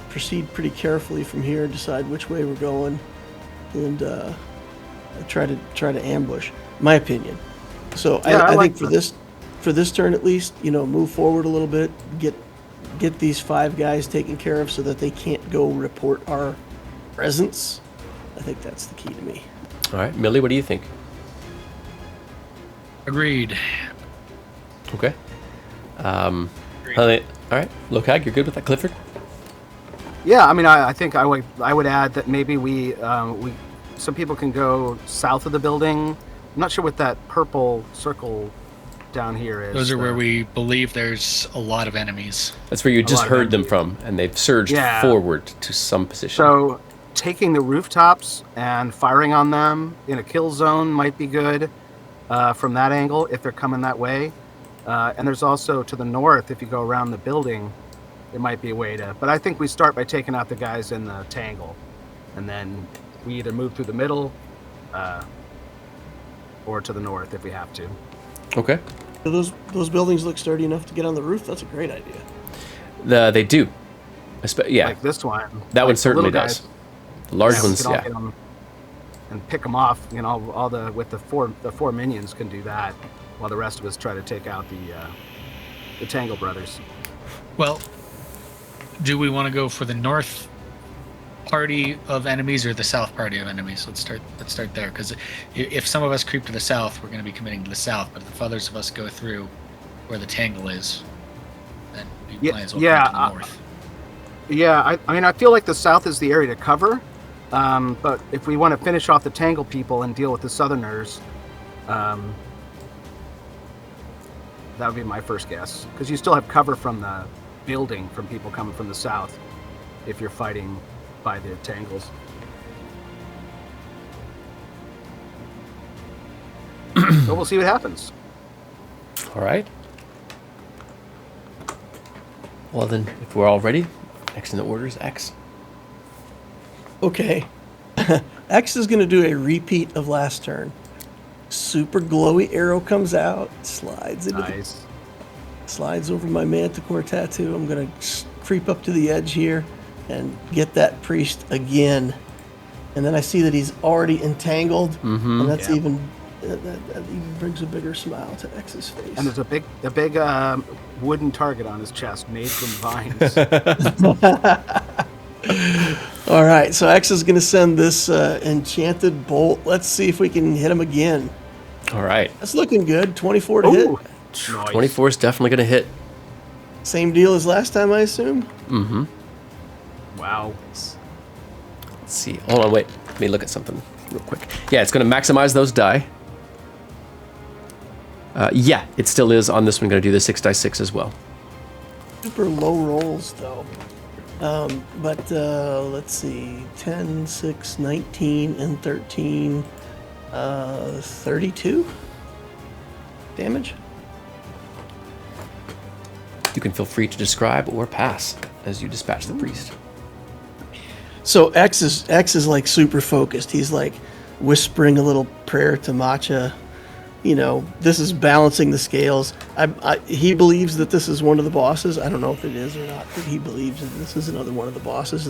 proceed pretty carefully from here, decide which way we're going, and try to ambush. My opinion. So Yeah, I like think for this turn at least, move forward a little bit, get these 5 guys taken care of so that they can't go report our presence. I think that's the key to me. All right, Millie, what do you think? Agreed. Okay. All right, Lokag, you're good with that, Clifford? Yeah, I mean, I think I would add that maybe we some people can go south of the building. I'm not sure what that purple circle down here is. Those are where we believe there's a lot of enemies. That's where you just lot of heard them enemies. from, and they've surged Yeah. forward to some position. So taking the rooftops and firing on them in a kill zone might be good from that angle if they're coming that way. And there's also to the north, if you go around the building, it might be a way to. But I think we start by taking out the guys in the tangle, and then we either move through the middle or to the north if we have to. Okay. Do those buildings look sturdy enough to get on the roof? That's a great idea. They do. Yeah, Like this one. that like one the certainly little does. guys, The large we ones, can all yeah. get 'em and pick them off. All the with the four minions can do that, while the rest of us try to take out the Tangle Brothers. Well, do we want to go for the north party of enemies or the south party of enemies? Let's start there, because if some of us creep to the south, we're going to be committing to the south. But if others of us go through where the tangle is, then we might as well come to the north. Yeah, I mean, I feel like the south is the area to cover, but if we want to finish off the Tangle people and deal with the Southerners, that would be my first guess. Because you still have cover from the building from people coming from the south if you're fighting by the Tangles. So we'll see what happens. All right. Well, then, if we're all ready, next in the order is X. Okay. X is going to do a repeat of last turn. Super glowy arrow comes out, slides into Nice. slides over my manticore tattoo. I'm going to creep up to the edge here and get that priest again. And then I see that he's already entangled, and that's Yeah. even That even brings a bigger smile to X's face. And there's a big wooden target on his chest made from vines. All right, so X is going to send this enchanted bolt. Let's see if we can hit him again. All right. That's looking good. 24 to hit. Ooh, nice. 24 is definitely going to hit. Same deal as last time, I assume. Mm-hmm. Wow. Let's see. Hold on, wait. Let me look at something real quick. Yeah, it's going to maximize those die. Yeah, it still is on this one. Going to do the 6d6 as well. Super low rolls, though. But let's see. 10, 6, 19, and 13. 32 damage. You can feel free to describe or pass as you dispatch the priest. So X is like super focused. He's like whispering a little prayer to Matcha. You know, this is balancing the scales. He believes that this is one of the bosses. I don't know if it is or not, but he believes that this is another one of the bosses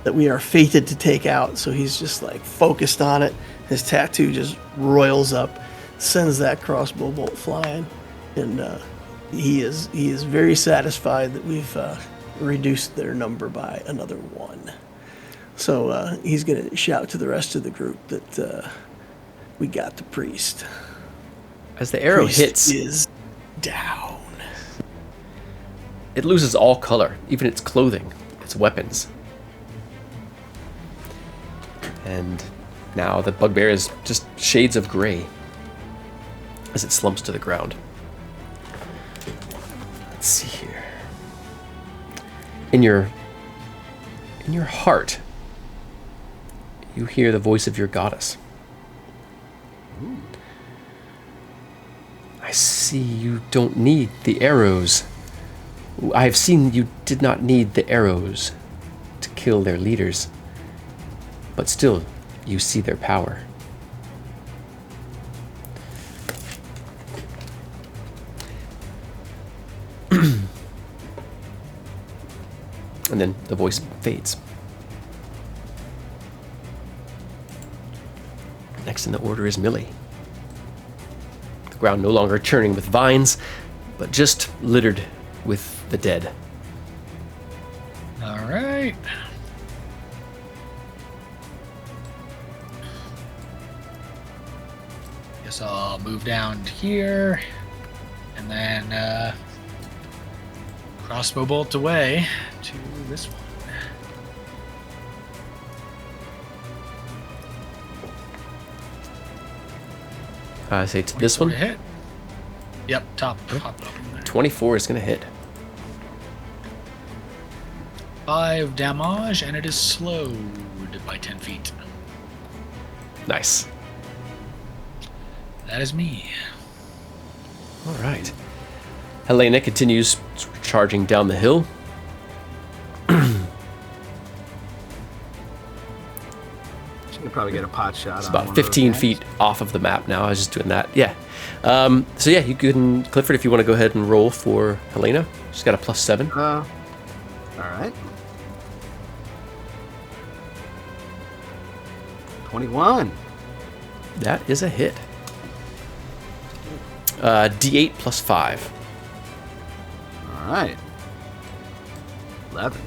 that we are fated to take out. So he's just like focused on it. His tattoo just roils up, sends that crossbow bolt flying, and he is very satisfied that we've reduced their number by another 1. So he's going to shout to the rest of the group that we got the priest. As the arrow Priest hits, is down. it loses all color, even its clothing, its weapons. And now the bugbear is just shades of gray as it slumps to the ground. Let's see here. In your heart, you hear the voice of your goddess. I see you don't need the arrows. I have seen you did not need the arrows to kill their leaders. But still, you see their power. And then the voice fades. Next in the order is Millie. The ground no longer churning with vines, but just littered with the dead. All right. Guess I'll move down here, and then crossbow bolt away to this one. I say to this 24 one, to hit. Yep, top. 24 is going to hit. 5 damage, and it is slowed by 10 feet. Nice. That is me. All right. Helena continues charging down the hill. She could probably get a pot shot. It's on about one of those 15 guys. feet off of the map now. I was just doing that. Yeah. So yeah, you can, Clifford, if you want to go ahead and roll for Helena. She's got a +7. All right. 21. That is a hit. D8 +5. All right. 11.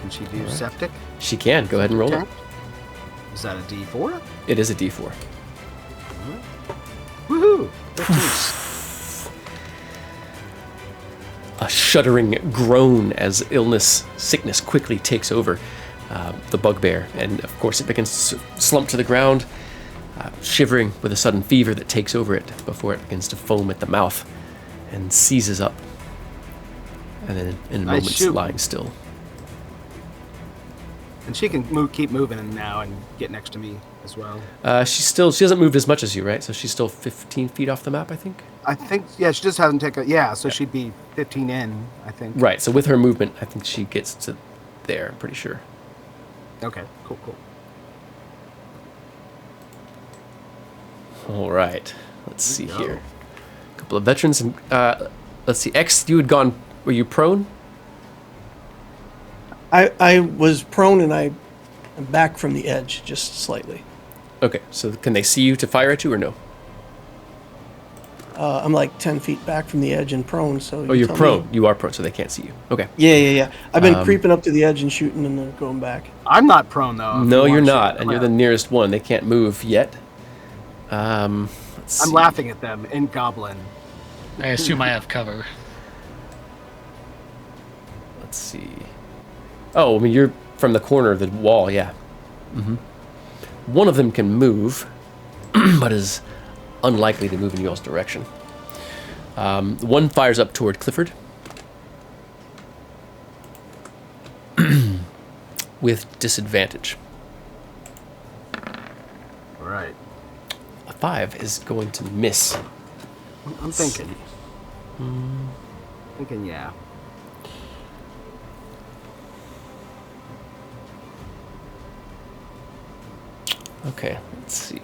Can she do septic? She can. Go ahead and roll Okay. it. Is that a D4? It is a D4. Woohoo! 15. A shuddering groan as sickness quickly takes over the bugbear. And of course it begins to slump to the ground, shivering with a sudden fever that takes over it before it begins to foam at the mouth and seizes up. And then in a Nice moment shoot. lying still. And she can keep moving now and get next to me as well. She hasn't moved as much as you, right? So she's still 15 feet off the map, I think. I think, yeah, she just hasn't taken, so she'd be 15 in, I think. Right. So with her movement, I think she gets to there. I'm pretty sure. Okay, cool. All right. Let's see go. here. A couple of veterans. And let's see. X, you had gone. Were you prone? I was prone and I'm back from the edge just slightly. Okay, so can they see you to fire at you or no? I'm like 10 feet back from the edge and prone, so Oh, you're tell prone. me. You are prone, so they can't see you. Okay. Yeah. I've been Um, creeping up to the edge and shooting and then going back. I'm not prone though. if No, you you're wanna shoot not, at and you're the Claire. nearest one. They can't move yet. Let's I'm see. laughing at them in Goblin. I assume I have cover. Let's see. Oh, I mean, you're from the corner of the wall, yeah. One of them can move, but is unlikely to move in y'all's direction. One fires up toward Clifford with disadvantage. All right. A 5 is going to miss. I'm thinking. Thinking, yeah. Okay, let's see.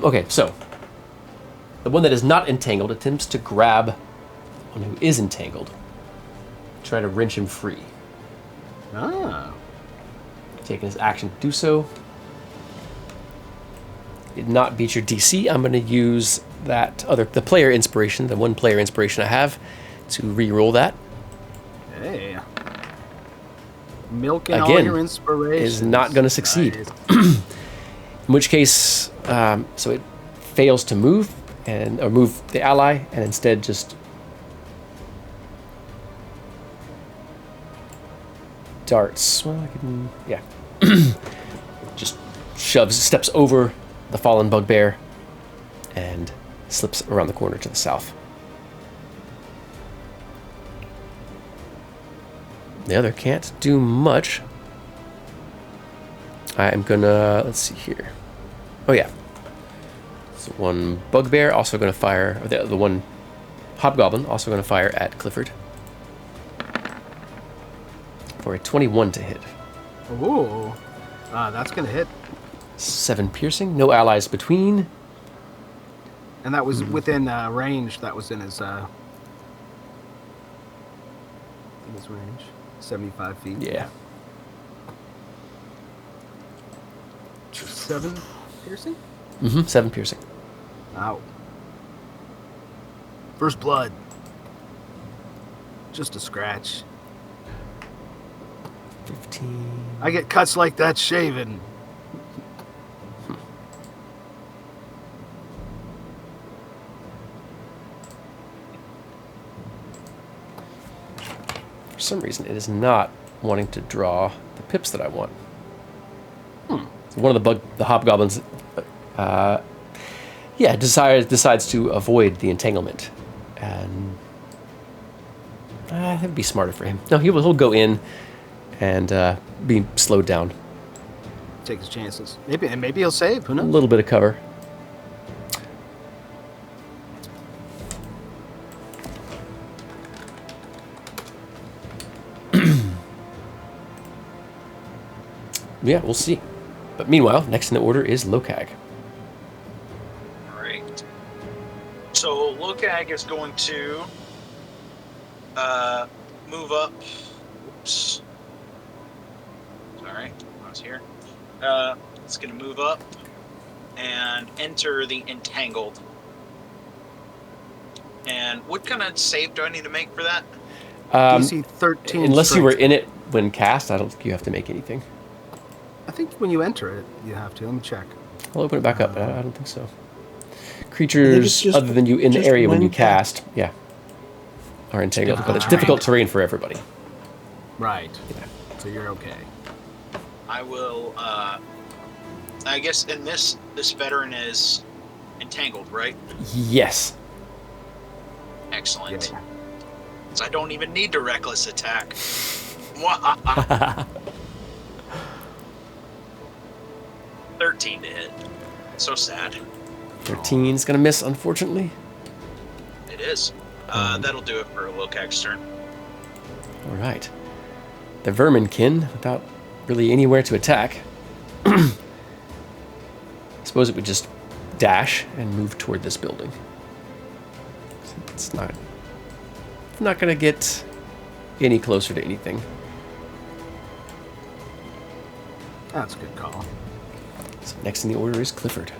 Okay, so the one that is not entangled attempts to grab the one who is entangled. Try to wrench him free. Ah. Taking his action to do so. Did not beat your DC. I'm going to use the player inspiration, the one player inspiration I have, to re-roll that. Hey. Milking all Again, your inspiration. is not going to succeed. Nice. In which case, so it fails to move or move the ally, and instead just darts. Well, I can, yeah, just steps over the fallen bugbear, and slips around the corner to the south. The other can't do much. I'm gonna, let's see here. Oh yeah. So one bugbear also gonna fire, or the one hobgoblin also gonna fire at Clifford. For a 21 to hit. Ooh. That's going to hit. 7 piercing, no allies between. And that was within range. That was in his range. 75 feet. Yeah. 7 piercing? 7 piercing. Ow. First blood. Just a scratch. 15. I get cuts like that shaven. For some reason, it is not wanting to draw the pips that I want. So one of the hobgoblins, decides to avoid the entanglement, and that'd be smarter for him. No, he'll go in and be slowed down. Take his chances. Maybe he'll save. Who A knows? little bit of cover. Yeah, we'll see. But meanwhile, next in the order is Lokag. Alright. So Lokag is going to move up. Oops. Sorry, I was here. It's going to move up and enter the entangled. And what kind of save do I need to make for that? DC 13. Unless you were strength. in it when cast, I don't think you have to make anything. I think when you enter it, you have to. Let me check. I'll open it back up, but I don't think so. Creatures just- other than you in the just area when you when cast, yeah, are entangled, but it's difficult terrain for everybody. Right. So you're okay. I will, I guess in this veteran is entangled, right? Yes. Excellent. Yeah. So I don't even need to reckless attack. 13 to hit. So sad. 13's gonna miss, unfortunately. It is. That'll do it for Lokag's turn. All right. The verminkin, without really anywhere to attack. I suppose it would just dash and move toward this building. It's not going to get any closer to anything. That's a good call. So next in the order is Clifford.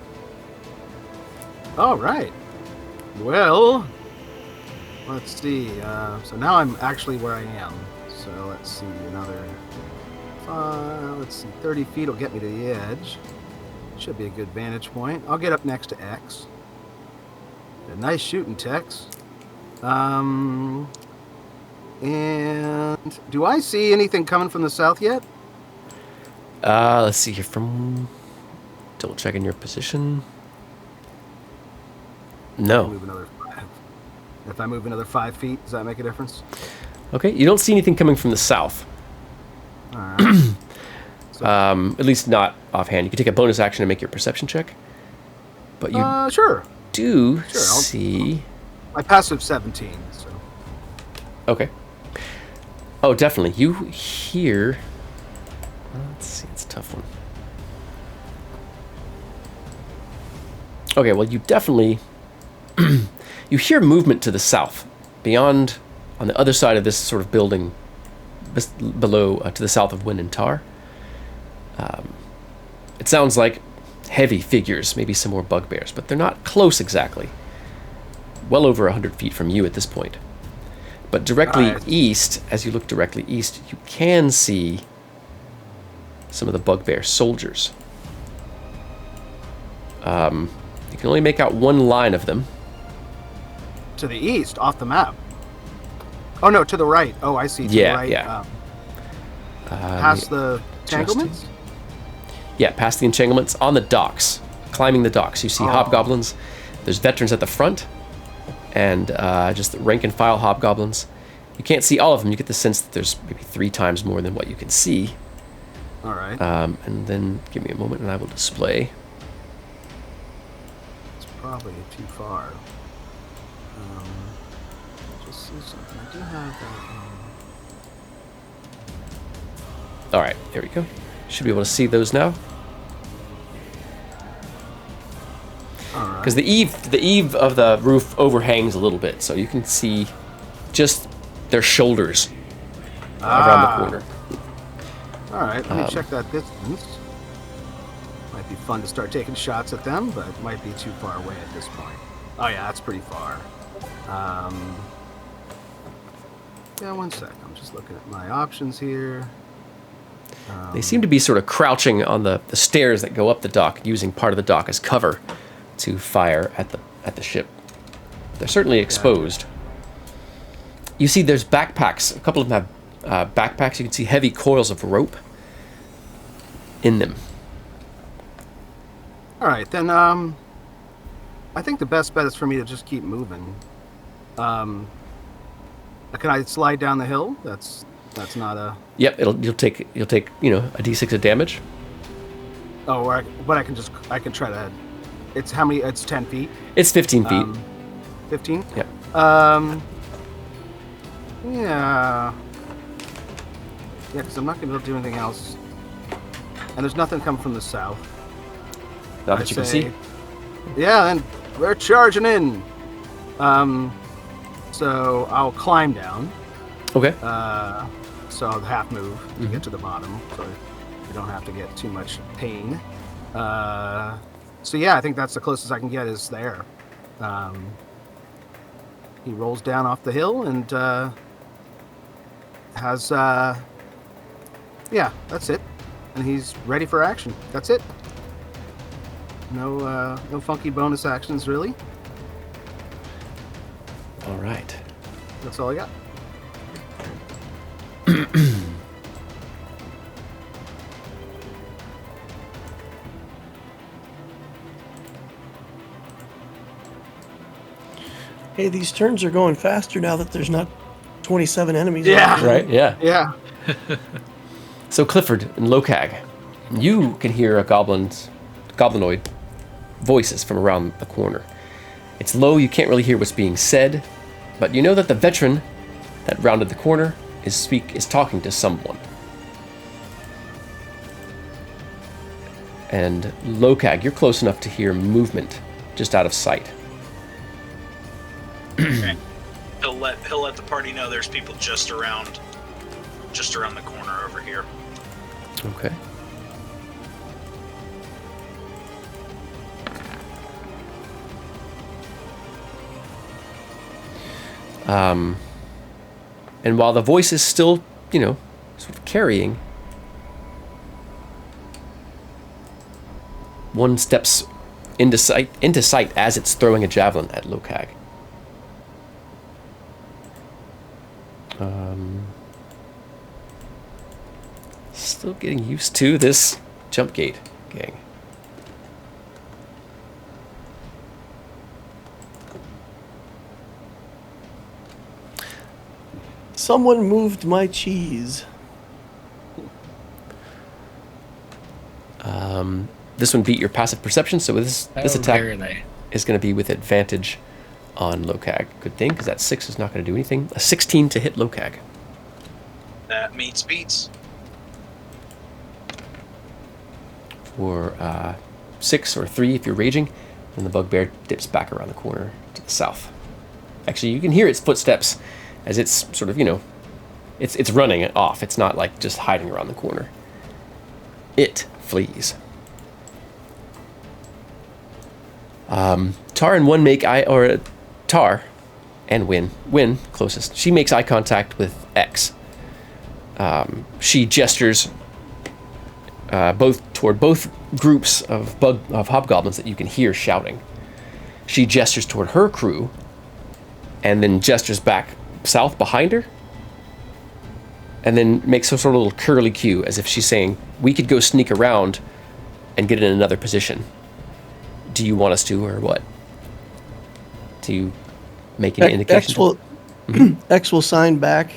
All right. Well, let's see. So now I'm actually where I am. So let's see, another 30 feet will get me to the edge. Should be a good vantage point. I'll get up next to X. A nice shooting, Tex. And do I see anything coming from the south yet? Let's see here from... Double checking your position. No. If I move another 5 feet, does that make a difference? Okay, you don't see anything coming from the south. All right. At least not offhand. You can take a bonus action to make your perception check. But you sure. do Sure, see... My passive 17, so... Okay. Oh, definitely. You hear... Let's see, it's a tough one. Okay, well, you definitely... you hear movement to the south. Beyond, on the other side of this sort of building, below, to the south of Wind and Tar. It sounds like heavy figures, maybe some more bugbears, but they're not close exactly. Well over 100 feet from you at this point. But directly east, as you look directly east, you can see some of the bugbear soldiers. You can only make out one line of them. To the east, off the map. Oh, no, to the right. Oh, I see. To the right. Yeah. Past the entanglements? Yeah, past the entanglements, on the docks, climbing the docks. You see hobgoblins. There's veterans at the front, and just the rank and file hobgoblins. You can't see all of them. You get the sense that there's maybe 3 times more than what you can see. All right. And then give me a moment, and I will display. It's probably too far. Just see something. I do have that. All right, there we go. Should be able to see those now. Because the eave of the roof overhangs a little bit, so you can see just their shoulders around the corner. All right, let me check that distance. Might be fun to start taking shots at them, but it might be too far away at this point. Oh yeah, that's pretty far. Yeah, 1 sec. I'm just looking at my options here. They seem to be sort of crouching on the stairs that go up the dock, using part of the dock as cover to fire at the ship. They're certainly exposed. You see there's backpacks. A couple of them have backpacks. You can see heavy coils of rope in them. All right, then I think the best bet is for me to just keep moving. Can I slide down the hill? That's not a... Yep, you'll take a d6 of damage. Oh, but I can try to... It's how many? It's 10 feet? It's 15 feet. 15? Yep. Yeah. Yeah, because I'm not going to be able to do anything else. And there's nothing coming from the south. Not that you can see? Yeah, and we're charging in. So I'll climb down. Okay. So I'll half move to get to the bottom, so you don't have to get too much pain. So yeah, I think that's the closest I can get is there. He rolls down off the hill and has yeah, that's it. And he's ready for action. That's it. No funky bonus actions really. All right. That's all I got. Hey, these turns are going faster now that there's not 27 enemies. Yeah. Right? Yeah. Yeah. So Clifford and Lokag, you can hear a goblinoid voices from around the corner. It's low, you can't really hear what's being said, but you know that the veteran that rounded the corner is talking to someone. And Lokag, you're close enough to hear movement just out of sight. Okay. He'll let the party know there's people just around the corner over here. Okay. And while the voice is still, sort of carrying, one steps into sight as it's throwing a javelin at Lokag. Still getting used to this jump gate, gang. Someone moved my cheese. This one beat your passive perception, so this How attack dare they? is going to be with advantage on Lokag. Good thing, because that 6 is not going to do anything. A 16 to hit Lokag. That meets beats. For 6 or 3 if you're raging, and the bugbear dips back around the corner to the south. Actually, you can hear its footsteps as it's sort of, it's running it off. It's not like just hiding around the corner. It flees. Tar and Tar and Win closest. She makes eye contact with X. She gestures toward both groups of hobgoblins that you can hear shouting. She gestures toward her crew, and then gestures back south behind her, and then makes some sort of little curly cue as if she's saying, "We could go sneak around and get in another position. Do you want us to, or what?" Do you make any indication? X will sign back.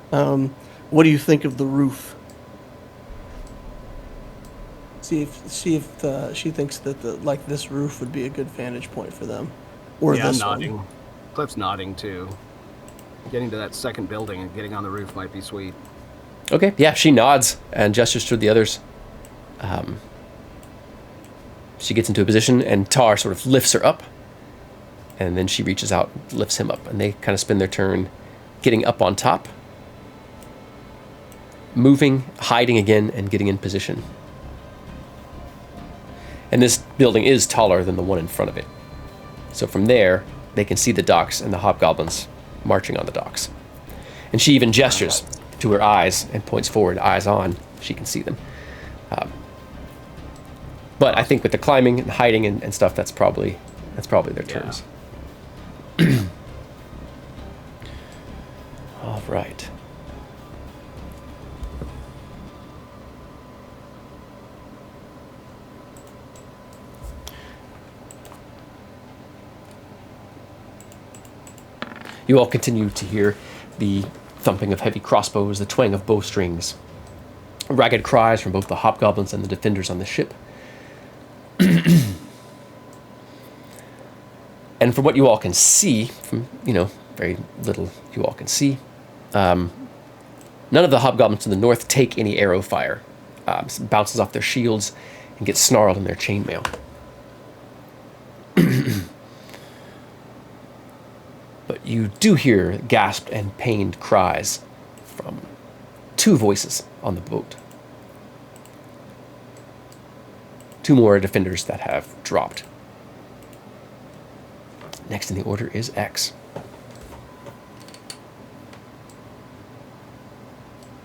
What do you think of the roof? See if she thinks that this roof would be a good vantage point for them, or Yeah, I'm this nodding. one. Cliff's nodding too. Getting to that second building and getting on the roof might be sweet. Okay, yeah, she nods and gestures to the others. She gets into a position, and Tar sort of lifts her up, and then she reaches out, lifts him up, and they kind of spend their turn getting up on top, moving, hiding again, and getting in position. And this building is taller than the one in front of it. So from there, they can see the docks and the hobgoblins marching on the docks. And she even gestures to her eyes and points forward, eyes on. She can see them. But I think with the climbing and hiding and stuff, that's probably their turns. All right. You all continue to hear the thumping of heavy crossbows, the twang of bowstrings, ragged cries from both the hobgoblins and the defenders on the ship. And from what you all can see, from, very little you all can see, none of the hobgoblins to the north take any arrow fire. Bounces off their shields and gets snarled in their chainmail. But you do hear gasped and pained cries from 2 voices on the boat. 2 more defenders that have dropped. Next in the order is X.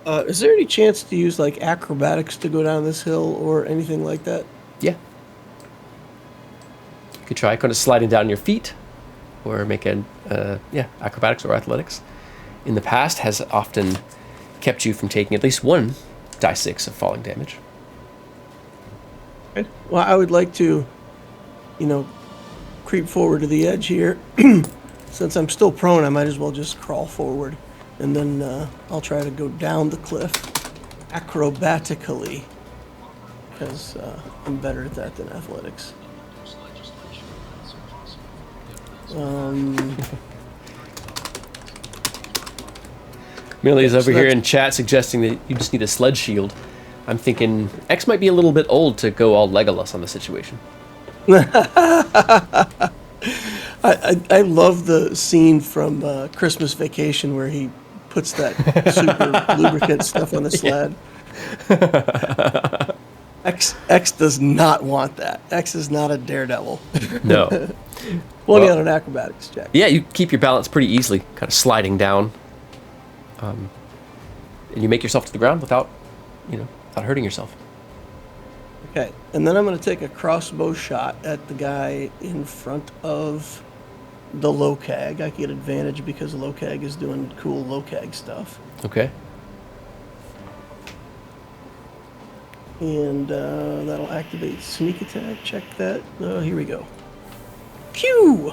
Is there any chance to use acrobatics to go down this hill or anything like that? Yeah. You could try kind of sliding down your feet, or make acrobatics or athletics. In the past has often kept you from taking at least 1 die 6 of falling damage. Okay. Well, I would like to, creep forward to the edge here. Since I'm still prone, I might as well just crawl forward, and then I'll try to go down the cliff acrobatically, because I'm better at that than athletics. Millie's over so here that's- in chat suggesting that you just need a sledge shield. I'm thinking X might be a little bit old to go all Legolas on the situation. I love the scene from Christmas Vacation where he puts that super lubricant stuff on the sled. X does not want that. X is not a daredevil. No. Only Well- on an acrobatics check. Yeah, you keep your balance pretty easily, kind of sliding down. And you make yourself to the ground without hurting yourself. Okay, and then I'm going to take a crossbow shot at the guy in front of the Locag. I get advantage because Locag is doing cool Locag stuff. Okay. And that'll activate sneak attack. Check that. Here we go. Pew!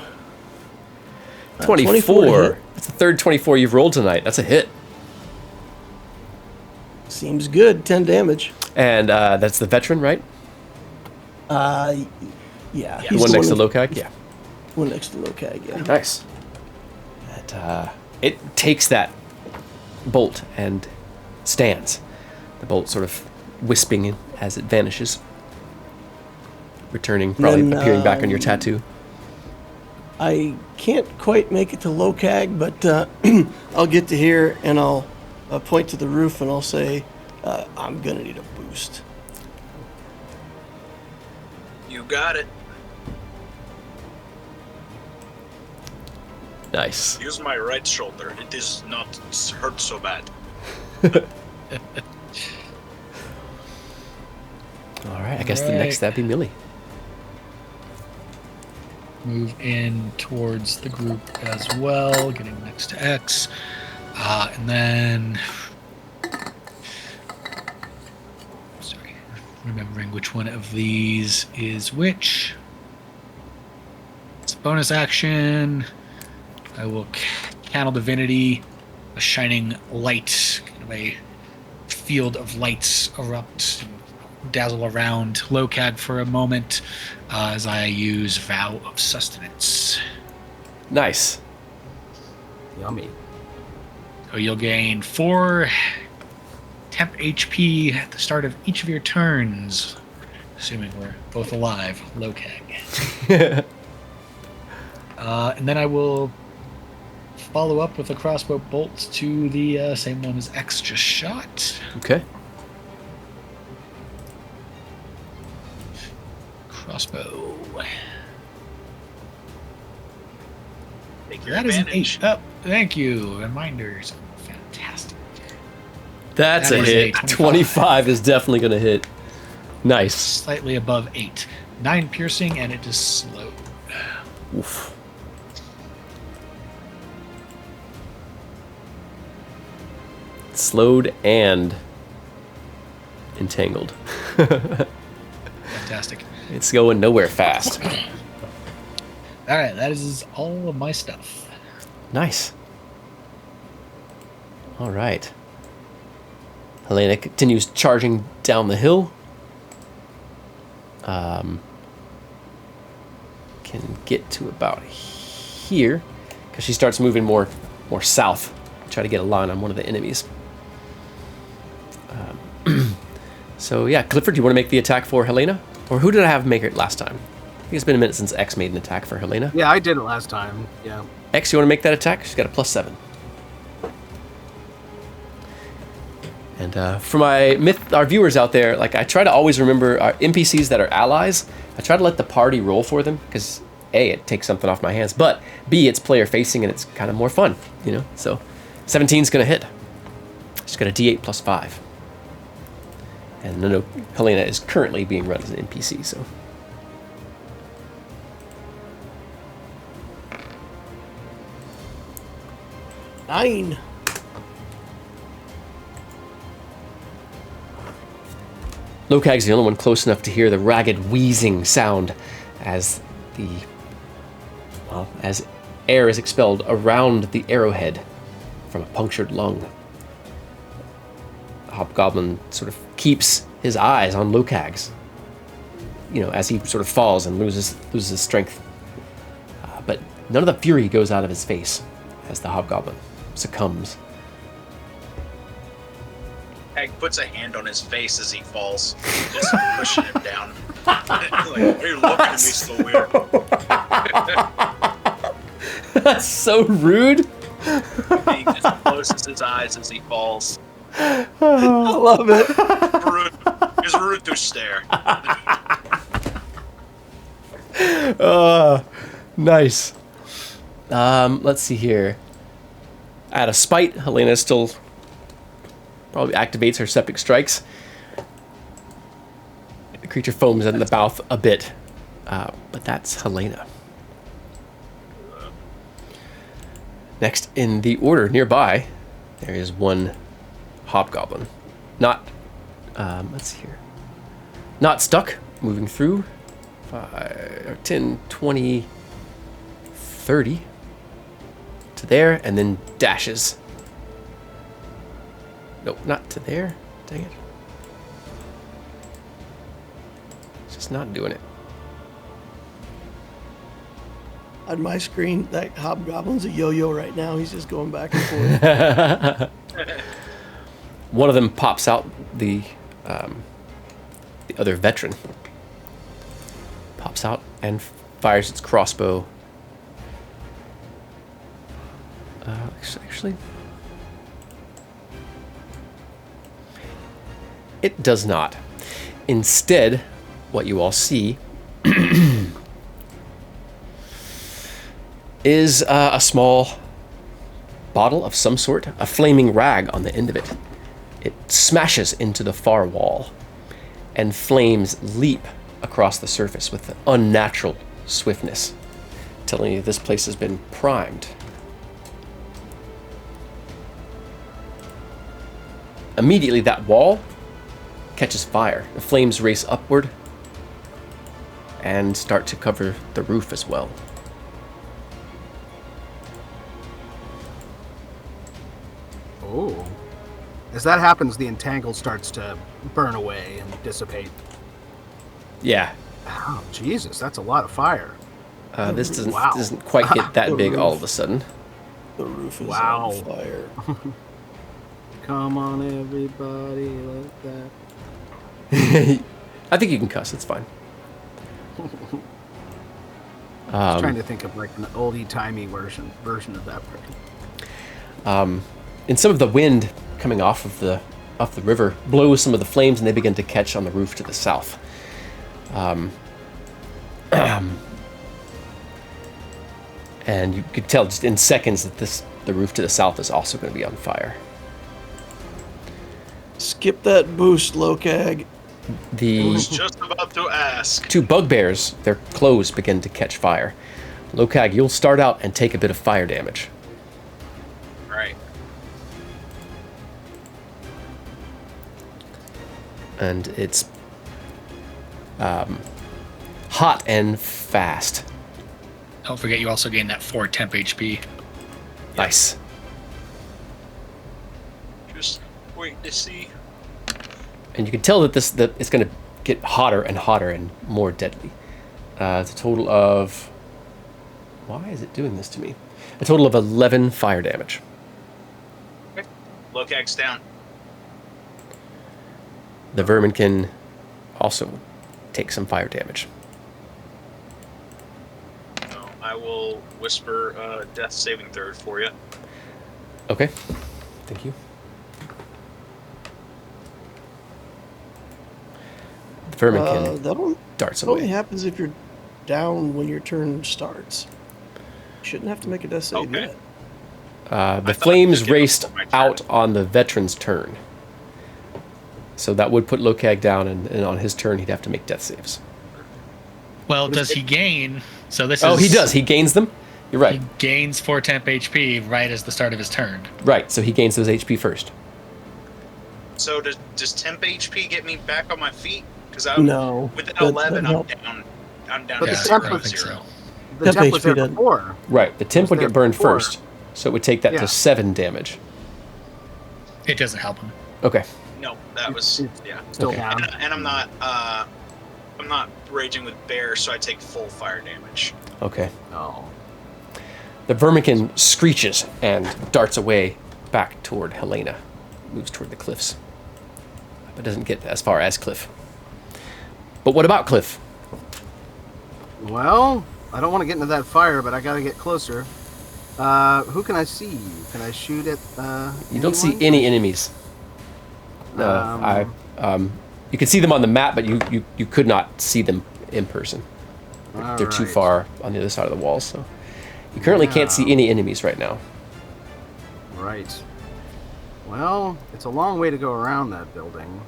24. to hit. That's the third 24 you've rolled tonight. That's a hit. Seems good. 10 damage. And that's the veteran, right? Yeah. The He's one next to that- Locag? Yeah. One next to Locag, yeah. Nice. It takes that bolt and stands. The bolt sort of wisping in as it vanishes. Returning, probably then, appearing back on your tattoo. I can't quite make it to Locag, but I'll get to here and I'll point to the roof and I'll say, I'm going to need a boost. You got it. Nice. Use my right shoulder. It is not hurt so bad. All right, I guess the next that'd be Millie. Move in towards the group as well, getting next to X. And then... Sorry, remembering which one of these is which. It's a bonus action. I will Channel Divinity, a shining light, kind of a field of lights erupt, dazzle around Locag for a moment as I use Vow of Sustenance. Nice. Yummy. So you'll gain 4 temp HP at the start of each of your turns, assuming we're both alive, Locag. And then I will follow up with a crossbow bolt to the same one as X just shot. Okay. Crossbow. Take your That is an advantage. 8. Oh, thank you. Reminders. Fantastic. That's That a is hit. a 25. 25 is definitely going to hit. Nice. Slightly above 8. 9 piercing, and it is slow. Oof. Slowed and entangled. Fantastic. It's going nowhere fast. All right, that is all of my stuff. Nice. All right. Helena continues charging down the hill. Can get to about here because she starts moving more south. Try to get a line on one of the enemies. So yeah, Clifford, do you want to make the attack for Helena? Or who did I have make it last time? I think it's been a minute since X made an attack for Helena. Yeah, I did it last time. Yeah. X, you want to make that attack? She's got a +7. And for our viewers out there, like I try to always remember our NPCs that are allies. I try to let the party roll for them because A, it takes something off my hands, but B, it's player facing and it's kind of more fun, you know. So 17's gonna hit. She's got a D8 +5. And no, Helena is currently being run as an NPC, so. Nine. Locag's the only one close enough to hear the ragged wheezing sound as as air is expelled around the arrowhead from a punctured lung. Hobgoblin sort of keeps his eyes on Locag's, as he sort of falls and loses his strength. But none of the fury goes out of his face as the Hobgoblin succumbs. Hag puts a hand on his face as he falls, just pushing him down. Like, you're looking at me so weird. That's so rude. He just closes his eyes as he falls. I love it. It's rude to stare. Nice. Let's see here. Out of spite, Helena still probably activates her septic strikes. The creature foams in the mouth a bit, but that's Helena. Next in the order nearby, there is one hobgoblin. Not, let's see here. Not stuck, moving through. 10, 20, 30 to there, and then dashes. Nope, not to there. Dang it. It's just not doing it. On my screen, that hobgoblin's a yo-yo right now. He's just going back and forth. One of them pops out, the other veteran pops out and fires its crossbow. Actually, it does not. Instead, what you all see is a small bottle of some sort, a flaming rag on the end of it. It smashes into the far wall, and flames leap across the surface with unnatural swiftness, telling you this place has been primed. Immediately, that wall catches fire. The flames race upward and start to cover the roof as well. Oh. As that happens, the entangle starts to burn away and dissipate. Yeah, Oh, Jesus, that's a lot of fire. this doesn't Wow. doesn't quite get that The big all roof. of a sudden. The roof is Wow. on fire. Come on, everybody, like that. I think you can cuss. It's fine. I was trying to think of like an oldie-timey version of that part. And some of the wind coming off the river blows some of the flames, and they begin to catch on the roof to the south. And you could tell just in seconds that the roof to the south is also going to be on fire. Skip that boost, Lokag. I The was just about to ask. two bugbears, their clothes begin to catch fire. Lokag, you'll start out and take a bit of fire damage. Right. And it's hot and fast. Don't forget, you also gain that 4 temp HP. Nice. Just wait to see. And you can tell that that it's going to get hotter and hotter and more deadly. It's a total of... Why is it doing this to me? A total of 11 fire damage. Okay. Lokag's down. The vermin can also take some fire damage. So I will whisper death saving throw for you. Okay. Thank you. The vermin can That darts only away. happens if you're down when your turn starts. You shouldn't have to make a death save Okay. yet. The I thought flames it was raced before my turn. out on the veteran's turn. So that would put Lokag down, and on his turn, he'd have to make death saves. Well, does he gain? So this Oh, is. he does. He gains them? You're right. He gains 4 temp HP right as the start of his turn. Right, so he gains those HP first. So does temp HP get me back on my feet? Because I'm No. with an that- 11, that I'm help- down. I'm down But to the Yeah, temp I was don't think so. The Temp temp was there HP doesn't- before. Right, the temp Was would there get burned before. first, so it would take that Yeah. to 7 damage. It doesn't help him. Okay. No, that was yeah. Still Okay. down. And I'm not raging with bear, so I take full fire damage. Okay. Oh. The vermican screeches and darts away back toward Helena. Moves toward the cliffs. But doesn't get as far as Cliff. But what about Cliff? Well, I don't want to get into that fire, but I got to get closer. Who can I see? Can I shoot at? You don't see anyone? any enemies. No, you can see them on the map, but you could not see them in person. They're too Alright. far on the other side of the walls, so you currently can't see Yeah. any enemies right now. Right. Well, it's a long way to go around that building.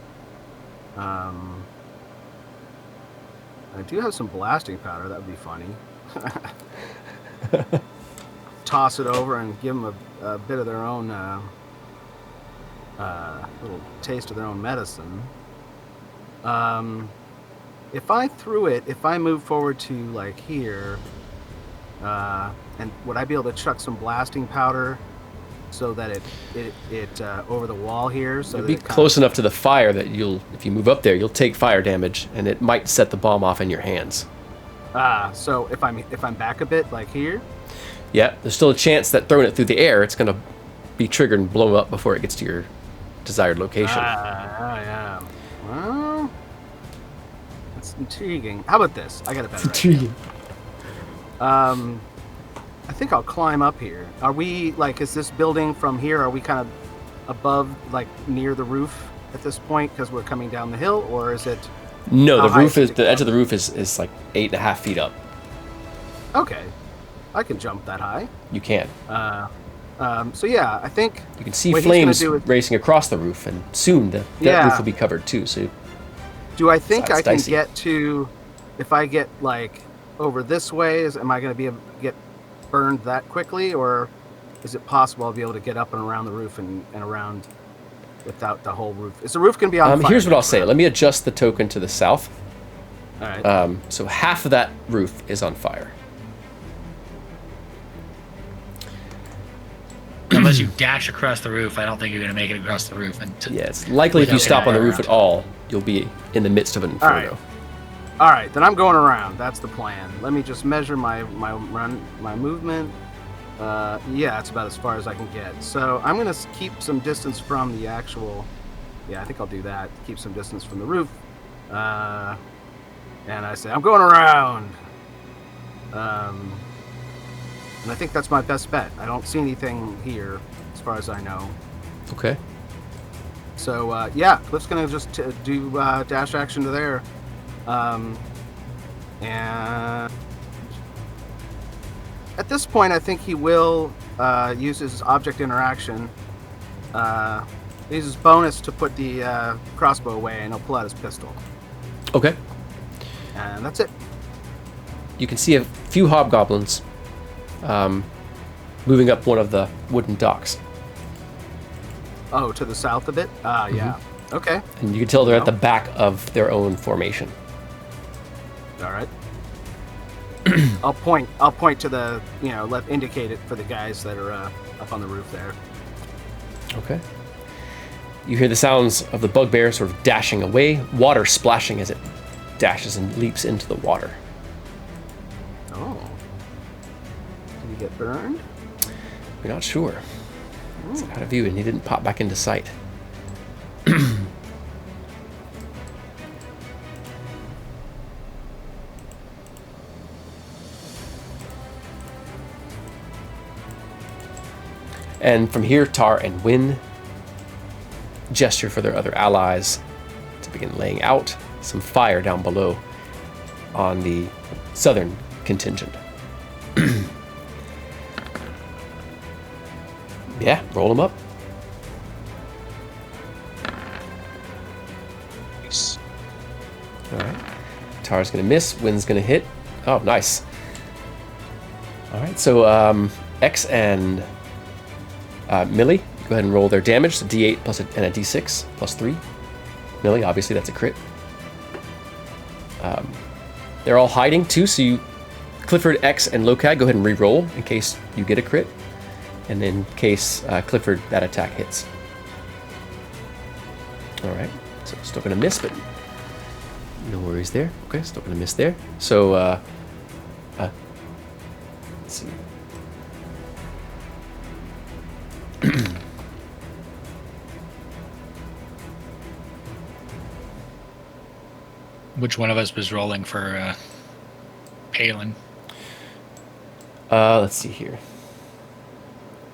I do have some blasting powder. That would be funny. Toss it over and give them a bit of their own little taste of their own medicine. If I threw it, if I move forward to like here, and would I be able to chuck some blasting powder so that it over the wall here? So It'll that be it kinda- close enough to the fire that if you move up there, you'll take fire damage, and it might set the bomb off in your hands. So if I'm back a bit, like here. Yeah, there's still a chance that throwing it through the air, it's gonna be triggered and blow up before it gets to your desired location. Yeah. Well, that's intriguing. How about this? I got a better idea. Intriguing. I think I'll climb up here. Are we like? Is this building from here? Are we kind of above, like near the roof at this point because we're coming down the hill, or is it? No, How the high roof is is it the edge go? of the roof is like 8.5 feet up. Okay, I can jump that high. You can. So yeah, I think You can see what he's gonna flames do is- racing across the roof, and soon that Yeah. roof will be covered too. So Do I think That's I can dicey. get to? If I get like over this way, am I going to be able to get burned that quickly, or is it possible I'll be able to get up and around the roof and around without the whole roof? Is the roof going to be on fire? here's what I'll say. Let me adjust the token to the south. All right. So half of that roof is on fire. Unless you dash across the roof, I don't think you're going to make it across the roof. Yeah, it's likely if you Without stop on the getting roof at all, you'll be in the midst of an All right. inferno. All right, then I'm going around. That's the plan. Let me just measure my movement. Yeah, it's about as far as I can get. So I'm going to keep some distance from the actual. Yeah, I think I'll do that. Keep some distance from the roof. And I say I'm going around. And I think that's my best bet. I don't see anything here, as far as I know. Okay. So yeah, Cliff's gonna just do dash action to there, and at this point, I think he will use his object interaction. He uses bonus to put the crossbow away, and he'll pull out his pistol, Okay. and that's it. You can see a few hobgoblins moving up one of the wooden docks. Oh, to the south a bit. Yeah. Okay. And you can tell they're at the Yeah. back of their own formation. All right. I'll point to the indicate it for the guys that are up on the roof there. Okay. You hear the sounds of the bugbear sort of dashing away, water splashing as it dashes and leaps into the water. Oh. Did he get burned? You're not sure. It's out of view, and he didn't pop back into sight. And from here, Tar and Win gesture for their other allies to begin laying out some fire down below on the southern contingent. Yeah, roll them up. Nice. All right. Tar's gonna miss. Win's gonna hit. Oh, nice. All right. So X and Millie, go ahead and roll their damage. So D8 plus and a D6 plus 3. Millie, obviously that's a crit. They're all hiding too. So you, Clifford, X, and Locad, go ahead and re-roll in case you get a crit, and in case Clifford, that attack hits. All right. So still gonna miss, but no worries there. Okay, still gonna miss there. So let's see. Which one of us was rolling for Palin? Let's see here.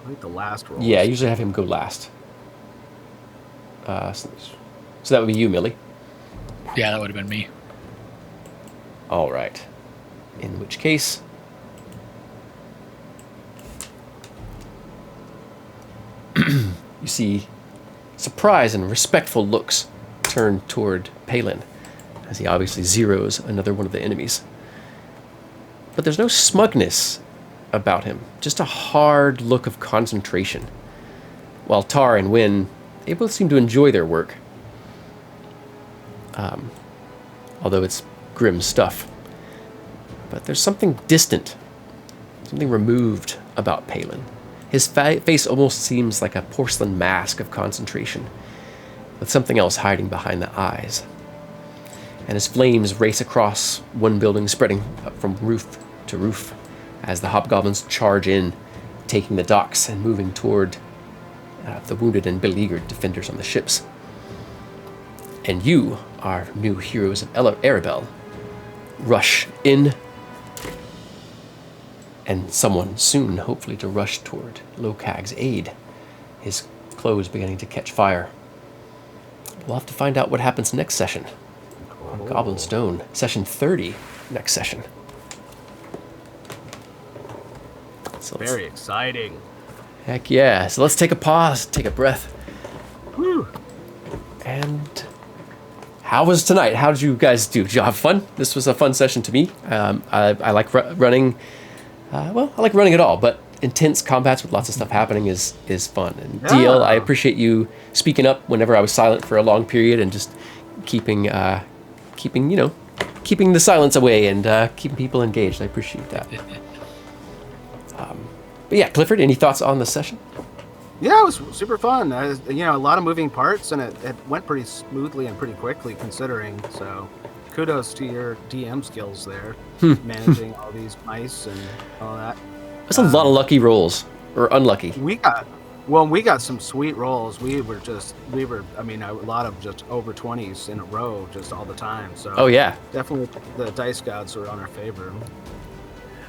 I think the last roll. Yeah, I usually have him go last. So that would be you, Millie. Yeah, that would have been me. All right. In which case, you see surprise and respectful looks turn toward Palin, as he obviously zeroes another one of the enemies. But there's no smugness about him, just a hard look of concentration. While Tar and Wynn, they both seem to enjoy their work. Although it's grim stuff. But there's something distant, something removed about Palin. His face almost seems like a porcelain mask of concentration, with something else hiding behind the eyes. And as flames race across one building, spreading up from roof to roof, as the hobgoblins charge in, taking the docks and moving toward the wounded and beleaguered defenders on the ships. And you, our new heroes of Arabelle, rush in, and someone soon, hopefully, to rush toward Lokag's aid, his clothes beginning to catch fire. We'll have to find out what happens next session on Goblin Stone, session 30, next session. So Very exciting. Heck yeah. So let's take a pause, take a breath. Whew. And how was tonight? How did you guys do? Did you have fun? This was a fun session to me. I like running. I like running it all, but intense combats with lots of stuff happening is fun. And DL, I appreciate you speaking up whenever I was silent for a long period and just keeping the silence away and keeping people engaged. I appreciate that. But yeah, Clifford, any thoughts on the session? Yeah, it was super fun. A lot of moving parts, and it went pretty smoothly and pretty quickly, considering. So, kudos to your DM skills there, managing all these mice and all that. That's a lot of lucky rolls, or unlucky. We got some sweet rolls. A lot of just over 20s in a row, just all the time. So, oh yeah, definitely the dice gods are on our favor.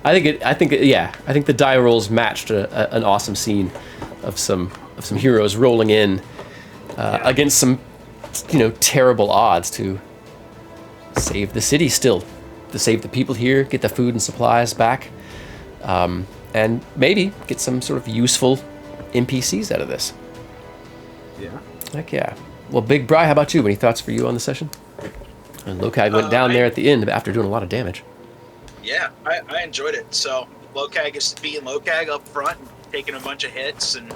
I think the die rolls matched an awesome scene of some heroes rolling in against some terrible odds to save the city, still to save the people here, get the food and supplies back, and maybe get some sort of useful NPCs out of this. Yeah. Heck yeah. Well, Big Bri, how about you? Any thoughts for you on the session? And Lokag went down there at the end after doing a lot of damage. Yeah, I enjoyed it. So Lokag is being Lokag up front, and taking a bunch of hits, and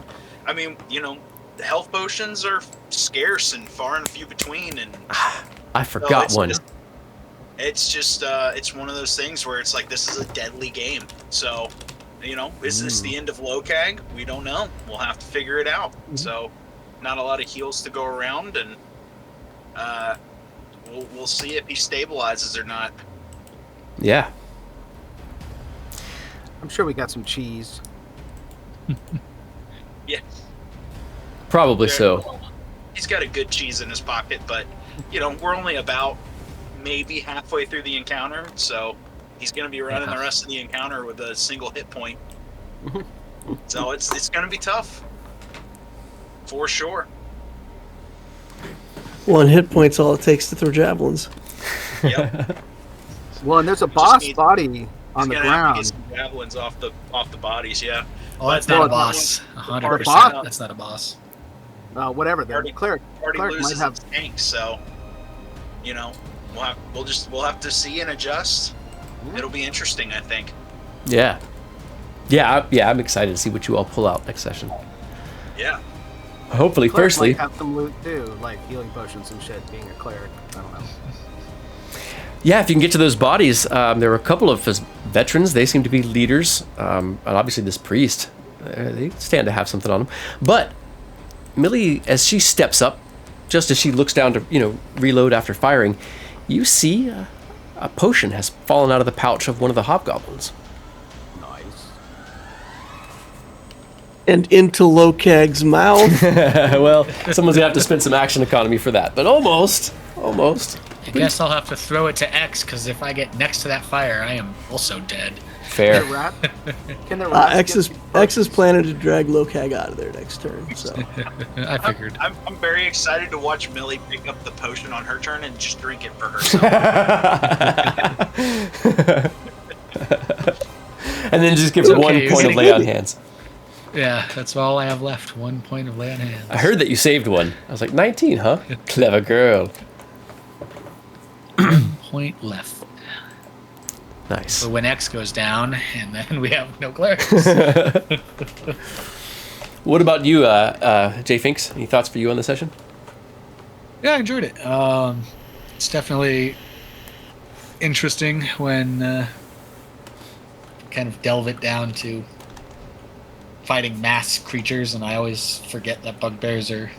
I mean, the health potions are scarce and far and few between, and I forgot one. It's one of those things where it's like, this is a deadly game. So, is this the end of Lokag? We don't know. We'll have to figure it out. Mm-hmm. So, not a lot of heals to go around, and we'll see if he stabilizes or not. Yeah. I'm sure we got some cheese. Yeah. Probably so. He's got a good cheese in his pocket, but, we're only about maybe halfway through the encounter, so he's going to be running the rest of the encounter with a single hit point. So it's going to be tough. For sure. 1 hit point's all it takes to throw javelins. Yep. Well, and there's a boss body on the ground. Get some javelins off the bodies, yeah. Oh, that's not a boss. 100%. That's not a boss. Whatever. The cleric loses might have its tank, so we'll have to see and adjust. It'll be interesting, I think. Yeah. I'm excited to see what you all pull out next session. Yeah. Hopefully, firstly, might have some loot too, like healing potions and shit. Being a cleric, I don't know. Yeah, if you can get to those bodies, there were a couple of veterans. They seem to be leaders, and obviously this priest, they stand to have something on them. But Millie, as she steps up, just as she looks down to reload after firing, you see a potion has fallen out of the pouch of one of the hobgoblins. Nice. And into Lokag's mouth. Well, someone's gonna have to spend some action economy for that, but almost. I guess I'll have to throw it to X, because if I get next to that fire, I am also dead. Fair. The rat? Can the rats X is planning to drag Lokag out of there next turn. So I figured. I'm very excited to watch Millie pick up the potion on her turn and just drink it for herself. And then just give It's okay, one you're point of getting lay on good. hands. Yeah, that's all I have left. 1 point of lay on hands. I heard that you saved one. I was like, 19, huh? Clever girl. Point left. Nice. So when X goes down, and then we have no clerics. What about you, Jay Finks? Any thoughts for you on the session? Yeah, I enjoyed it. It's definitely interesting when kind of delve it down to fighting mass creatures, and I always forget that bugbears are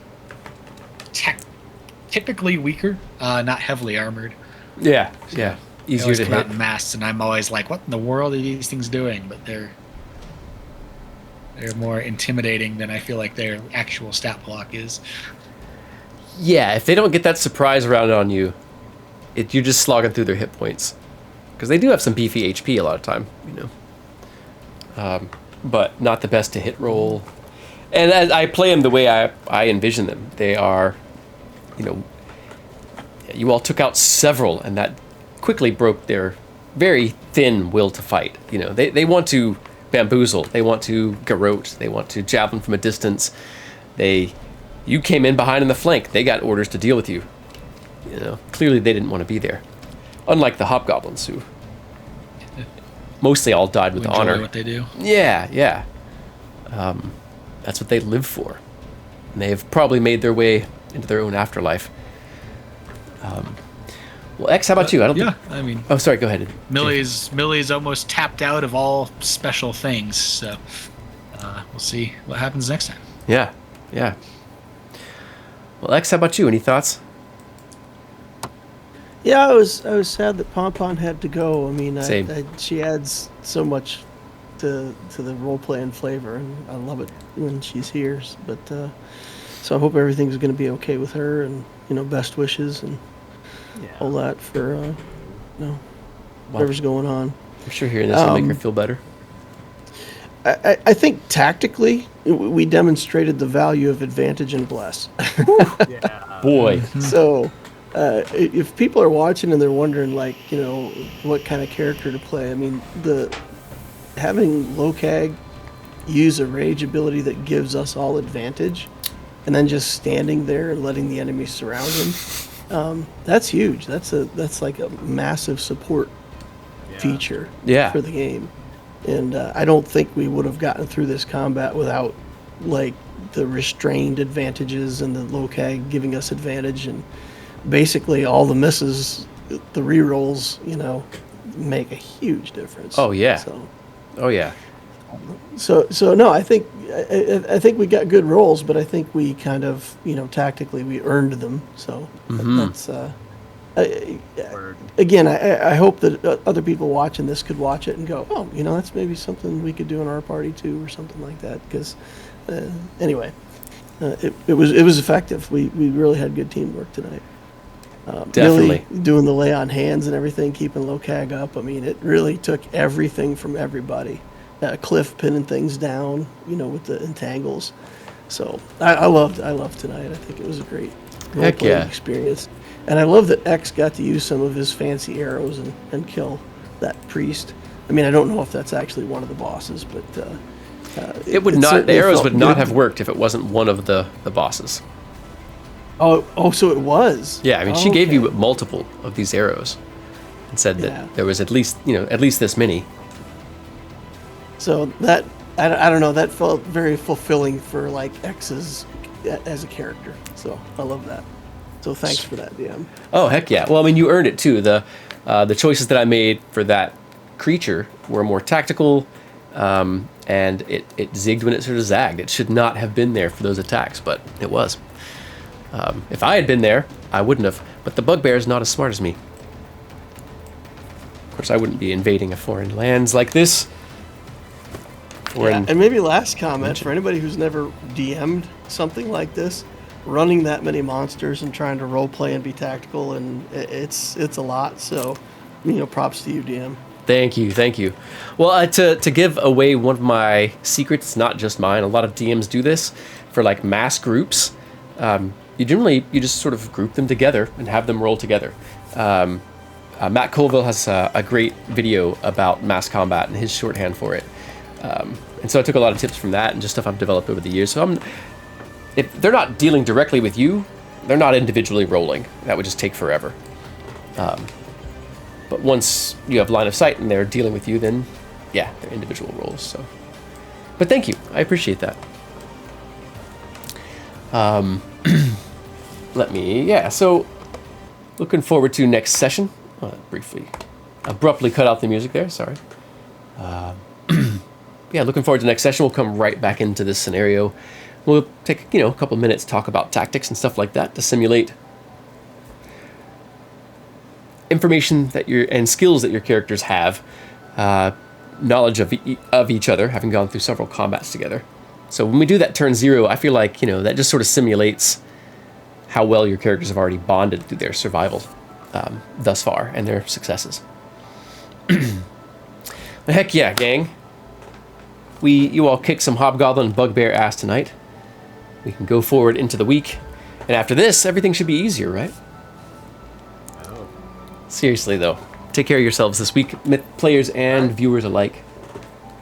typically weaker, not heavily armored. Yeah. They Easier always to come out hit. in mass, and I'm always like, what in the world are these things doing? But they're more intimidating than I feel like their actual stat block is. Yeah, if they don't get that surprise round on you, you're just slogging through their hit points. Because they do have some beefy HP a lot of time, but not the best to hit roll. And as I play them the way I envision them, they are, you all took out several, and that quickly broke their very thin will to fight. They want to bamboozle, they want to garrote, they want to javelin from a distance. You came in behind in the flank, they got orders to deal with you. Clearly they didn't want to be there. Unlike the hobgoblins, who mostly all died with Enjoy honor. what they do. Yeah. That's what they live for. And they've probably made their way into their own afterlife. Well, X, how about you? I mean, Oh, sorry, go ahead. Millie's almost tapped out of all special things, so we'll see what happens next time. Yeah. Well, X, how about you? Any thoughts? yeah, I was sad that Pompon had to go. I mean, Same. she adds so much to the role play and flavor, and I love it when she's here. But so I hope everything's going to be okay with her, and best wishes and all that for whatever's going on. I'm sure hearing this will make her feel better. I think tactically we demonstrated the value of advantage and bless. Yeah. Boy. So if people are watching and they're wondering what kind of character to play, I mean, having Lokag use a rage ability that gives us all advantage, and then just standing there and letting the enemy surround him, that's huge. That's like a massive support feature for the game. And I don't think we would have gotten through this combat without the restrained advantages and the Lokag giving us advantage, and basically all the misses, the rerolls, make a huge difference. Oh, yeah. So Oh, yeah. So no, I think we got good rolls, but I think we kind of tactically we earned them. So that's again, I hope that other people watching this could watch it and go, oh, that's maybe something we could do in our party too, or something like that. Because anyway, it was effective. We really had good teamwork tonight. Definitely. Millie doing the lay on hands and everything, keeping Lokag up. I mean, it really took everything from everybody. Cliff pinning things down, with the entangles. So I loved tonight. I think it was a great role-playing experience. And I love that X got to use some of his fancy arrows and kill that priest. I mean, I don't know if that's actually one of the bosses, but It would not. The certainly arrows felt would not good. have worked if it wasn't one of the bosses. Oh, so it was. Yeah, I mean, she gave you multiple of these arrows, and said that there was at least this many. So that I don't know. That felt very fulfilling for X's as a character. So I love that. So thanks for that, DM. Oh, heck yeah. Well, I mean, you earned it too. The choices that I made for that creature were more tactical, and it zigged when it sort of zagged. It should not have been there for those attacks, but it was. If I had been there, I wouldn't have. But the bugbear is not as smart as me. Of course, I wouldn't be invading a foreign lands like this Or Yeah, in- and maybe last comment for anybody who's never DM'd something like this, running that many monsters and trying to role play and be tactical, and it's a lot. So, props to you, DM. Thank you. Well, to give away one of my secrets, not just mine, a lot of DMs do this for like mass groups. You just sort of group them together and have them roll together. Matt Colville has a great video about mass combat and his shorthand for it. And so I took a lot of tips from that and just stuff I've developed over the years. So if they're not dealing directly with you, they're not individually rolling. That would just take forever. But once you have line of sight and they're dealing with you, then yeah, they're individual rolls. So, but thank you, I appreciate that. So looking forward to next session. Briefly, abruptly cut out the music there. Sorry. Yeah, looking forward to next session. We'll come right back into this scenario. We'll take a couple minutes to talk about tactics and stuff like that to simulate information and skills that your characters have, knowledge of each other, having gone through several combats together. So when we do that turn 0, I feel like that just sort of simulates how well your characters have already bonded through their survival thus far and their successes. Heck yeah, gang! You all kick some hobgoblin and bugbear ass tonight. We can go forward into the week, and after this, everything should be easier, right? Seriously, though, take care of yourselves this week, players and viewers alike.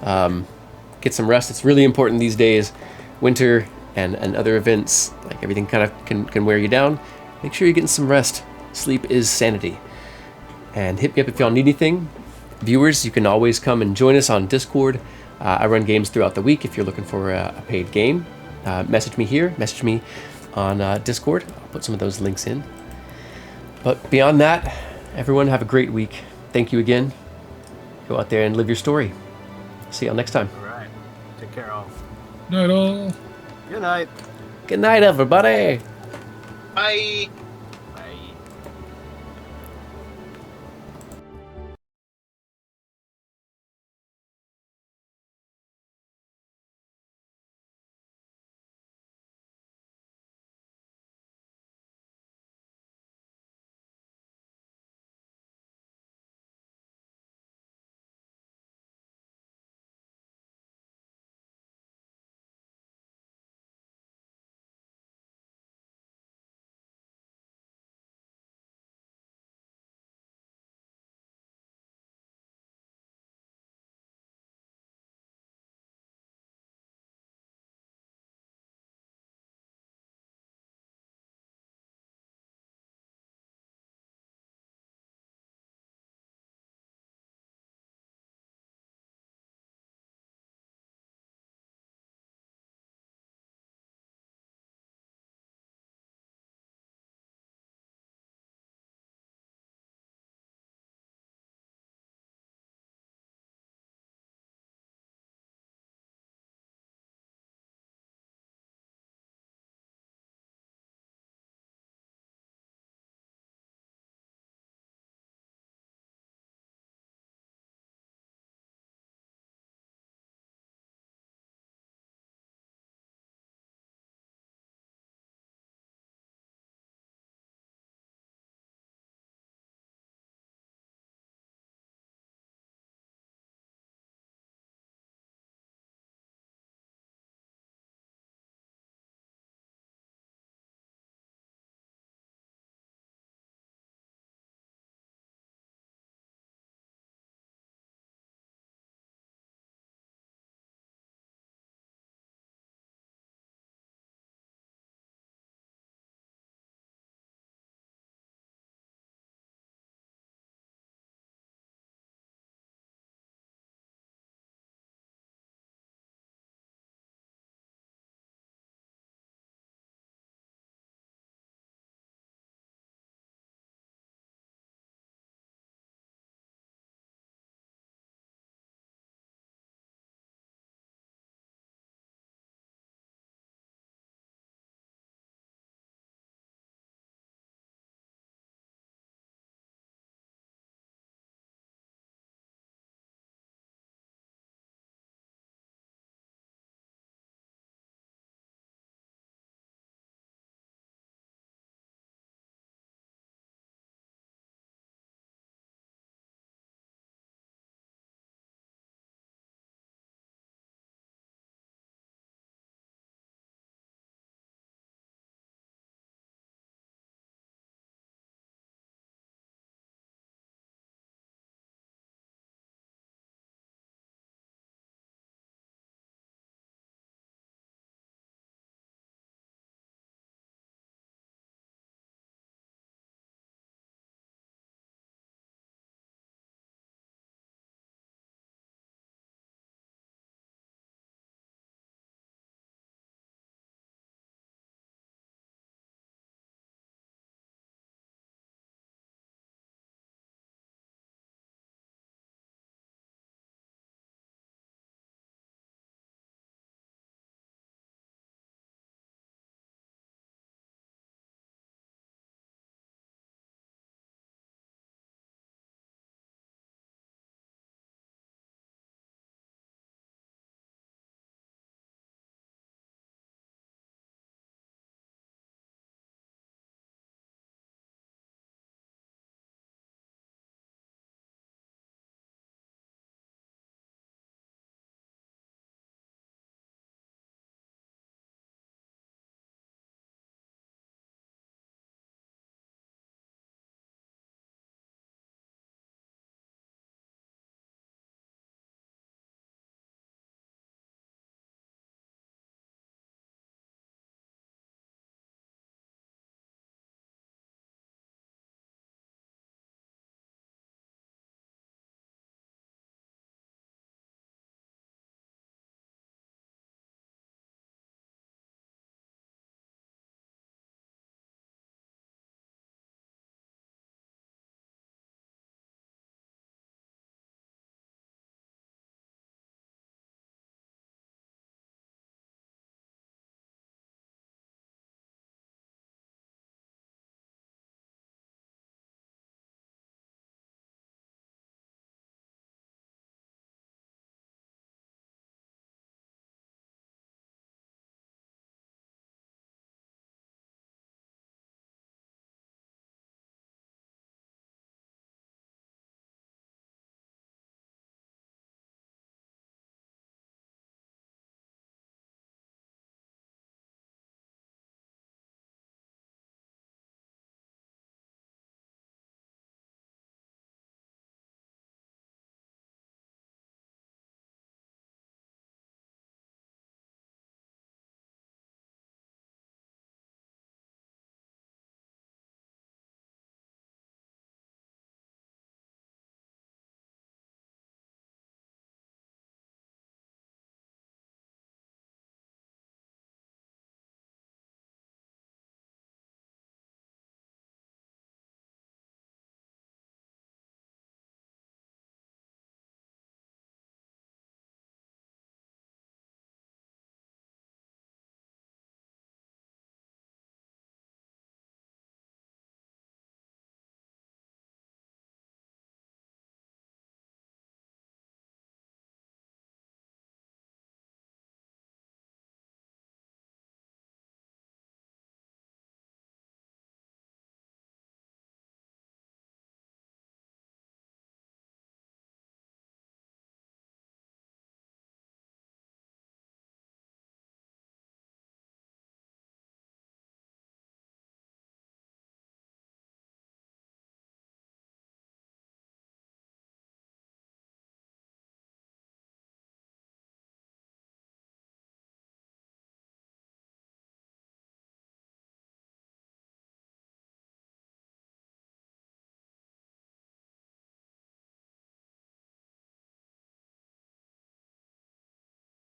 Get some rest. It's really important these days. Winter and other events, like everything kind of can wear you down. Make sure you're getting some rest. Sleep is sanity. And hit me up if y'all need anything. Viewers, you can always come and join us on Discord. I run games throughout the week. If you're looking for a paid game, message me here. Message me on Discord. I'll put some of those links in. But beyond that, everyone have a great week. Thank you again. Go out there and live your story. See y'all next time. All right. Take care, all. Not all. Good night. Good night, everybody. Bye.